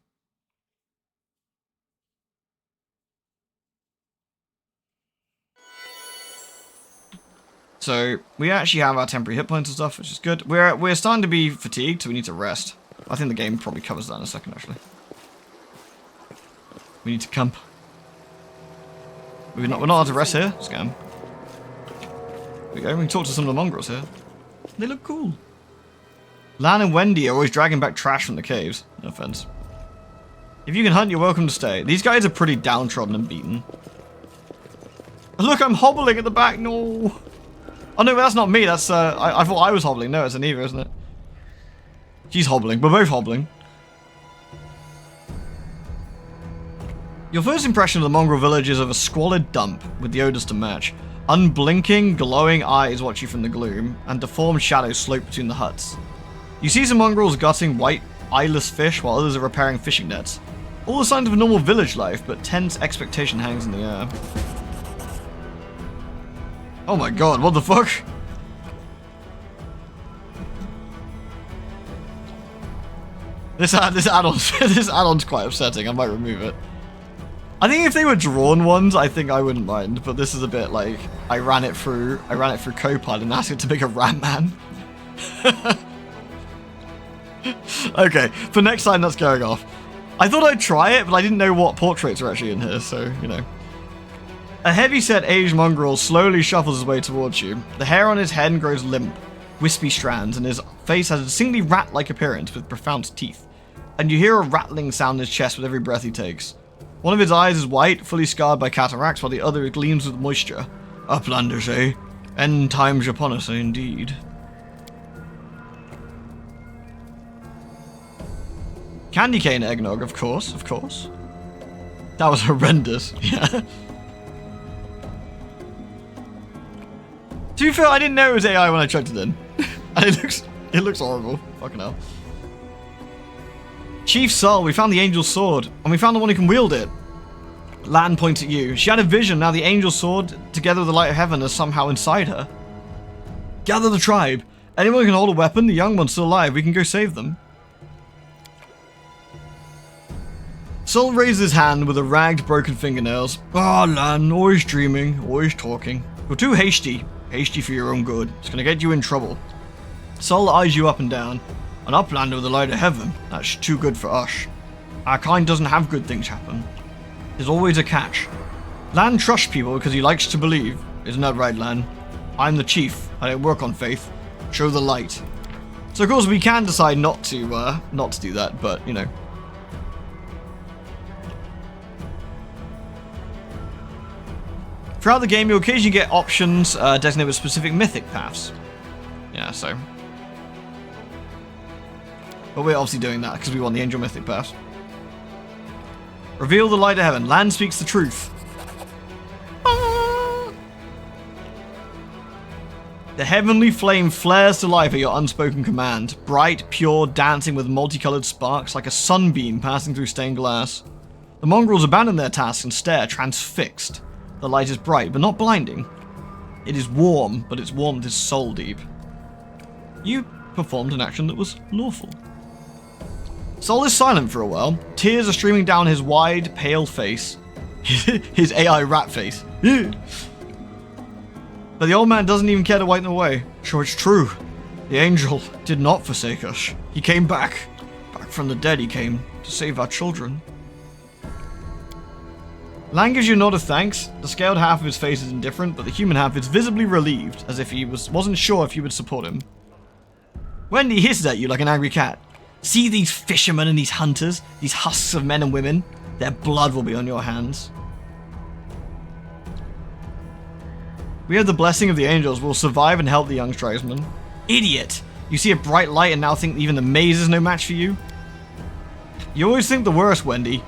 So we actually have our temporary hit points and stuff, which is good. We're starting to be fatigued, so we need to rest. I think the game probably covers that in a second, actually. We need to camp. We're not allowed to rest here. Scam. There we go. We can talk to some of the mongrels here. They look cool. Lan and Wendy are always dragging back trash from the caves. No offense. If you can hunt, you're welcome to stay. These guys are pretty downtrodden and beaten. Look, I'm hobbling at the back. No. Oh no, that's not me. That's I thought I was hobbling. No, it's Aniva, isn't it? She's hobbling. We're both hobbling. Your first impression of the mongrel village is of a squalid dump with the odors to match. Unblinking, glowing eyes watch you from the gloom, and deformed shadows slope between the huts. You see some mongrels gutting white, eyeless fish while others are repairing fishing nets. All the signs of a normal village life, but tense expectation hangs in the air. Oh my god, what the fuck? This add-on's quite upsetting, I might remove it. I think if they were drawn ones, I think I wouldn't mind, but this is a bit like, I ran it through Copilot and asked it to make a rat man. Okay, for next time that's going off. I thought I'd try it, but I didn't know what portraits are actually in here, so, you know. A heavy-set aged mongrel slowly shuffles his way towards you. The hair on his head grows limp. wispy strands, and his face has a distinctly rat-like appearance with profound teeth. And you hear a rattling sound in his chest with every breath he takes. One of his eyes is white, fully scarred by cataracts, while the other gleams with moisture. Uplanders, eh? End times upon us, indeed. Candy cane eggnog, of course, of course. That was horrendous, yeah. To be fair, I didn't know it was AI when I chucked it in. And it looks horrible. Fucking hell. Chief Sol, we found the Angel's Sword, and we found the one who can wield it. Lan points at you. She had a vision, now the Angel's Sword, together with the Light of Heaven, is somehow inside her. Gather the tribe. Anyone who can hold a weapon, the young one's still alive, we can go save them. Sol raises his hand with the ragged, broken fingernails. Ah, Lan, always dreaming, always talking. You're too hasty. Hasty for your own good. It's gonna get you in trouble. Sol eyes you up and down. An uplander with the Light of Heaven. That's too good for us. Our kind doesn't have good things happen. There's always a catch. Lan trusts people because he likes to believe. Isn't that right, Lan? I'm the chief. I don't work on faith. Show the light. So of course we can decide not to do that, but you know. Throughout the game, you'll occasionally get options designated with specific mythic paths. Yeah, so. But we're obviously doing that because we want the Angel Mythic path. Reveal the Light of Heaven. Lan speaks the truth. The heavenly flame flares to life at your unspoken command. Bright, pure, dancing with multicolored sparks like a sunbeam passing through stained glass. The mongrels abandon their task and stare, transfixed. The light is bright, but not blinding. It is warm, but its warmth is soul deep. You performed an action that was lawful. Sol is silent for a while. Tears are streaming down his wide, pale face. His AI rat face. But the old man doesn't even care to wipe them away. Sure, it's true. The angel did not forsake us. He came back. Back from the dead he came to save our children. Lan gives you a nod of thanks. The scaled half of his face is indifferent, but the human half is visibly relieved, as if he wasn't sure if you would support him. Wendy hisses at you like an angry cat. See these fishermen and these hunters, these husks of men and women? Their blood will be on your hands. We have the blessing of the angels. We'll survive and help the young tribesmen. Idiot! You see a bright light and now think even the maze is no match for you? You always think the worst, Wendy.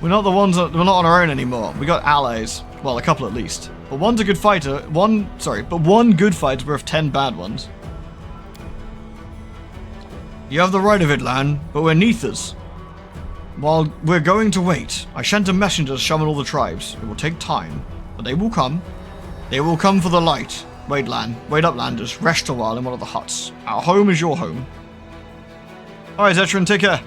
We're not on our own anymore. We got allies. Well, a couple at least. But one's a good fighter. One good fighter's worth 10 bad ones. You have the right of it, Lan, but we're Neithers. While we're going to wait, I sent a messenger to summon all the tribes. It will take time, but they will come. They will come for the light. Wait, Lan. Wait up, Landers. Rest a while in one of the huts. Our home is your home. Alright, Zetran, take care.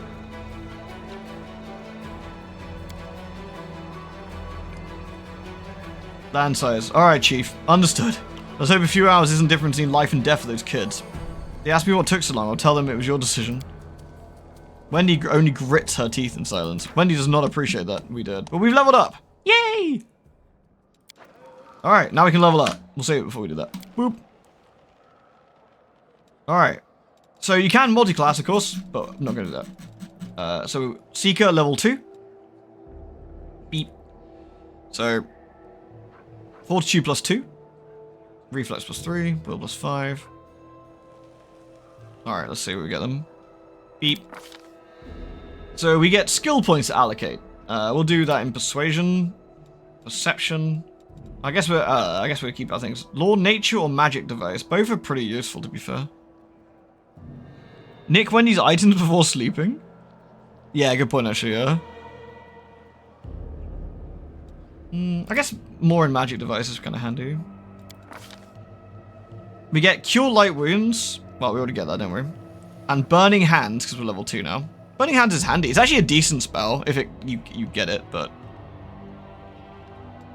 Lan sighs. Alright, Chief. Understood. Let's hope a few hours isn't different between life and death for those kids. They ask me what took so long. I'll tell them it was your decision. Wendy only grits her teeth in silence. Wendy does not appreciate that we did. But we've leveled up. Yay! Alright, now we can level up. We'll save it before we do that. Boop. Alright. So you can multi-class, of course, but I'm not going to do that. So, Seeker, level 2. Beep. So, Fortitude plus 2. Reflex plus 3. Will plus 5. Alright, let's see what we get them. Beep. So we get skill points to allocate. We'll do that in Persuasion, Perception. I guess we'll keep our things. Law, Nature, or Magic Device. Both are pretty useful, to be fair. Nick Wendy's items before sleeping? Yeah, good point, actually, yeah. I guess more in Magic Device is kind of handy. We get Cure Light Wounds. Well, we already get that, don't we? And Burning Hands, because we're level 2 now. Burning Hands is handy. It's actually a decent spell, if you get it, but...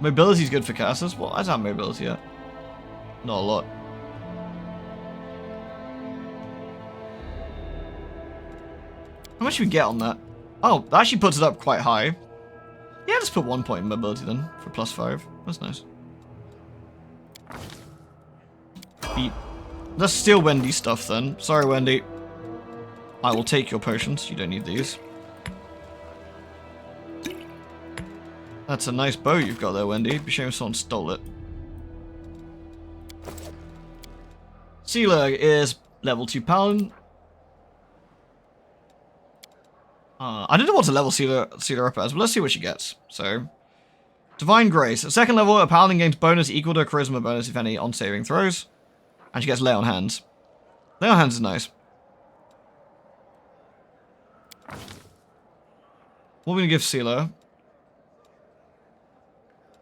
Mobility's good for casters. Well, I don't have mobility yet. Not a lot. How much do we get on that? Oh, that actually puts it up quite high. Yeah, let's put 1 point in mobility then, for plus 5. That's nice. Beat. Let's steal Wendy's stuff then. Sorry, Wendy. I will take your potions. You don't need these. That's a nice bow you've got there, Wendy. It'd be a shame if someone stole it. Sealer is level 2 paladin. I don't know what to level Sealer up as, but let's see what she gets. So, Divine Grace. At second level, a paladin gains bonus equal to a charisma bonus, if any, on saving throws. And she gets Lay on Hands. Lay on Hands is nice. What are we going to give Sealer?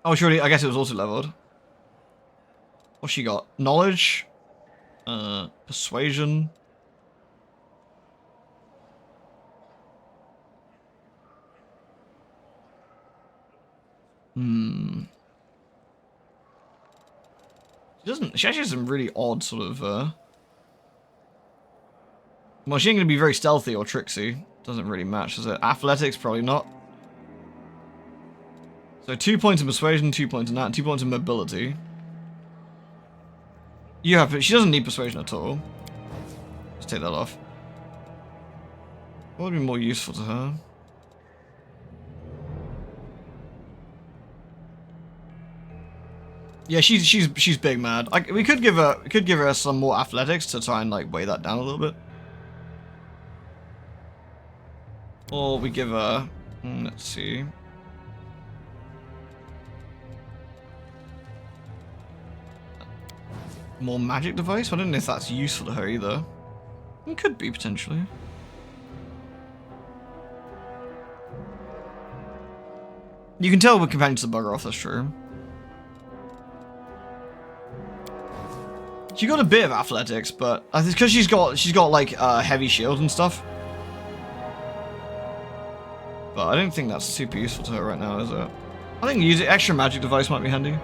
Oh, surely, I guess it was also leveled. What's she got? Knowledge? Persuasion? She actually has some really odd sort of, well, she ain't gonna be very stealthy or tricksy. Doesn't really match, does it? Athletics, probably not. So 2 points of persuasion, 2 points in that, 2 points of mobility. She doesn't need persuasion at all. Let's take that off. What would be more useful to her? Yeah, she's big mad. We could give her some more athletics to try and like weigh that down a little bit. Or we give her, let's see. More magic device? I don't know if that's useful to her either. It could be potentially. You can tell with companions to bugger off, that's true. She got a bit of athletics, but I think because she's got like heavy shield and stuff. But I don't think that's super useful to her right now, is it? I think using extra magic device might be handy.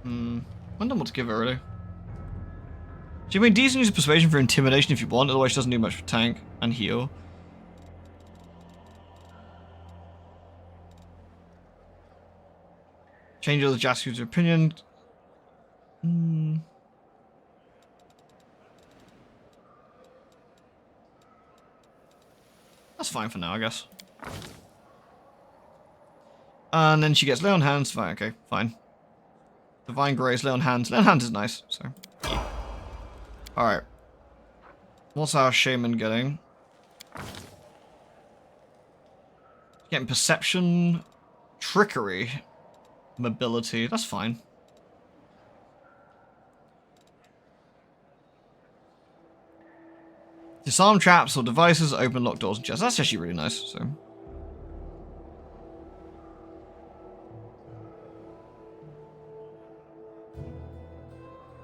I don't know what to give her really. She can make decent use of persuasion for intimidation if you want, otherwise she doesn't do much for tank and heal. Change other Jasu's opinion. That's fine for now, I guess. And then she gets Lay on Hands. Fine, okay, fine. Divine Grace, Lay on Hands. Lay on Hands is nice, so. Alright. What's our shaman getting? Getting perception, trickery, mobility. That's fine. Disarm traps or devices, open locked doors and chests. That's actually really nice, so.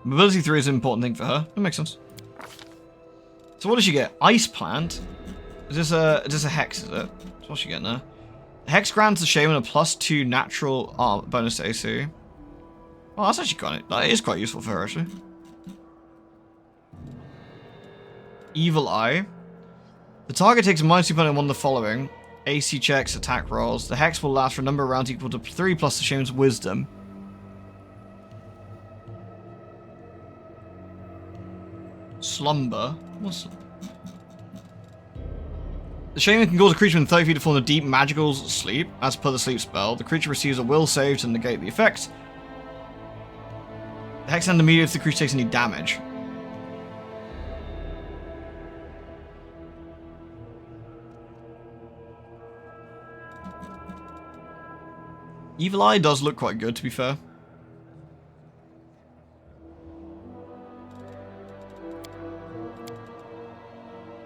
Mobility 3 is an important thing for her. That makes sense. So what does she get? Ice Plant? Is this a hex, is it? So what's she getting there? Hex grants the shaman a +2 natural bonus to AC. Oh, that's actually that is quite useful for her, actually. Evil Eye. The target takes a -2 penalty on one of the following. AC checks, attack rolls. The hex will last for a number of rounds equal to 3 plus the shaman's wisdom. Slumber? What's... The shaman can cause a creature within 30 feet to fall in a deep magical sleep. As per the sleep spell, the creature receives a will save to negate the effect. The hex ends immediately if the creature takes any damage. Evil Eye does look quite good, to be fair.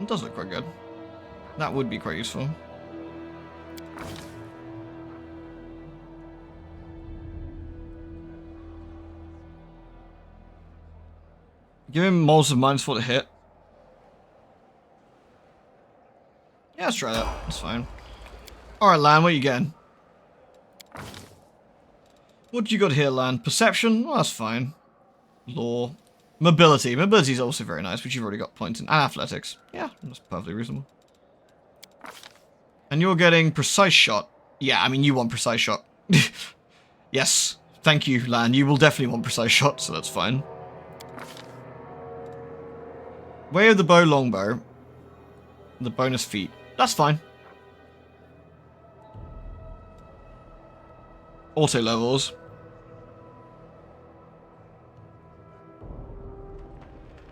It does look quite good. That would be quite useful. Give him molds of -4 to hit. Yeah, let's try that. That's fine. Alright, Lan, what are you getting? What do you got here, Lan? Perception? Well, that's fine. Law. Mobility. Mobility is also very nice, which you've already got points in. And athletics. Yeah, that's perfectly reasonable. And you're getting precise shot. Yeah, I mean, you want precise shot. Yes. Thank you, Lan. You will definitely want precise shot, so that's fine. Way of the bow, longbow. The bonus feat. That's fine. Auto levels.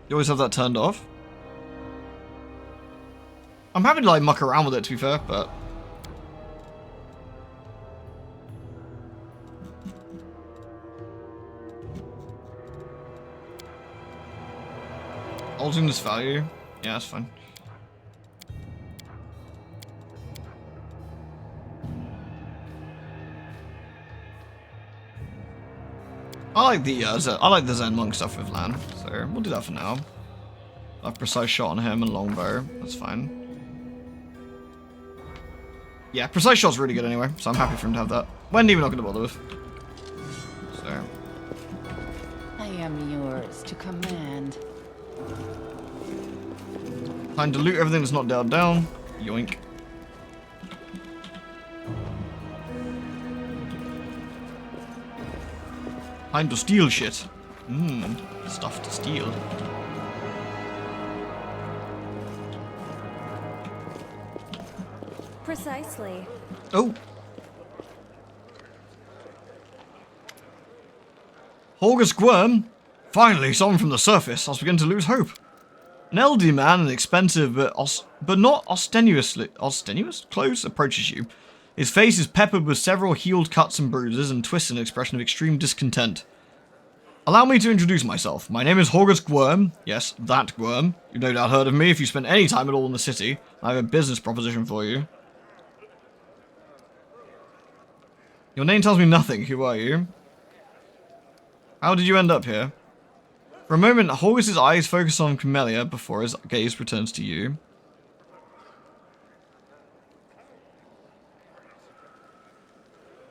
You always have that turned off. I'm happy to like muck around with it, to be fair, but altering this value. Yeah, that's fine. I like the Zen monk stuff with Lan, so we'll do that for now. I've precise shot on him and longbow. That's fine. Yeah, precise shot's really good anyway, so I'm happy for him to have that. Wendy, we're not going to bother with. So. I am yours to command. Time to loot everything that's not dialed down. Yoink. Time to steal shit. Stuff to steal. Precisely. Oh. Horgus Gwyrm? Finally, someone from the surface. I was beginning to lose hope. An elderly man in expensive but not ostensious clothes approaches you. His face is peppered with several healed cuts and bruises and twists in an expression of extreme discontent. Allow me to introduce myself. My name is Horgus Gwyrm. Yes, that Gwyrm. You've no doubt heard of me if you spent any time at all in the city. I have a business proposition for you. Your name tells me nothing. Who are you? How did you end up here? For a moment, Horgus's eyes focus on Camellia before his gaze returns to you.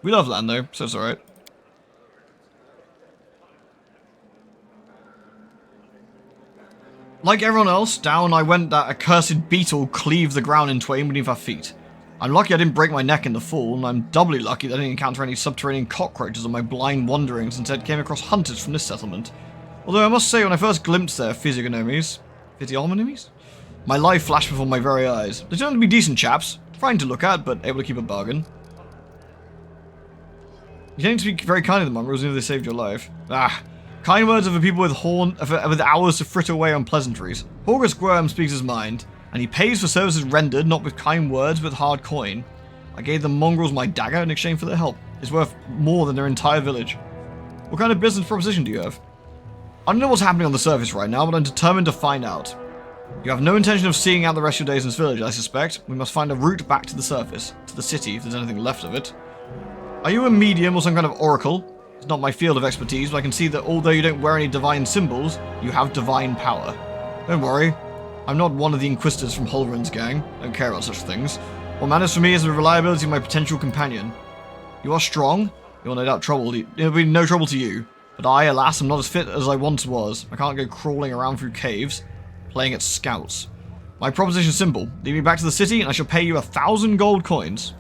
We love Lan though, so it's alright. Like everyone else, down I went that accursed beetle cleaved the ground in twain beneath our feet. I'm lucky I didn't break my neck in the fall, and I'm doubly lucky that I didn't encounter any subterranean cockroaches on my blind wanderings and instead came across hunters from this settlement. Although I must say, when I first glimpsed their physiognomies, my life flashed before my very eyes. They turned out to be decent chaps, fine to look at, but able to keep a bargain. You don't speak very kindly of the mongrels, even if they saved your life. Ah, kind words of a people with hours to fritter away on pleasantries. Horgus Gwyrm speaks his mind, and he pays for services rendered not with kind words but hard coin. I gave the mongrels my dagger in exchange for their help. It's worth more than their entire village. What kind of business proposition do you have? I don't know what's happening on the surface right now, but I'm determined to find out. You have no intention of seeing out the rest of your days in this village, I suspect. We must find a route back to the surface, to the city, if there's anything left of it. Are you a medium or some kind of oracle? It's not my field of expertise, but I can see that although you don't wear any divine symbols, you have divine power. Don't worry. I'm not one of the Inquisitors from Holren's gang. I don't care about such things. What matters for me is the reliability of my potential companion. You are strong. You're no doubt troubled. It'll be no trouble to you. But I, alas, am not as fit as I once was. I can't go crawling around through caves, playing at scouts. My proposition is simple. Lead me back to the city, and I shall pay you 1,000 gold coins.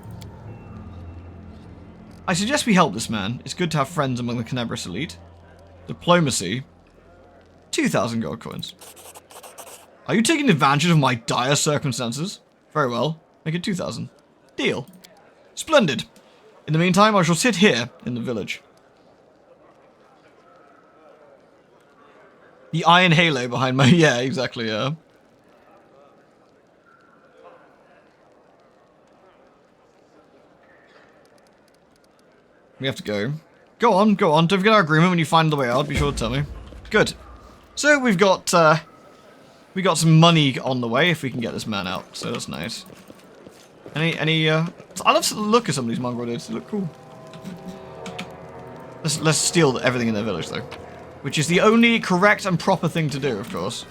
I suggest we help this man. It's good to have friends among the Canabris elite. Diplomacy. 2,000 gold coins. Are you taking advantage of my dire circumstances? Very well. Make it 2,000. Deal. Splendid. In the meantime, I shall sit here in the village. The iron halo behind my... Yeah, exactly, yeah. We have to go. Go on, go on. Don't forget our agreement when you find the way out. Be sure to tell me. Good. So we've got some money on the way if we can get this man out. So that's nice. I love to look at some of these mongrel dudes. They look cool. Let's steal everything in their village though, which is the only correct and proper thing to do, of course.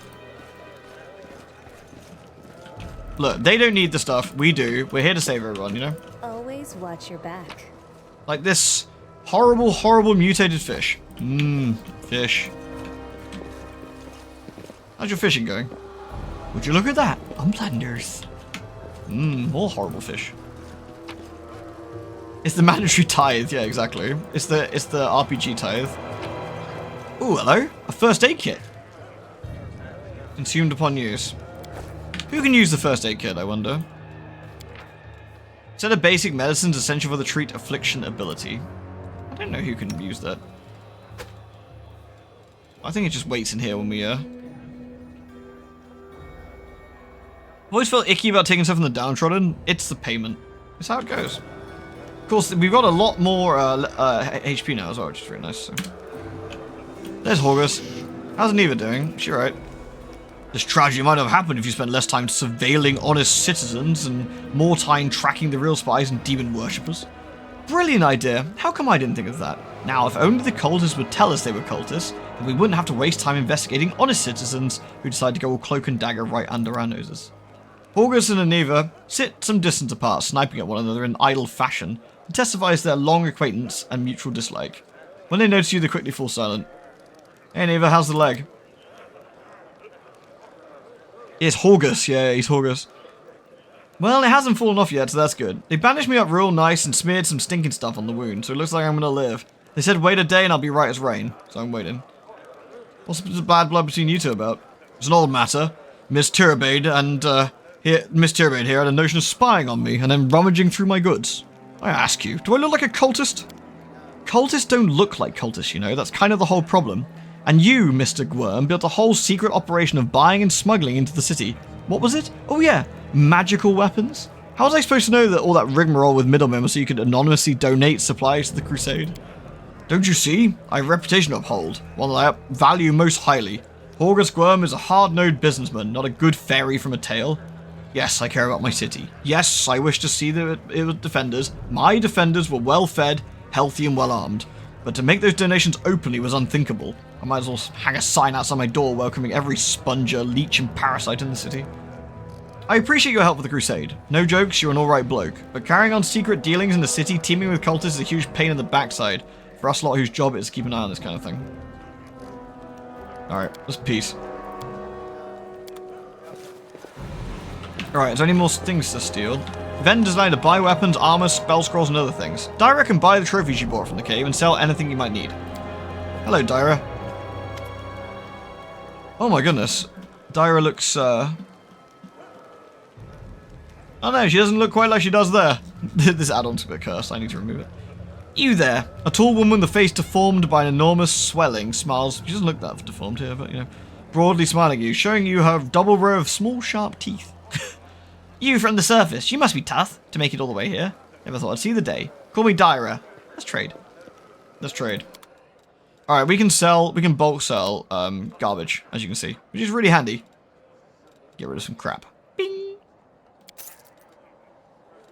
Look, they don't need the stuff. We do. We're here to save everyone, you know? Always watch your back. Like this horrible, horrible mutated fish. Fish. How's your fishing going? Would you look at that? On blenders. More horrible fish. It's the mandatory tithe. Yeah, exactly. It's the RPG tithe. Ooh, hello. A first aid kit. Consumed upon use. Who can use the first aid kit, I wonder? Set of basic medicines essential for the treat affliction ability. I don't know who can use that. I think it just waits in here when we, I've always felt icky about taking stuff from the downtrodden. It's the payment. It's how it goes. Of course, we've got a lot more HP now as well, which is really nice. So. There's Horgus. How's Neva doing? Is she alright? This tragedy might have happened if you spent less time surveilling honest citizens and more time tracking the real spies and demon worshippers. Brilliant idea. How come I didn't think of that? Now, if only the cultists would tell us they were cultists, then we wouldn't have to waste time investigating honest citizens who decide to go all cloak and dagger right under our noses. Horgus and Aneva sit some distance apart, sniping at one another in idle fashion, and testifies their long acquaintance and mutual dislike. When they notice you, they quickly fall silent. Hey Aneva, how's the leg? It's Horgus, yeah, he's Horgus. Well, it hasn't fallen off yet, so that's good. They bandaged me up real nice and smeared some stinking stuff on the wound, so it looks like I'm gonna live. They said wait a day and I'll be right as rain, so I'm waiting. What's the bad blood between you two about? It's an old matter. Miss Tirabade here had a notion of spying on me and then rummaging through my goods. I ask you, do I look like a cultist? Cultists don't look like cultists, you know, that's kind of the whole problem. And you, Mr. Gwyrm, built a whole secret operation of buying and smuggling into the city. What was it? Oh yeah, magical weapons? How was I supposed to know that all that rigmarole with middlemen was so you could anonymously donate supplies to the crusade? Don't you see? I have a reputation to uphold, one that I value most highly. Horgus Gwyrm is a hard-nosed businessman, not a good fairy from a tale. Yes, I care about my city. Yes, I wish to see that it was defenders. My defenders were well-fed, healthy and well-armed. But to make those donations openly was unthinkable. I might as well hang a sign outside my door welcoming every sponger, leech and parasite in the city. I appreciate your help with the crusade. No jokes, you're an alright bloke. But carrying on secret dealings in the city teeming with cultists is a huge pain in the backside for us lot whose job it is to keep an eye on this kind of thing. Alright, let's peace. Alright, is there any more things to steal? Vendors allow you to buy weapons, armor, spell scrolls, and other things. Dyra can buy the trophies you bought from the cave and sell anything you might need. Hello, Dyra. Oh my goodness. Dyra looks, Oh no, she doesn't look quite like she does there. This add-on's a bit cursed, I need to remove it. You there. A tall woman with a face deformed by an enormous swelling smiles. She doesn't look that deformed here, but you know. Broadly smiling at you, showing you her double row of small, sharp teeth. You from the surface. You must be tough to make it all the way here. Never thought I'd see the day. Call me Dyra. Let's trade. Let's trade. Alright, we can bulk sell garbage, as you can see, which is really handy. Get rid of some crap. Bing!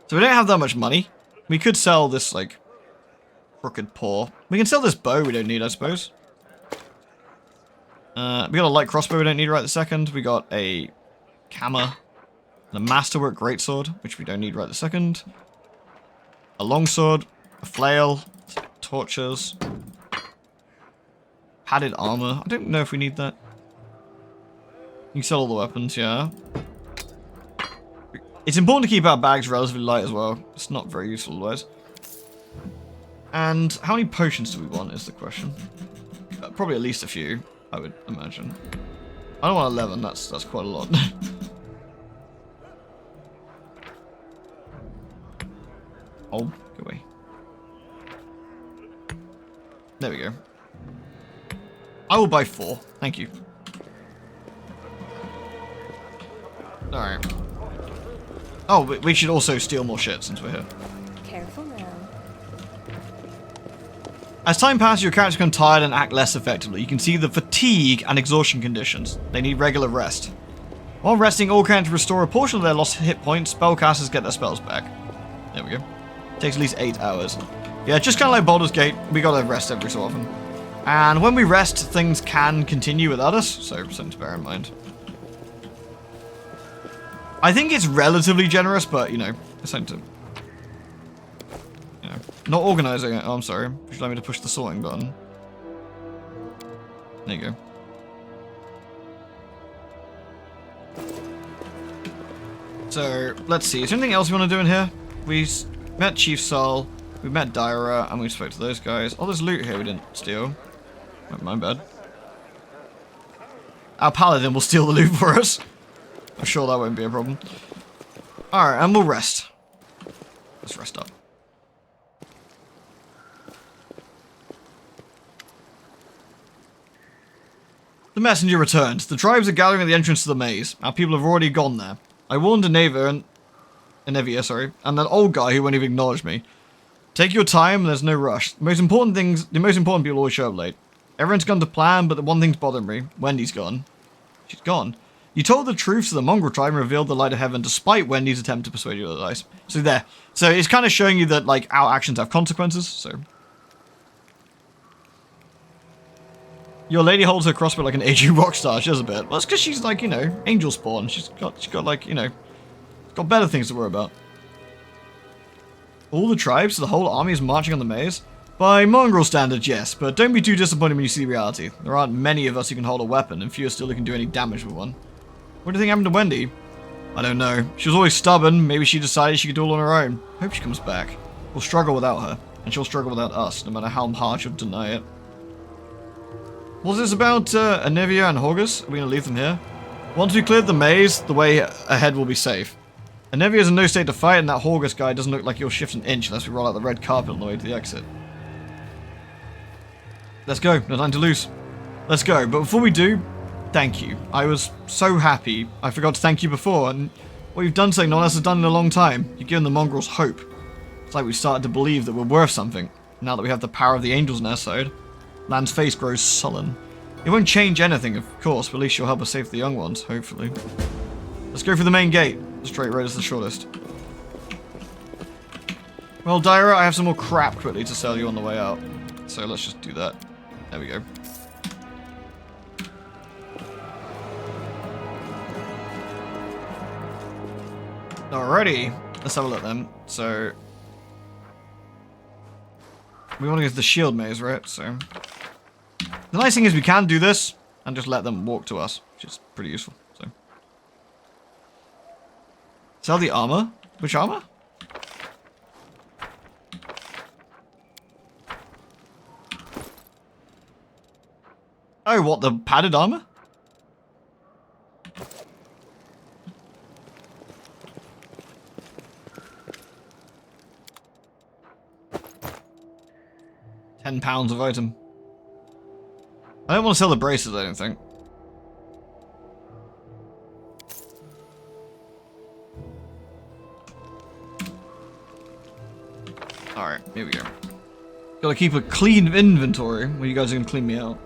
So we don't have that much money. We could sell this, like, crooked paw. We can sell this bow we don't need, I suppose. We got a light crossbow we don't need right this second. We got a hammer. And a masterwork greatsword, which we don't need right this second. A longsword. A flail. Torches. Padded armor. I don't know if we need that. You can sell all the weapons, yeah. It's important to keep our bags relatively light as well. It's not very useful otherwise. And how many potions do we want is the question. Probably at least a few, I would imagine. I don't want 11, that's quite a lot. Oh, go away. There we go. I will buy 4. Thank you. Alright. Oh, we should also steal more shit since we're here. Careful now. As time passes, your characters become tired and act less effectively. You can see the fatigue and exhaustion conditions. They need regular rest. While resting, all characters restore a portion of their lost hit points. Spellcasters get their spells back. There we go. Takes at least 8 hours. Yeah, just kind of like Baldur's Gate, we gotta rest every so often. And when we rest, things can continue without us, so something to bear in mind. I think it's relatively generous, but, you know, it's something to... You know, not organizing it. Oh, I'm sorry. Would you like me to push the sorting button? There you go. So, let's see. Is there anything else we want to do in here? We met Chief Sol. We met Dyra, and we spoke to those guys. Oh, there's loot here we didn't steal. My bad. Our paladin will steal the loot for us. I'm sure that won't be a problem. Alright, and we'll rest. Let's rest up. The messenger returned. The tribes are gathering at the entrance to the maze. Our people have already gone there. I warned Anevia, and that old guy who won't even acknowledge me. Take your time, and there's no rush. The most important people always show up late. Everyone's gone to plan, but the one thing's bothering me. Wendy's gone. She's gone. You told the truth to the mongrel tribe and revealed the light of heaven despite Wendy's attempt to persuade you otherwise. So there. So it's kind of showing you that, like, our actions have consequences, so... Your lady holds her crossbow like an aging rock star. She does a bit. Well, that's because she's, like, you know, angel spawn. She's got, like, you know... got better things to worry about. All the tribes, so the whole army is marching on the maze? By mongrel standards, yes, but don't be too disappointed when you see the reality. There aren't many of us who can hold a weapon, and fewer still who can do any damage with one. What do you think happened to Wendy? I don't know. She was always stubborn. Maybe she decided she could do it all on her own. Hope she comes back. We'll struggle without her, and she'll struggle without us, no matter how hard she'll deny it. Was this about Anevia and Horgus? Are we going to leave them here? Once we cleared the maze, the way ahead will be safe. Anevia's in no state to fight, and that Horgus guy doesn't look like he'll shift an inch unless we roll out the red carpet on the way to the exit. Let's go. No time to lose. Let's go. But before we do, thank you. I was so happy. I forgot to thank you before, and what you've done something no one else has done in a long time. You've given the mongrels hope. It's like we've started to believe that we're worth something, now that we have the power of the angels on our side. Lan's face grows sullen. It won't change anything, of course, but at least you'll help us save the young ones, hopefully. Let's go for the main gate. The straight road is the shortest. Well, Dyra, I have some more crap quickly to sell you on the way out. So let's just do that. There we go. Alrighty. Let's have a look then. So... we want to go to the shield maze, right? So... the nice thing is we can do this and just let them walk to us, which is pretty useful. So... sell the armor? Which armor? Oh, what, the padded armor? £10 of item. I don't want to sell the braces, I don't think. Alright, here we go. Gotta keep a clean inventory when you guys are gonna clean me out.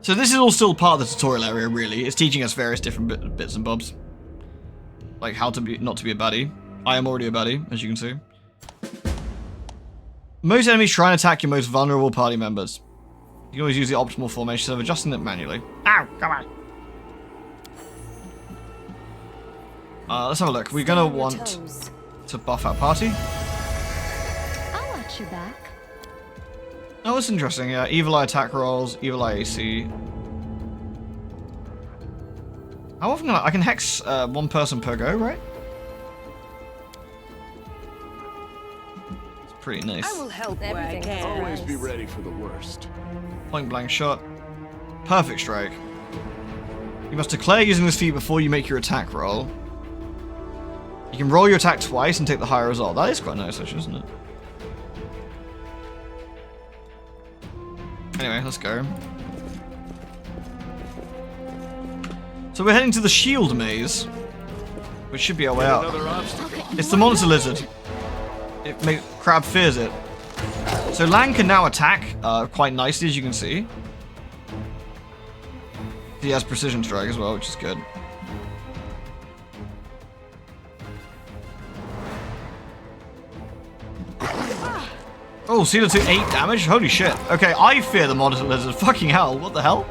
So this is all still part of the tutorial area, really. It's teaching us various different bits and bobs. Like how to be, not to be a baddie. I am already a baddie, as you can see. Most enemies try and attack your most vulnerable party members. You can always use the optimal formation of adjusting it manually. Ow, come on. Let's have a look. We're gonna want to buff our party. I'll watch your back. Oh, that's interesting. Yeah, evil eye attack rolls, evil eye AC. How often can I can hex one person per go, right? It's pretty nice. I will help where I can. Always be ready for the worst. Point blank shot. Perfect strike. You must declare using this feat before you make your attack roll. You can roll your attack twice and take the higher result. That is quite nice, actually, isn't it? Anyway, let's go. So we're heading to the shield maze, which should be our way out. It's the monster lizard. Crab fears it. So Lang can now attack quite nicely, as you can see. He has precision strike as well, which is good. Oh, Cedar to 8 damage? Holy shit. Okay, I fear the monster lizard. Fucking hell, what the hell?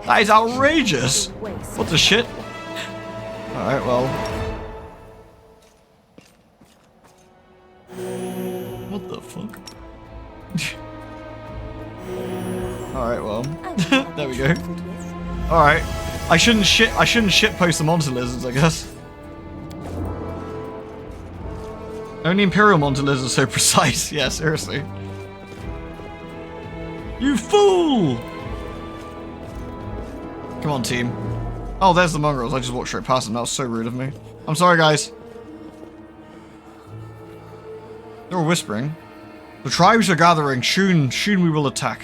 That is outrageous. What the shit? Alright, well. What the fuck? we go. Alright. I shouldn't shit post the monster lizards, I guess. Only Imperial monster lizards are so precise. Yeah, seriously. You fool! Come on, team. Oh, there's the mongrels. I just walked straight past them. That was so rude of me. I'm sorry, guys. They were whispering. The tribes are gathering. Soon we will attack.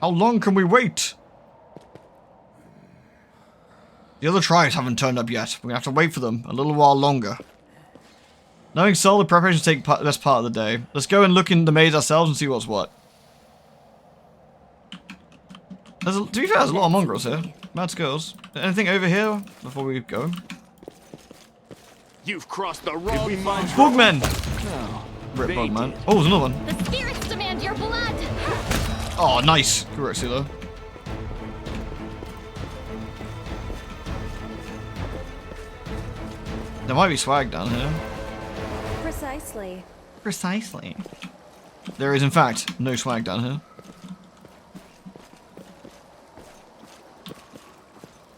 How long can we wait? The other tribes haven't turned up yet. We're gonna have to wait for them a little while longer. Knowing so, the preparations take best part of the day. Let's go and look in the maze ourselves and see what's what. To be fair, there's a lot of mongrels here. Mad skills. Anything over here before we go? You've crossed the wrong line. Bugmen! No, Rip Bugman. Oh, there's another one. The spirits demand your blood. Oh, nice. Good work, CeeLo. There might be swag down here. Precisely. Precisely. There is, in fact, no swag down here.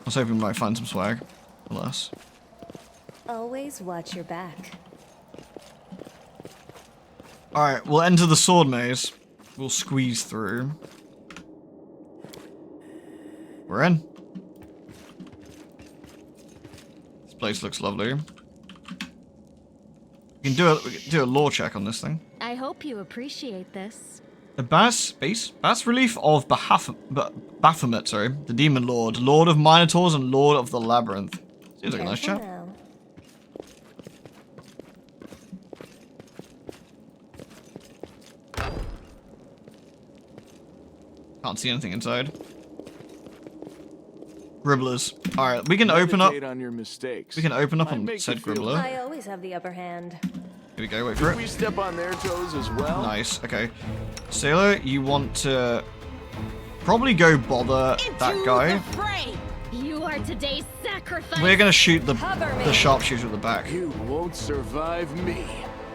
I was hoping we might find some swag. Alas. Always watch your back. Alright, we'll enter the sword maze. We'll squeeze through. We're in. This place looks lovely. We can do a lore check on this thing. I hope you appreciate this. A bas relief of Baphomet, sorry, the demon lord, lord of Minotaurs and lord of the labyrinth. Seems like a nice chap. Can't see anything inside. Gribblers. Alright, we can open up. On your mistakes. We can open up on said Gribbler. I always have the upper hand. Here we go, wait for it. We step on their toes as well. Nice, okay. CeeLo, you want to probably go bother that guy. You are today's sacrifice. We're gonna shoot the sharpshooter at the back. You won't survive me.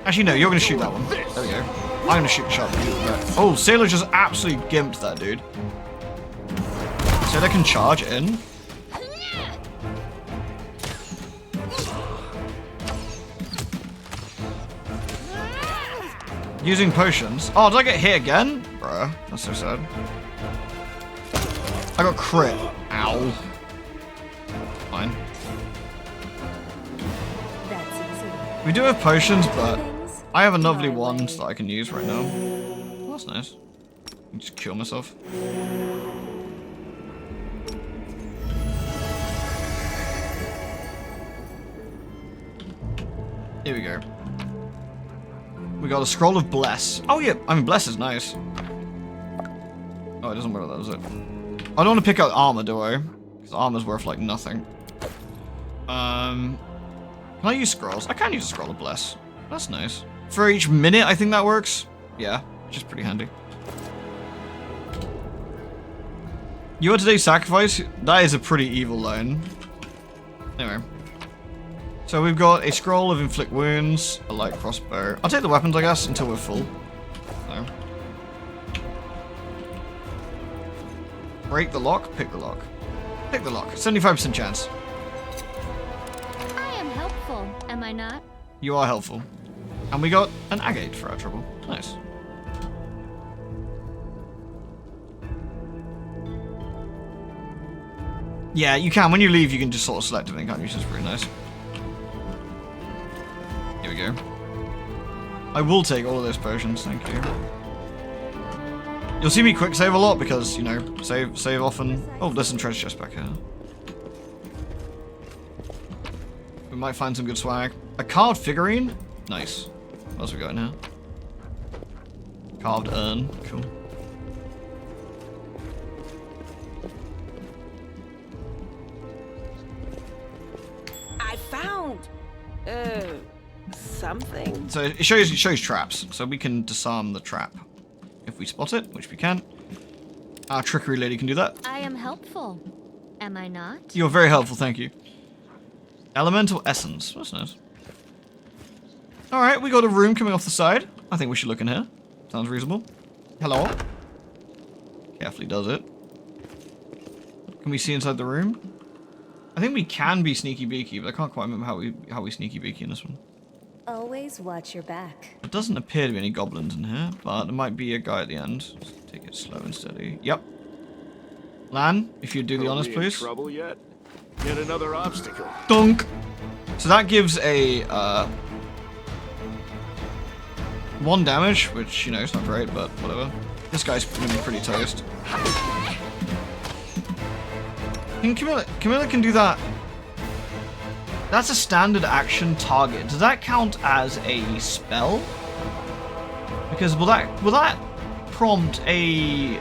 Actually, no, you're gonna shoot that one. There we go. I'm gonna shoot the sharpshooter at the back. Oh, CeeLo just absolutely gimped that dude. CeeLo can charge in. Using potions. Oh, did I get hit again? Bruh, that's so sad. I got crit. Ow. Fine. That's easy. We do have potions, but I have a lovely wand that I can use right now. Oh, that's nice. I can just kill myself. Here we go. We got a scroll of bless. Oh yeah, I mean bless is nice. Oh, it doesn't work like that, does it? I don't want to pick out armor, do I? Because armor's worth like nothing. Can I use scrolls? I can use a scroll of bless. That's nice. For each minute, I think that works. Yeah, which is pretty handy. You are today's sacrifice? That is a pretty evil line. Anyway. So we've got a scroll of inflict wounds, a light crossbow. I'll take the weapons, I guess, until we're full. No. Break the lock, pick the lock. Pick the lock. 75% chance. I am helpful, am I not? You are helpful. And we got an agate for our trouble. Nice. Yeah, you can. When you leave, you can just sort of select everything, can't you? Which is pretty nice. Here we go. I will take all of those potions, thank you. You'll see me quick save a lot because, you know, save often. Oh, there's some treasure chests back here. We might find some good swag. A carved figurine? Nice. What else we got in here? Carved urn. Cool. I found something. So it shows traps, so we can disarm the trap if we spot it, which we can. Our trickery lady can do that. I am helpful, am I not? You're very helpful, thank you. Elemental essence, that's nice. All right, we got a room coming off the side. I think we should look in here. Sounds reasonable. Hello. Carefully does it. Can we see inside the room? I think we can be sneaky beaky, but I can't quite remember how we sneaky beaky in this one. Always watch your back. There doesn't appear to be any goblins in here, but there might be a guy at the end. Let's take it slow and steady. Yep. Lan, if you'd do the honors, please. Trouble yet? Yet another obstacle. Dunk. So that gives a 1 damage, which, you know, it's not great, but whatever. This guy's gonna be pretty toast. And Camilla can do that. That's a standard action target. Does that count as a spell? Because will that prompt a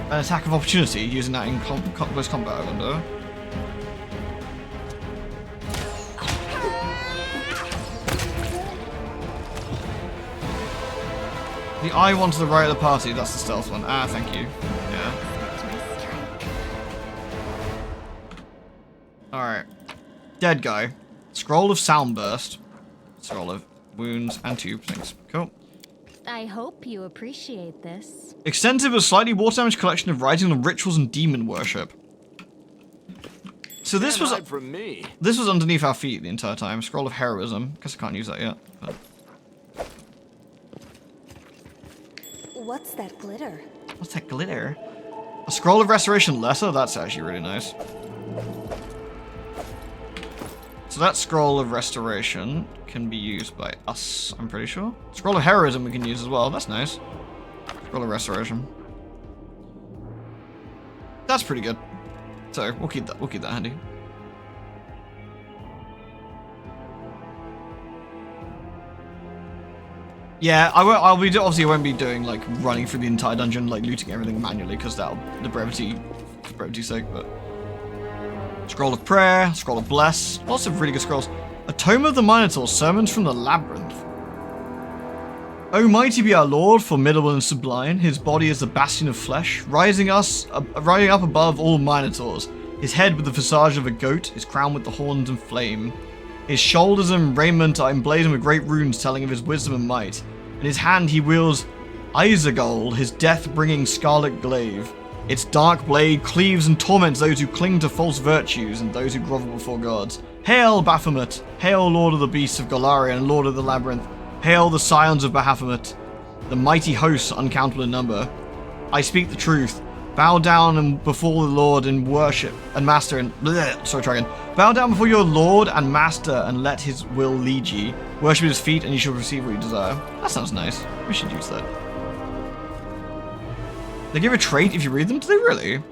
an attack of opportunity using that in close combat? I wonder. The eye one to the right of the party, that's the stealth one. Ah, thank you. Yeah. Alright. Dead guy. Scroll of Soundburst. Scroll of Wounds and Tube. Thanks. Cool. I hope you appreciate this. Extensive but slightly water damage collection of writing on rituals and demon worship. So this was from me. This was underneath our feet the entire time. Scroll of Heroism. Guess I can't use that yet. But... What's that glitter? What's that glitter? A Scroll of Restoration Lesser? That's actually really nice. So that Scroll of Restoration can be used by us, I'm pretty sure. Scroll of Heroism we can use as well. That's nice. Scroll of Restoration. That's pretty good. So we'll keep that handy. Yeah, obviously I won't be doing like running through the entire dungeon, like looting everything manually, because that'll the brevity's sake. But Scroll of Prayer, Scroll of Bless, lots of really good scrolls. A Tome of the Minotaur, Sermons from the Labyrinth. O mighty be our Lord, formidable and sublime. His body is the bastion of flesh, rising up above all Minotaurs. His head with the visage of a goat, his crown with the horns and flame. His shoulders and raiment are emblazoned with great runes telling of his wisdom and might. In his hand he wields Isegol, his death-bringing scarlet glaive. Its dark blade cleaves and torments those who cling to false virtues and those who grovel before gods. Hail, Baphomet! Hail, Lord of the Beasts of Golarion and Lord of the Labyrinth! Hail, the scions of Baphomet! The mighty hosts uncountable in number. I speak the truth. Bow down and before the Lord and worship and master and sorry, try again. Bow down before your Lord and master and let his will lead ye. Worship at his feet and you shall receive what you desire. That sounds nice. We should use that. They give a trait if you read them? Do they really?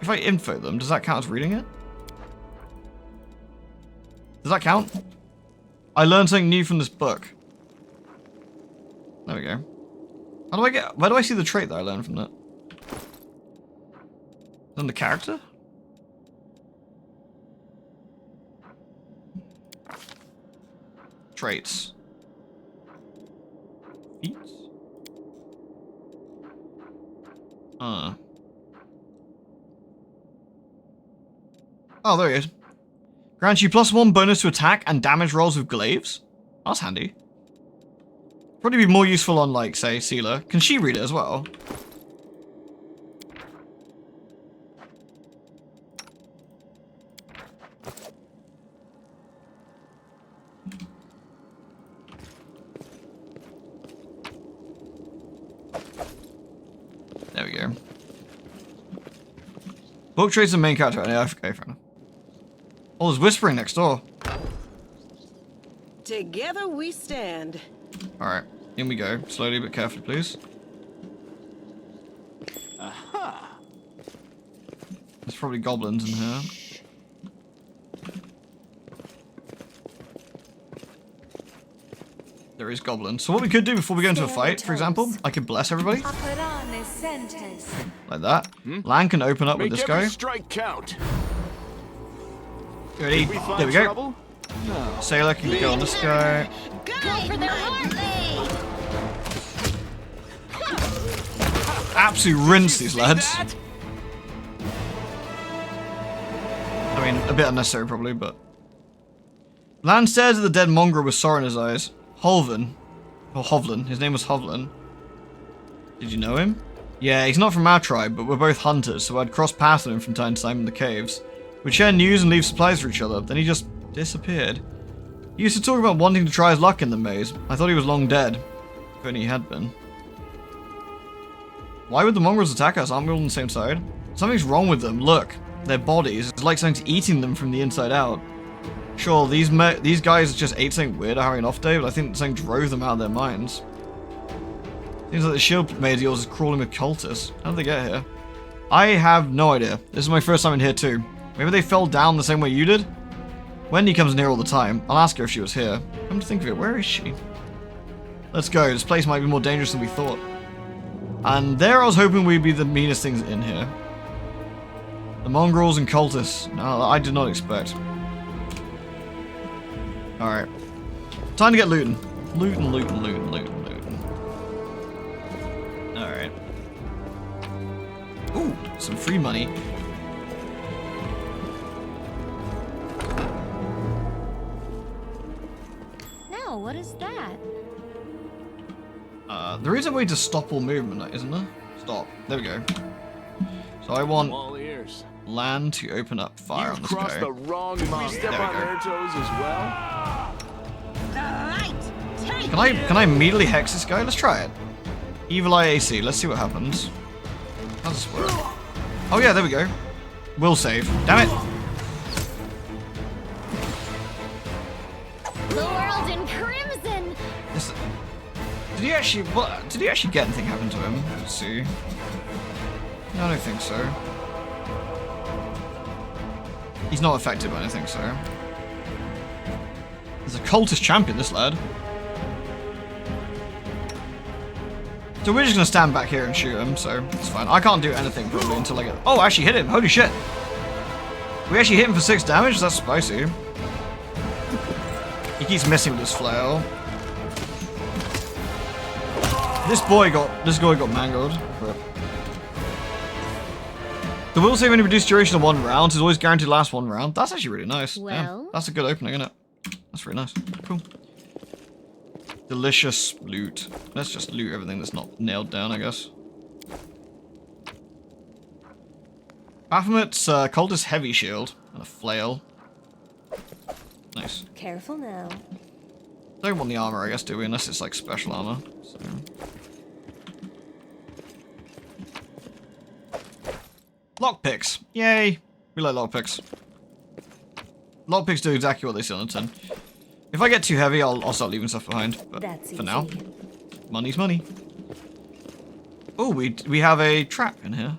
If I info them, does that count as reading it? Does that count? I learned something new from this book. There we go. Where do I see the trait that I learned from that? On the character? Traits. Feats? Oh, there he is. Grants you +1 bonus to attack and damage rolls with glaives. That's handy. Probably be more useful on, like, say, Seela. Can she read it as well? There we go. Book traits the main character. Yeah, okay, fair enough. Oh, there's whispering next door. Together we stand. Alright, in we go. Slowly but carefully, please. Aha! There's probably goblins in here. There is goblins. So what we could do before we go into a fight, for example, I could bless everybody. Like that. Lan can open up with this guy. Strike count. Ready? There we go. No. Sailor can go on this guy. Go for their heart! Absolutely rinse these lads. I mean, a bit unnecessary probably, but... Lan stares at the dead mongrel with sorrow in his eyes. Holvin. Or Hovlin. His name was Hovlin. Did you know him? Yeah, he's not from our tribe, but we're both hunters, so I'd cross paths with him from time to time in the caves. We'd share news and leave supplies for each other, then he just disappeared. He used to talk about wanting to try his luck in the maze. I thought he was long dead. If only he had been. Why would the mongrels attack us? Aren't we all on the same side? Something's wrong with them. Look, their bodies. It's like something's eating them from the inside out. Sure, these guys just ate something weird or having an off day, but I think something drove them out of their minds. Seems like the shield mate of yours is crawling with cultists. How did they get here? I have no idea. This is my first time in here too. Maybe they fell down the same way you did? Wendy comes near all the time. I'll ask her if she was here. Come to think of it, where is she? Let's go. This place might be more dangerous than we thought. And there I was hoping we'd be the meanest things in here. The mongrels and cultists. No, I did not expect. Alright. Time to get looting. Looting. Alright. Ooh, some free money. Now, what is that? There is a way to stop all movement, isn't there? Stop. There we go. So I want land to open up fire on this guy. The wrong if we step on their toes as well. Can I immediately hex this guy? Let's try it. Evil Eye AC. Let's see what happens. How does this work? Oh yeah, there we go. Will save. Damn it. The world in crimson. This, did he actually get anything happen to him? Let's see. No, I don't think so. He's not affected by anything, so. He's a cultist champion, this lad. So we're just gonna stand back here and shoot him, so it's fine. I can't do anything probably until I get. Oh, I actually hit him! Holy shit! We actually hit him for 6 damage. That's spicy. He keeps missing with his flail. This guy got mangled. But the will save only reduced duration of 1 round. It's always guaranteed to last 1 round. That's actually really nice. Well, yeah, that's a good opening, isn't it? That's really nice. Cool. Delicious loot. Let's just loot everything that's not nailed down, I guess. Baphomet's cultist heavy shield and a flail. Nice. Careful now. Don't want the armor, I guess, do we? Unless it's like special armor. So. Lockpicks. Yay! We like lockpicks. Lockpicks do exactly what they say on the tin. If I get too heavy, I'll start leaving stuff behind. But for now, money's money. Oh, we have a trap in here.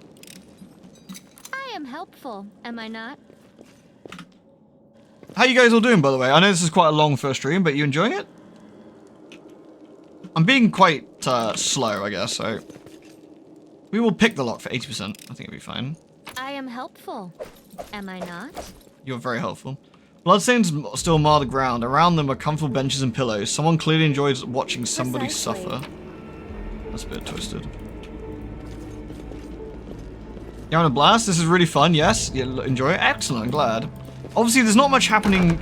I am helpful, am I not? How you guys all doing, by the way? I know this is quite a long first stream, but you enjoying it? I'm being quite slow, I guess, so... We will pick the lock for 80%. I think it'll be fine. I am helpful, am I not? You're very helpful. Bloodstains still mar the ground. Around them are comfortable benches and pillows. Someone clearly enjoys watching somebody suffer. That's a bit twisted. You're having a blast? This is really fun, yes? You enjoy it? Excellent, I'm glad. Obviously, there's not much happening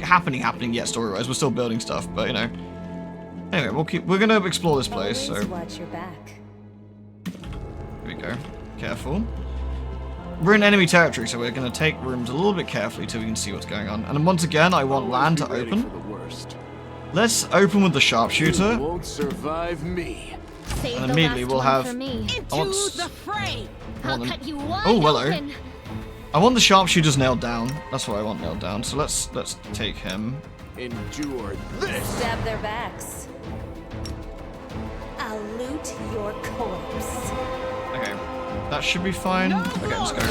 yet story-wise. We're still building stuff, but you know. Anyway, we're gonna explore this place, so. Watch your back. Here we go. Careful. We're in enemy territory, so we're gonna take rooms a little bit carefully till we can see what's going on. And once again, I want land to open. Let's open with the sharpshooter. Won't survive me. And immediately we'll have. Oh, hello. I want the sharpshooters nailed down. That's what I want nailed down. So let's take him. Endure this. Stab their backs. I'll loot your corpse. Okay, that should be fine. Okay, let's go.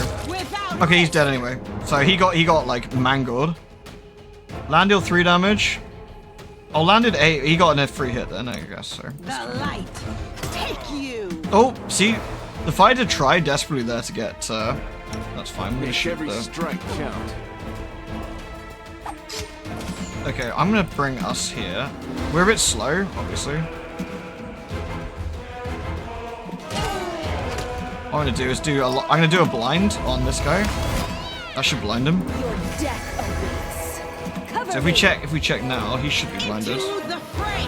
Okay, he's dead anyway. So he got like mangled. Land deal 3 damage. Oh, landed 8. He got a free hit then, I guess. So. The light, take you. Oh, see, the fighter tried desperately there to get. That's fine. I'm gonna shoot every strike count. Okay, I'm gonna bring us here. We're a bit slow, obviously. What I'm gonna do is I'm gonna do a blind on this guy. That should blind him. Your death awaits. So if we check now, he should be blinded. Into the fray,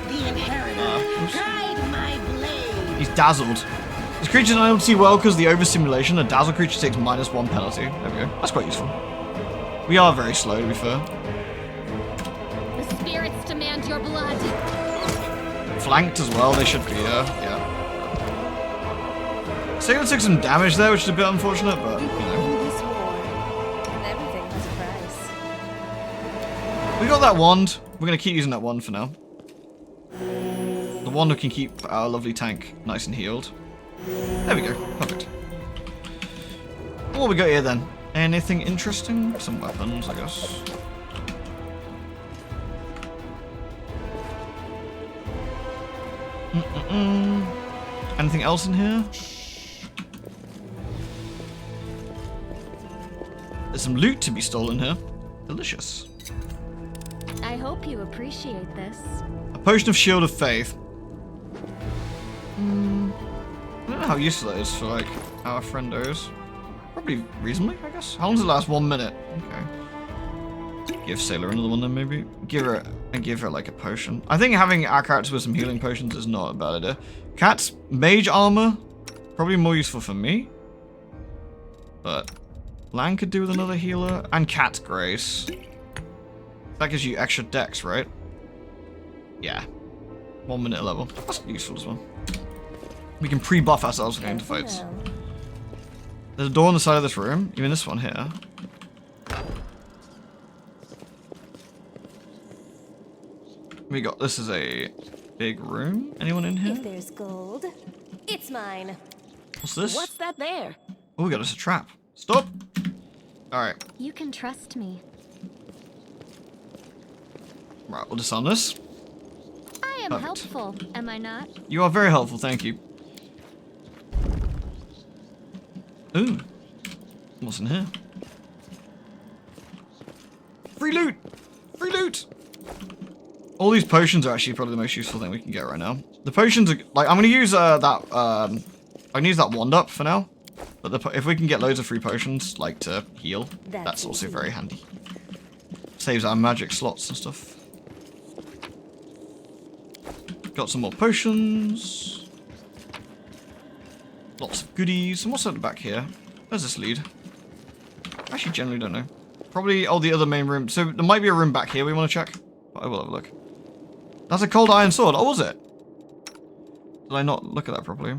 the inheritor. Guide my blade. He's dazzled. This creatures unable to see well because of the overstimulation, a dazzle creature takes -1 penalty. There we go. That's quite useful. We are very slow, to be fair. The spirits demand your blood. Flanked as well, they should be, yeah. Sailor took some damage there, which is a bit unfortunate, but, you know. This war. Everything has a price. We got that wand. We're going to keep using that wand for now. The wand can keep our lovely tank nice and healed. There we go. Perfect. What we got here then? Anything interesting? Some weapons, I guess. Anything else in here? There's some loot to be stolen here. Delicious. I hope you appreciate this. A potion of Shield of Faith. I don't know how useful that is for, like, our friendos. Probably reasonably, I guess. How long does it last? 1 minute. Okay. Give Sailor another one then, maybe. Give her like a potion. I think having our characters with some healing potions is not a bad idea. Cat's mage armor, probably more useful for me. But Lang could do with another healer. And Cat's Grace. That gives you extra dex, right? Yeah. 1 minute level. That's useful as well. We can pre-buff ourselves going into fights. There's a door on the side of this room. You mean this one here? We got, this is a big room. Anyone in here? If there's gold, it's mine. What's this? What's that there? Oh, we got us a trap. Stop! Alright. You can trust me. Right, we'll disarm this. I am Perfect. helpful, am I not? You are very helpful, thank you. Ooh. What's in here? Free loot! Free loot! All these potions are actually probably the most useful thing we can get right now. The potions are, like, I'm gonna use I can use that wand up for now. But if we can get loads of free potions, like to heal, that's also very handy. Saves our magic slots and stuff. Got some more potions. Lots of goodies. And what's at the back here? Where's this lead? I actually generally don't know. Probably, oh, the other main room. So there might be a room back here we want to check. But I will have a look. That's a cold iron sword. Oh, was it? Did I not look at that properly?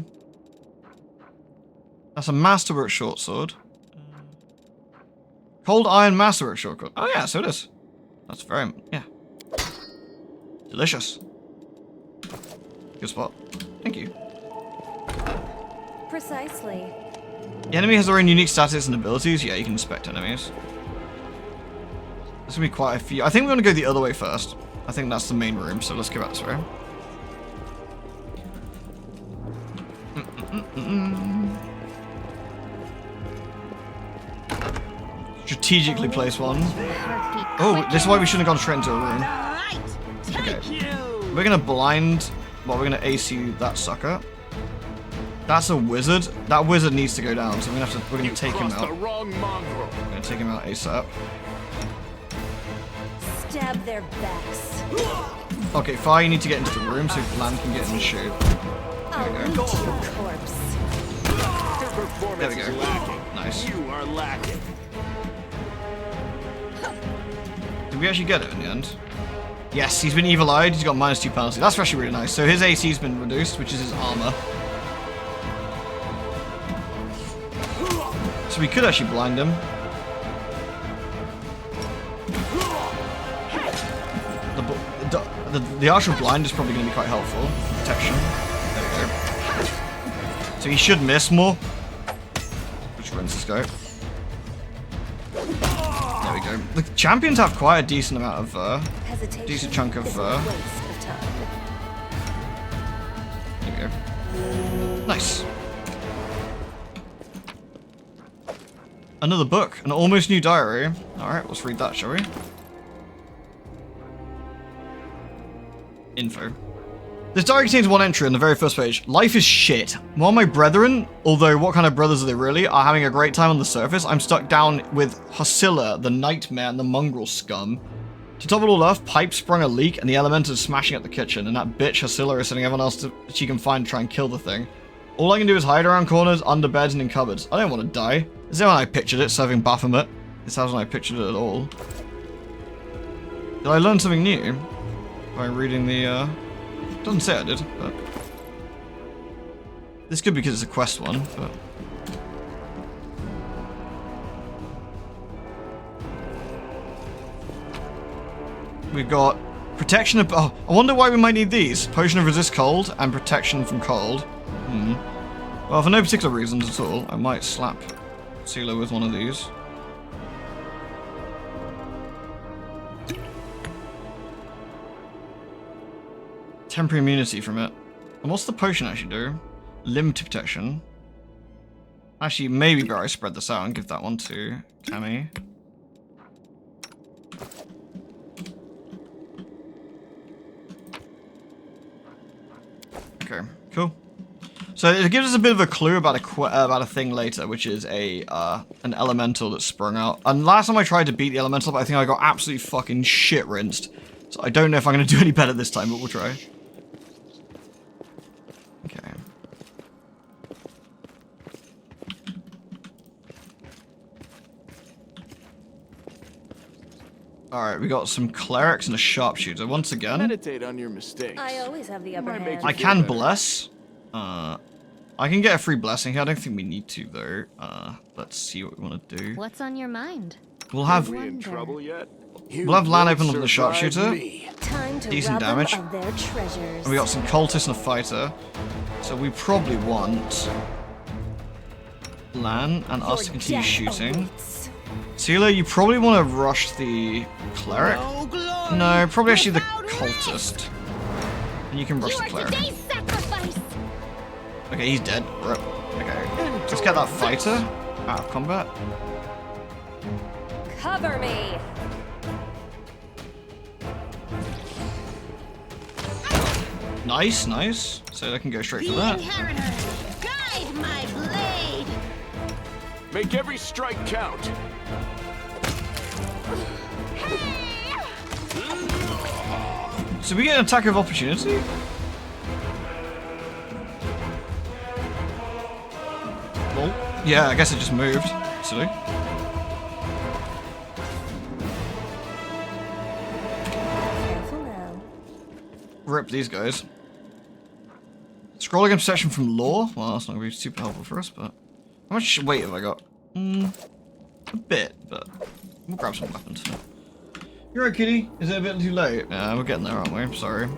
That's a masterwork short sword. Cold iron masterwork short sword. Oh yeah, so it is. That's very, yeah. Delicious. Good spot. Thank you. Precisely. The enemy has their own unique status and abilities. Yeah, you can inspect enemies. There's gonna be quite a few. I think we're gonna go the other way first. I think that's the main room, so let's go back this way. Strategically place one. Oh, this is why we shouldn't have gone straight into a room. Okay. We're gonna blind. Well, we're gonna AC that sucker. That's a wizard. That wizard needs to go down, so we're gonna take him out. We're gonna take him out ASAP. Stab their backs. Okay, Fire, you need to get into the room so Lan can get in the shoot. There we go. There we go. Nice. You are lacking. Did we actually get it in the end? Yes, he's been evil-eyed. He's got -2 penalty. That's actually really nice. So his AC's been reduced, which is his armor. So we could actually blind him. The actual blind is probably going to be quite helpful. Protection. There we go. So he should miss more. Which runs this guy. There we go. The champions have quite a decent amount of, decent chunk of, There we go. Nice. Another book. An almost new diary. Alright, let's read that, shall we? Info. This diary contains one entry on the very first page. Life is shit. While my brethren, although what kind of brothers are they really, are having a great time on the surface, I'm stuck down with Hosilla, the nightmare, and the mongrel scum. To top it all off, Pipe sprung a leak and the elementals smashing up the kitchen, and that bitch Hosilla is sending everyone else she can find to try and kill the thing. All I can do is hide around corners, under beds, and in cupboards. I don't want to die. This is how I pictured it, serving Baphomet. This hasn't I pictured it at all. Did I learn something new? By reading the, Doesn't say I did, but... This could be because it's a quest one, but... We've got protection of... Oh, I wonder why we might need these. Potion of resist cold and protection from cold. Well, for no particular reasons at all, I might slap Sealer with one of these. Temporary immunity from it. And what's the potion actually do? Limb protection. Actually, maybe better I spread this out and give that one to Cammy. Okay, cool. So it gives us a bit of a clue about a thing later, which is an elemental that sprung out. And last time I tried to beat the elemental, but I think I got absolutely fucking shit rinsed. So I don't know if I'm going to do any better this time, but we'll try. Okay. Alright, we got some clerics and a sharpshooter once again. Meditate on your mistakes. I always have the upper hand. I can bless. I can get a free blessing here. I don't think we need to though. Let's see what we want to do. What's on your mind? We'll have. Are we in trouble yet? We'll have land open on the sharpshooter. Time to Decent rob damage. them of their treasures. And we got some cultists and a fighter. So we probably want Lan and us to continue shooting. Sealer, you probably want to rush the cleric. No, probably actually the cultist. And you can rush the cleric. Okay, he's dead. Rip. Okay, let's get that fighter out of combat. Cover me. Nice, nice. So I can go straight for that. Guide my blade. Make every strike count. So we get an attack of opportunity? Well, yeah, I guess it just moved. Silly. Careful now. Rip these guys. Scrolling obsession from lore? Well, that's not going to be super helpful for us, but... How much weight have I got? A bit, but... We'll grab some weapons. You're right, kitty. Is it a bit too late? Yeah, we're getting there, aren't we? Sorry.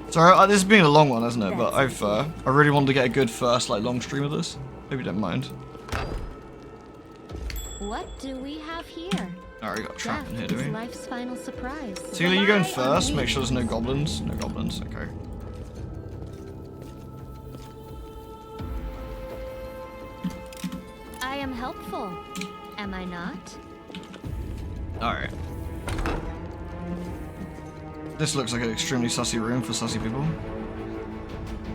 Sorry, this has been a long one, hasn't it? But I really wanted to get a good first, long stream of this. Maybe you don't mind. What do we have here? Alright, we got a trap in here, do we? Life's final surprise. Sealer, you going first? Make sure there's no goblins. No goblins, okay. I am helpful. Am I not? Alright. This looks like an extremely sussy room for sussy people.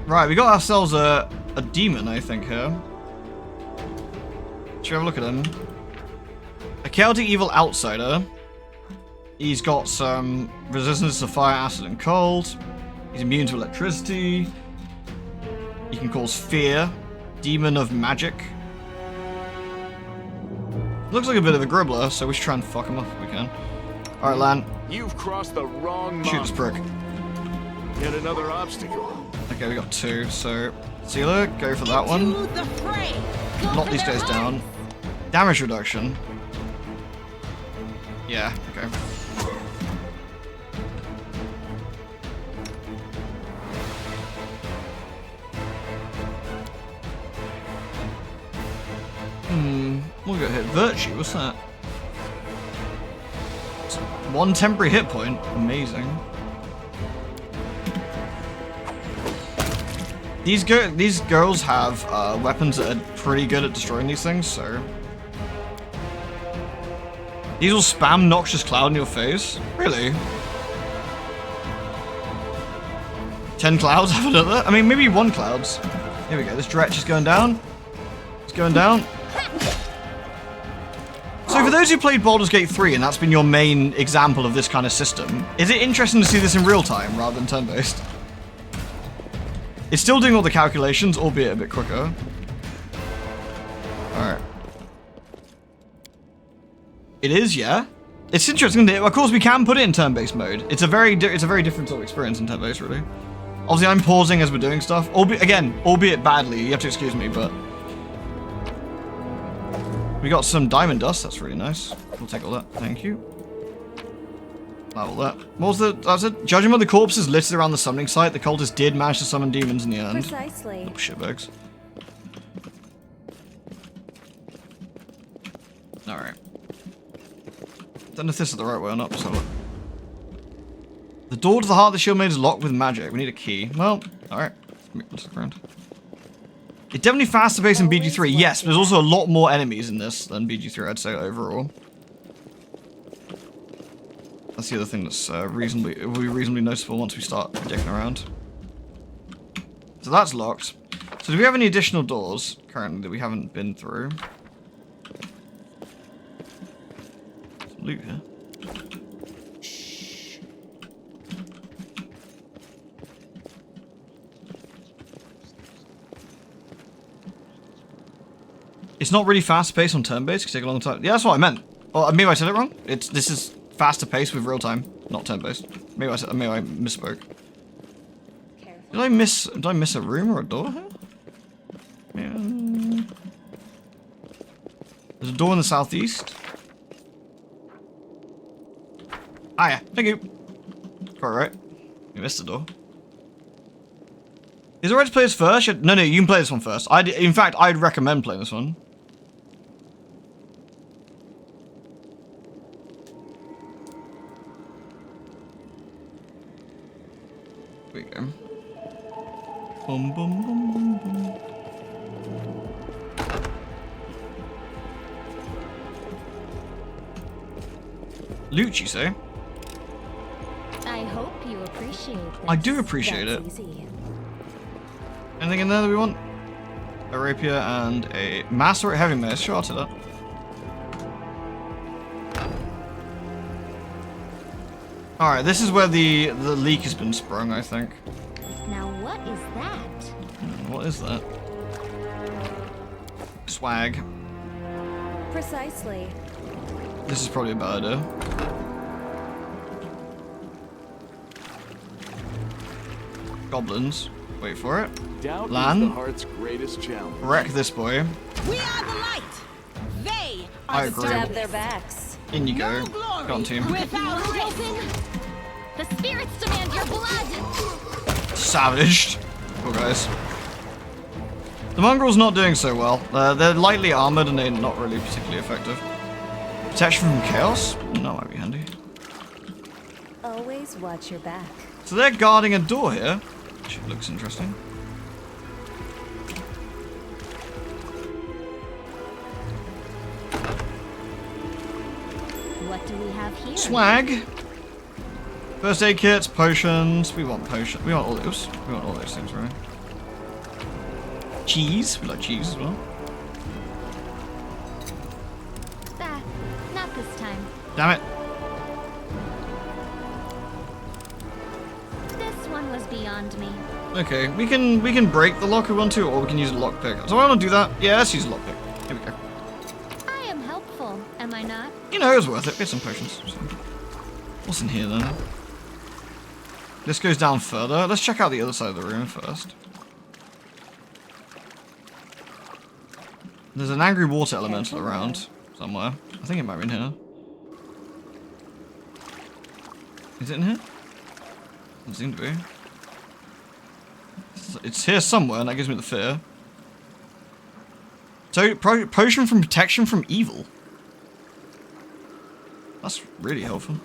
Right, we got ourselves a demon, I think, here. Should we have a look at him? A chaotic evil outsider. He's got some resistance to fire, acid, and cold. He's immune to electricity. He can cause fear. Demon of magic. Looks like a bit of a gribbler, so we should try and fuck him up if we can. Alright, Lan. You've crossed the wrong Shoot this prick. Yet another obstacle. Okay, we got two, so... Sealer, go for that one. Knock these guys down. Damage reduction. Yeah, okay. We'll go hit Virtue, what's that? One temporary hit point. Amazing. These girls have weapons that are pretty good at destroying these things, so... These will spam Noxious Cloud in your face? Really? 10 clouds have another? I mean, maybe 1 clouds. Here we go, this dretch is going down. It's going down. So for those who played Baldur's Gate 3, and that's been your main example of this kind of system, is it interesting to see this in real time rather than turn-based? It's still doing all the calculations, albeit a bit quicker. Alright. It is, yeah. It's interesting. Of course, we can put it in turn-based mode. It's a very different sort of experience in turn-based, really. Obviously, I'm pausing as we're doing stuff. Albeit badly. You have to excuse me, but we got some diamond dust. That's really nice. We'll take all that. Thank you. All that. What was the? That's it. Judging by the corpses littered around the summoning site, the cultists did manage to summon demons in the end. Precisely. Oh, shitbags. All right. Don't know if this is the right way or not. So the door to the heart of the shield maid is locked with magic. We need a key. Well, all right. Let's look around. It's definitely faster paced than BG3. Yes, but there's also a lot more enemies in this than BG3. I'd say overall. That's the other thing that's will be reasonably noticeable once we start dicking around. So that's locked. So do we have any additional doors currently that we haven't been through? Some loot here. Shh. It's not really fast paced on turn based. It can take a long time. Yeah, that's what I meant. Oh, maybe I said it wrong. This is faster paced with real time, not turn based. Maybe I misspoke. Did I miss a room or a door here? Yeah. There's a door in the southeast. Ah yeah, thank you. Quite right. You missed the door. Is it right to play this first? No, you can play this one first. In fact, I'd recommend playing this one. Here we go. Boom, boom, boom, boom, boom. Loot, you say? I hope you appreciate this. I do appreciate it. Easy. Anything in there that we want? A rapier and a master heavy mace. Sure, I'll take that. Alright, this is where the leak has been sprung, I think. Now what is that? What is that? Swag. Precisely. This is probably a bad idea. Goblins. Wait for it. Doubt Lan. is the heart's greatest challenge. Wreck this boy. We are the light. They I are agree. the Stab darkness. their backs. In you go. Go on, team. Without open, the spirits demand your blood. Savaged. Poor guys. The mongrel's not doing so well. They're lightly armored and they're not really particularly effective. Protection from chaos? No, might be handy. Always watch your back. So they're guarding a door here, which looks interesting. What do we have here? Swag. First aid kits, potions. We want potions. We want all those. We want all those things, right? Cheese. We like cheese as well. Ah, not this time. Damn it. This one was beyond me. Okay, we can break the lock if we want to, or we can use a lockpick. So I want to do that. Yeah, let's use a lockpick. Here we go. I am helpful, am I not? You know, it was worth it. Get some potions. So. What's in here then? This goes down further. Let's check out the other side of the room first. There's an angry water elemental around somewhere. I think it might be in here. Is it in here? Doesn't seem to be. It's here somewhere, and that gives me the fear. So, potion from protection from evil. That's really helpful.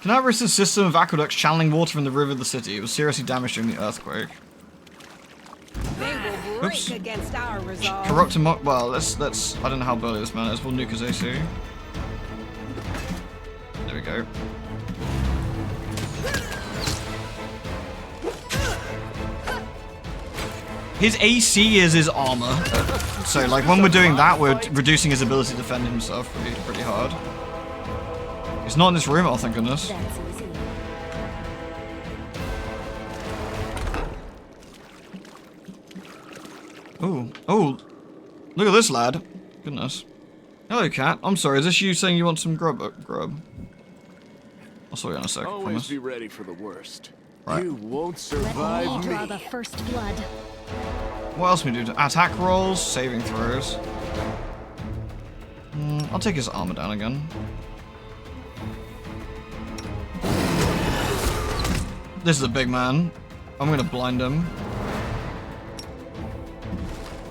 Canabris' system of aqueducts channeling water from the river of the city was seriously damaged during the earthquake. They will break Oops. against our resolve. Corrupt and well, let's I don't know how burly this man is. We'll nuke his AC. There we go. His AC is his armor. So like when we're doing that, we're reducing his ability to defend himself pretty hard. It's not in this room, oh thank goodness. That's easy. Oh, oh, look at this lad. Goodness. Hello, cat. I'm sorry, is this you saying you want some grub? Grub. I'll saw you in a sec, Always promise. be ready for the worst. Right. You won't Let survive me draw me. the first blood. What else can we do? Attack rolls, saving throws. I'll take his armor down again. This is a big man. I'm gonna blind him.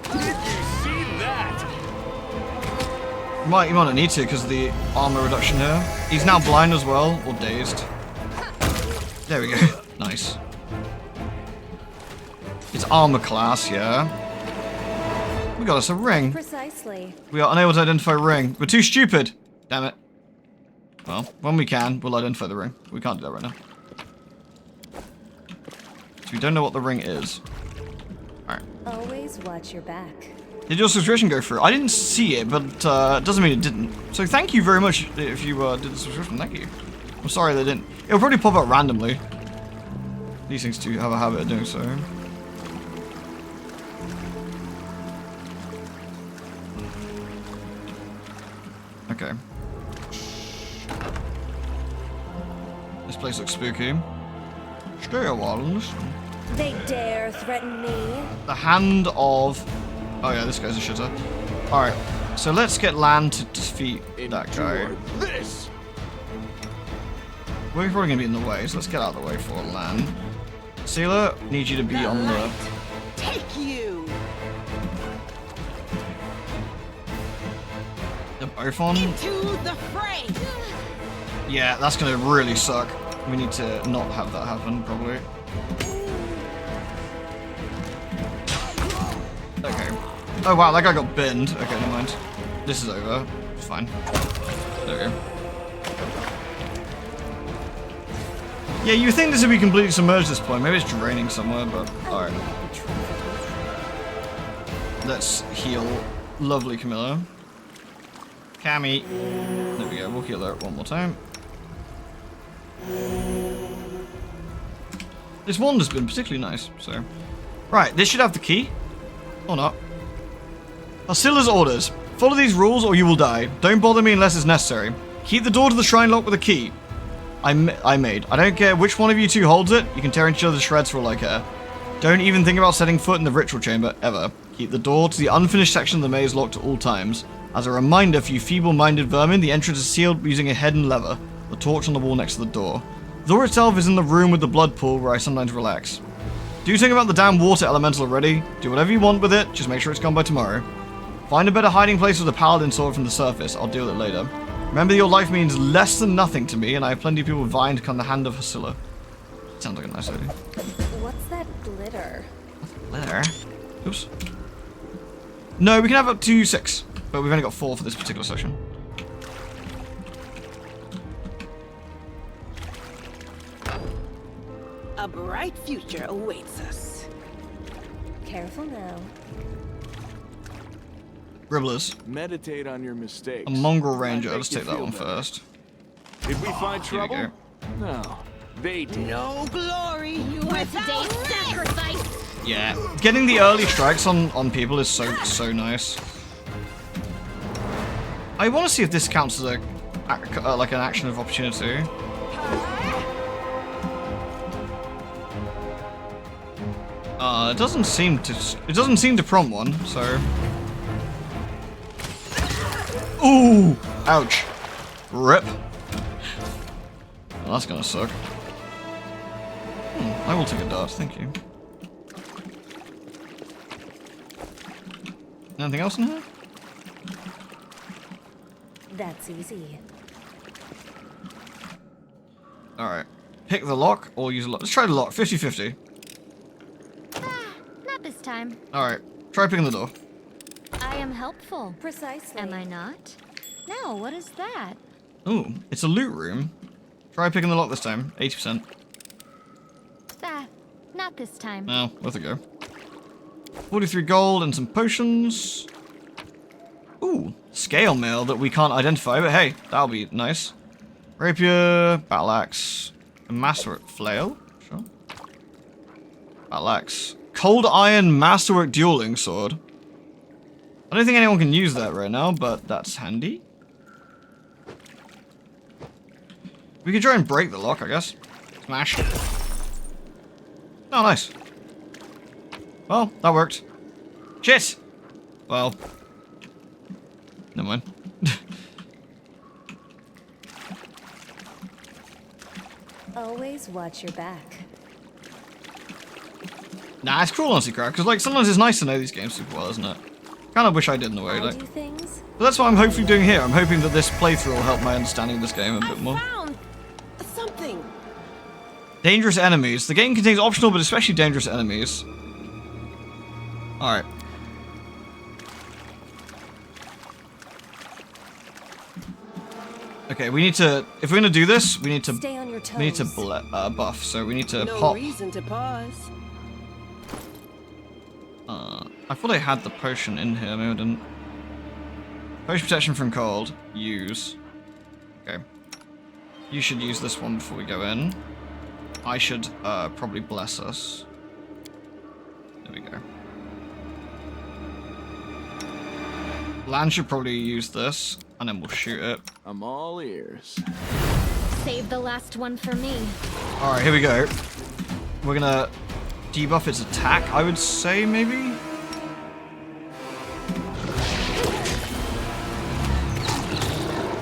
Did you see that? You might not need to because of the armor reduction here. He's now blind as well, or dazed. There we go. Nice. It's armor class, yeah. We got us a ring. Precisely. We are unable to identify a ring. We're too stupid. Damn it. Well, when we can, we'll identify the ring. We can't do that right now. So we don't know what the ring is. Alright. Always watch your back. Did your subscription go through? I didn't see it, but it doesn't mean it didn't. So thank you very much if you did the subscription. Thank you. I'm sorry they didn't. It'll probably pop up randomly. These things do have a habit of doing so. Okay. This place looks spooky. Stay a while and listen. They dare threaten me. The hand of... Oh yeah, this guy's a shitter. Alright, so let's get Lan to defeat that guy. This. We're probably going to be in the way, so let's get out of the way for Lan. Sealer, need you to be on the... Take you. They're both on? Into the fray. Yeah, that's going to really suck. We need to not have that happen, probably. Okay. Oh wow, that guy got binned. Okay, never mind. This is over. It's fine. There we go. Yeah, you think this would be completely submerged at this point. Maybe it's draining somewhere, but alright. Let's heal lovely Camilla. Cammy. There we go, we'll heal her one more time. This wand has been particularly nice, so... Right, this should have the key. Or not. Arcilla's orders. Follow these rules or you will die. Don't bother me unless it's necessary. Keep the door to the shrine locked with a key. I made. I don't care which one of you two holds it. You can tear each other to shreds for all I care. Don't even think about setting foot in the ritual chamber, ever. Keep the door to the unfinished section of the maze locked at all times. As a reminder for you feeble-minded vermin, the entrance is sealed using a hidden lever. The torch on the wall next to the door. The door itself is in the room with the blood pool where I sometimes relax. Do something about the damn water elemental already. Do whatever you want with it, just make sure it's gone by tomorrow. Find a better hiding place with a paladin sword from the surface. I'll deal with it later. Remember that your life means less than nothing to me, and I have plenty of people vying to come the hand of Hasilla. Sounds like a nice lady. What's that glitter? Glitter? Oops. No, we can have up to 6, but we've only got 4 for this particular session. A bright future awaits us. Careful now. Gribblers. Meditate on your mistakes. A mongrel ranger. Might Let's make take you that one feel better. first. Did we find Here we trouble? No, they did. No glory Today's without sacrifice. Yeah, getting the early strikes on people is so nice. I want to see if this counts as a like an action of opportunity. It doesn't seem to prompt one, so. Ooh, ouch, rip. Well, that's gonna suck. I will take a dart, thank you. Anything else in here? That's easy. Alright. Pick the lock or use a lock. Let's try the lock. 50-50. Not this time. Alright. Try picking the door. I am helpful. Precisely. Am I not? No, what is that? Ooh, it's a loot room. Try picking the lock this time. 80%. Not this time. Oh, worth a go. 43 gold and some potions. Ooh, scale mail that we can't identify, but hey, that'll be nice. Rapier, battle axe, a masterwork flail. Sure. Battle axe. Cold iron masterwork dueling sword. I don't think anyone can use that right now, but that's handy. We could try and break the lock, I guess. Smash. Oh, nice. Well, that worked. Shit! Well. Never mind. Always watch your back. Nah, it's cool, honestly, Crack, because, like, sometimes it's nice to know these games super well, isn't it? Kind of wish I did in a way, like. But that's what I'm hopefully doing here. I'm hoping that this playthrough will help my understanding of this game a bit more. Found something. Dangerous enemies. The game contains optional but especially dangerous enemies. Alright. Okay, we need to, if we're gonna do this, we need to, Stay on your toes. we need to buff, so we need to No pop. reason to pause. I thought I had the potion in here, maybe I didn't. Potion protection from cold. Use. Okay. You should use this one before we go in. I should probably bless us. There we go. Lan should probably use this, and then we'll shoot it. I'm all ears. Save the last one for me. Alright, here we go. We're gonna debuff its attack, I would say, maybe?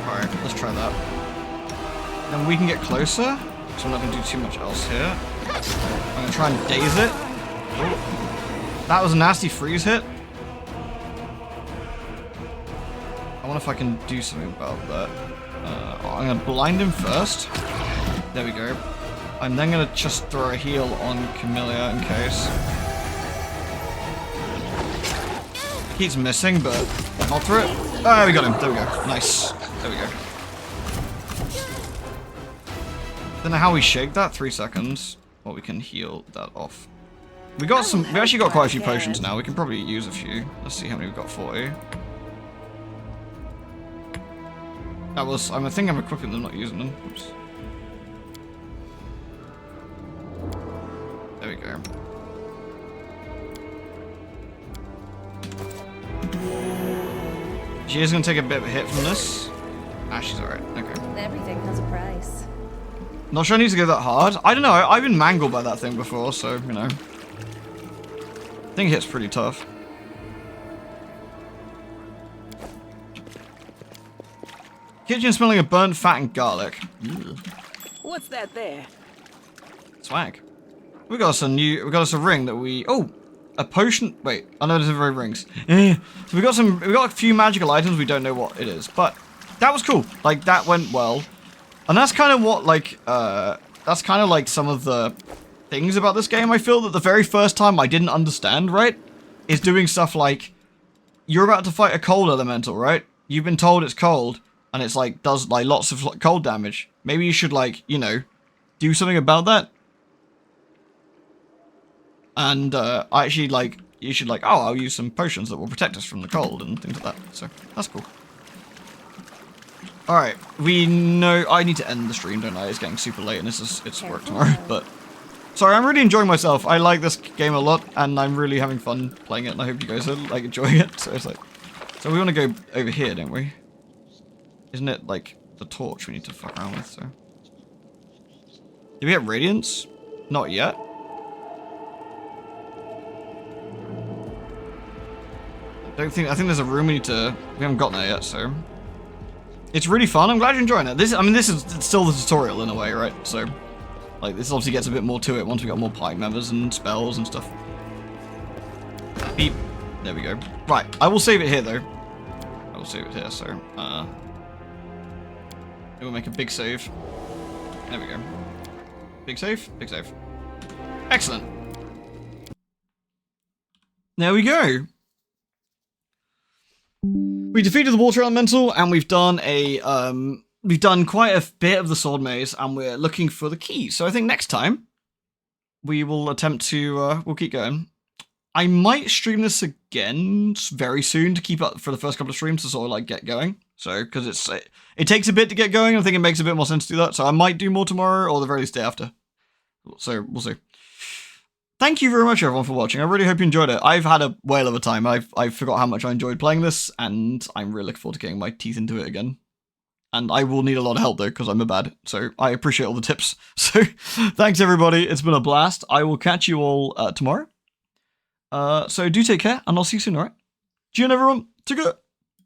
Alright, let's try that. Then we can get closer, so I'm not gonna do too much else here. I'm gonna try and daze it. Oh. That was a nasty freeze hit. I wonder if I can do something about that. I'm gonna blind him first. There we go. I'm then gonna just throw a heal on Camellia in case. He's missing, but I'll throw it. Oh, we got him. There we go. Nice. There we go. Don't know how we shake that. 3 seconds. Or we can heal that off. We got some. We actually got quite a few potions now. We can probably use a few. Let's see how many we've got. 40. That was. I think I'm equipping them, not using them. Oops. There we go. She is going to take a bit of a hit from this. Ah, she's alright. Okay. Everything has a price. Not sure I need to go that hard. I don't know. I've been mangled by that thing before, so, you know. I think it hits pretty tough. Kitchen smelling of burnt fat and garlic. Ugh. What's that there? Swag. We got us a ring that we, oh, a potion, wait, I know there's very rings. So we got a few magical items, we don't know what it is, but that was cool. Like, that went well. And that's kind of what, like, that's kind of like some of the things about this game, I feel, that the very first time I didn't understand, right, is doing stuff like, you're about to fight a cold elemental, right? You've been told it's cold, and it's like, does, like, lots of cold damage. Maybe you should, like, you know, do something about that. And I actually, like, you should, like, oh, I'll use some potions that will protect us from the cold and things like that. So, that's cool. Alright, we know I need to end the stream, don't I? It's getting super late and it's work tomorrow, but... Sorry, I'm really enjoying myself. I like this game a lot, and I'm really having fun playing it, and I hope you guys are, like, enjoying it. So, it's like... So, we want to go over here, don't we? Isn't it, like, the torch we need to fuck around with, so... Did we get Radiance? Not yet. I think there's a room we haven't gotten there yet, so. It's really fun, I'm glad you're enjoying it. This is still the tutorial in a way, right? So, like, this obviously gets a bit more to it once we got more party members and spells and stuff. Beep. There we go. Right, I will save it here, though. I will save it here, so, we'll make a big save. There we go. Big save? Big save. Excellent. There we go. We defeated the water elemental, and we've done quite a bit of the sword maze, and we're looking for the key. So I think next time we will attempt to we'll keep going. I might stream this again very soon to keep up for the first couple of streams to sort of like get going. So, because it takes a bit to get going. I think it makes a bit more sense to do that. So I might do more tomorrow or the very least day after. So we'll see. Thank you very much, everyone, for watching. I really hope you enjoyed it. I've had a whale of a time. I forgot how much I enjoyed playing this, and I'm really looking forward to getting my teeth into it again. And I will need a lot of help, though, because I'm a bad. So I appreciate all the tips. So thanks, everybody. It's been a blast. I will catch you all tomorrow. So do take care, and I'll see you soon, alright? June, everyone. Take care.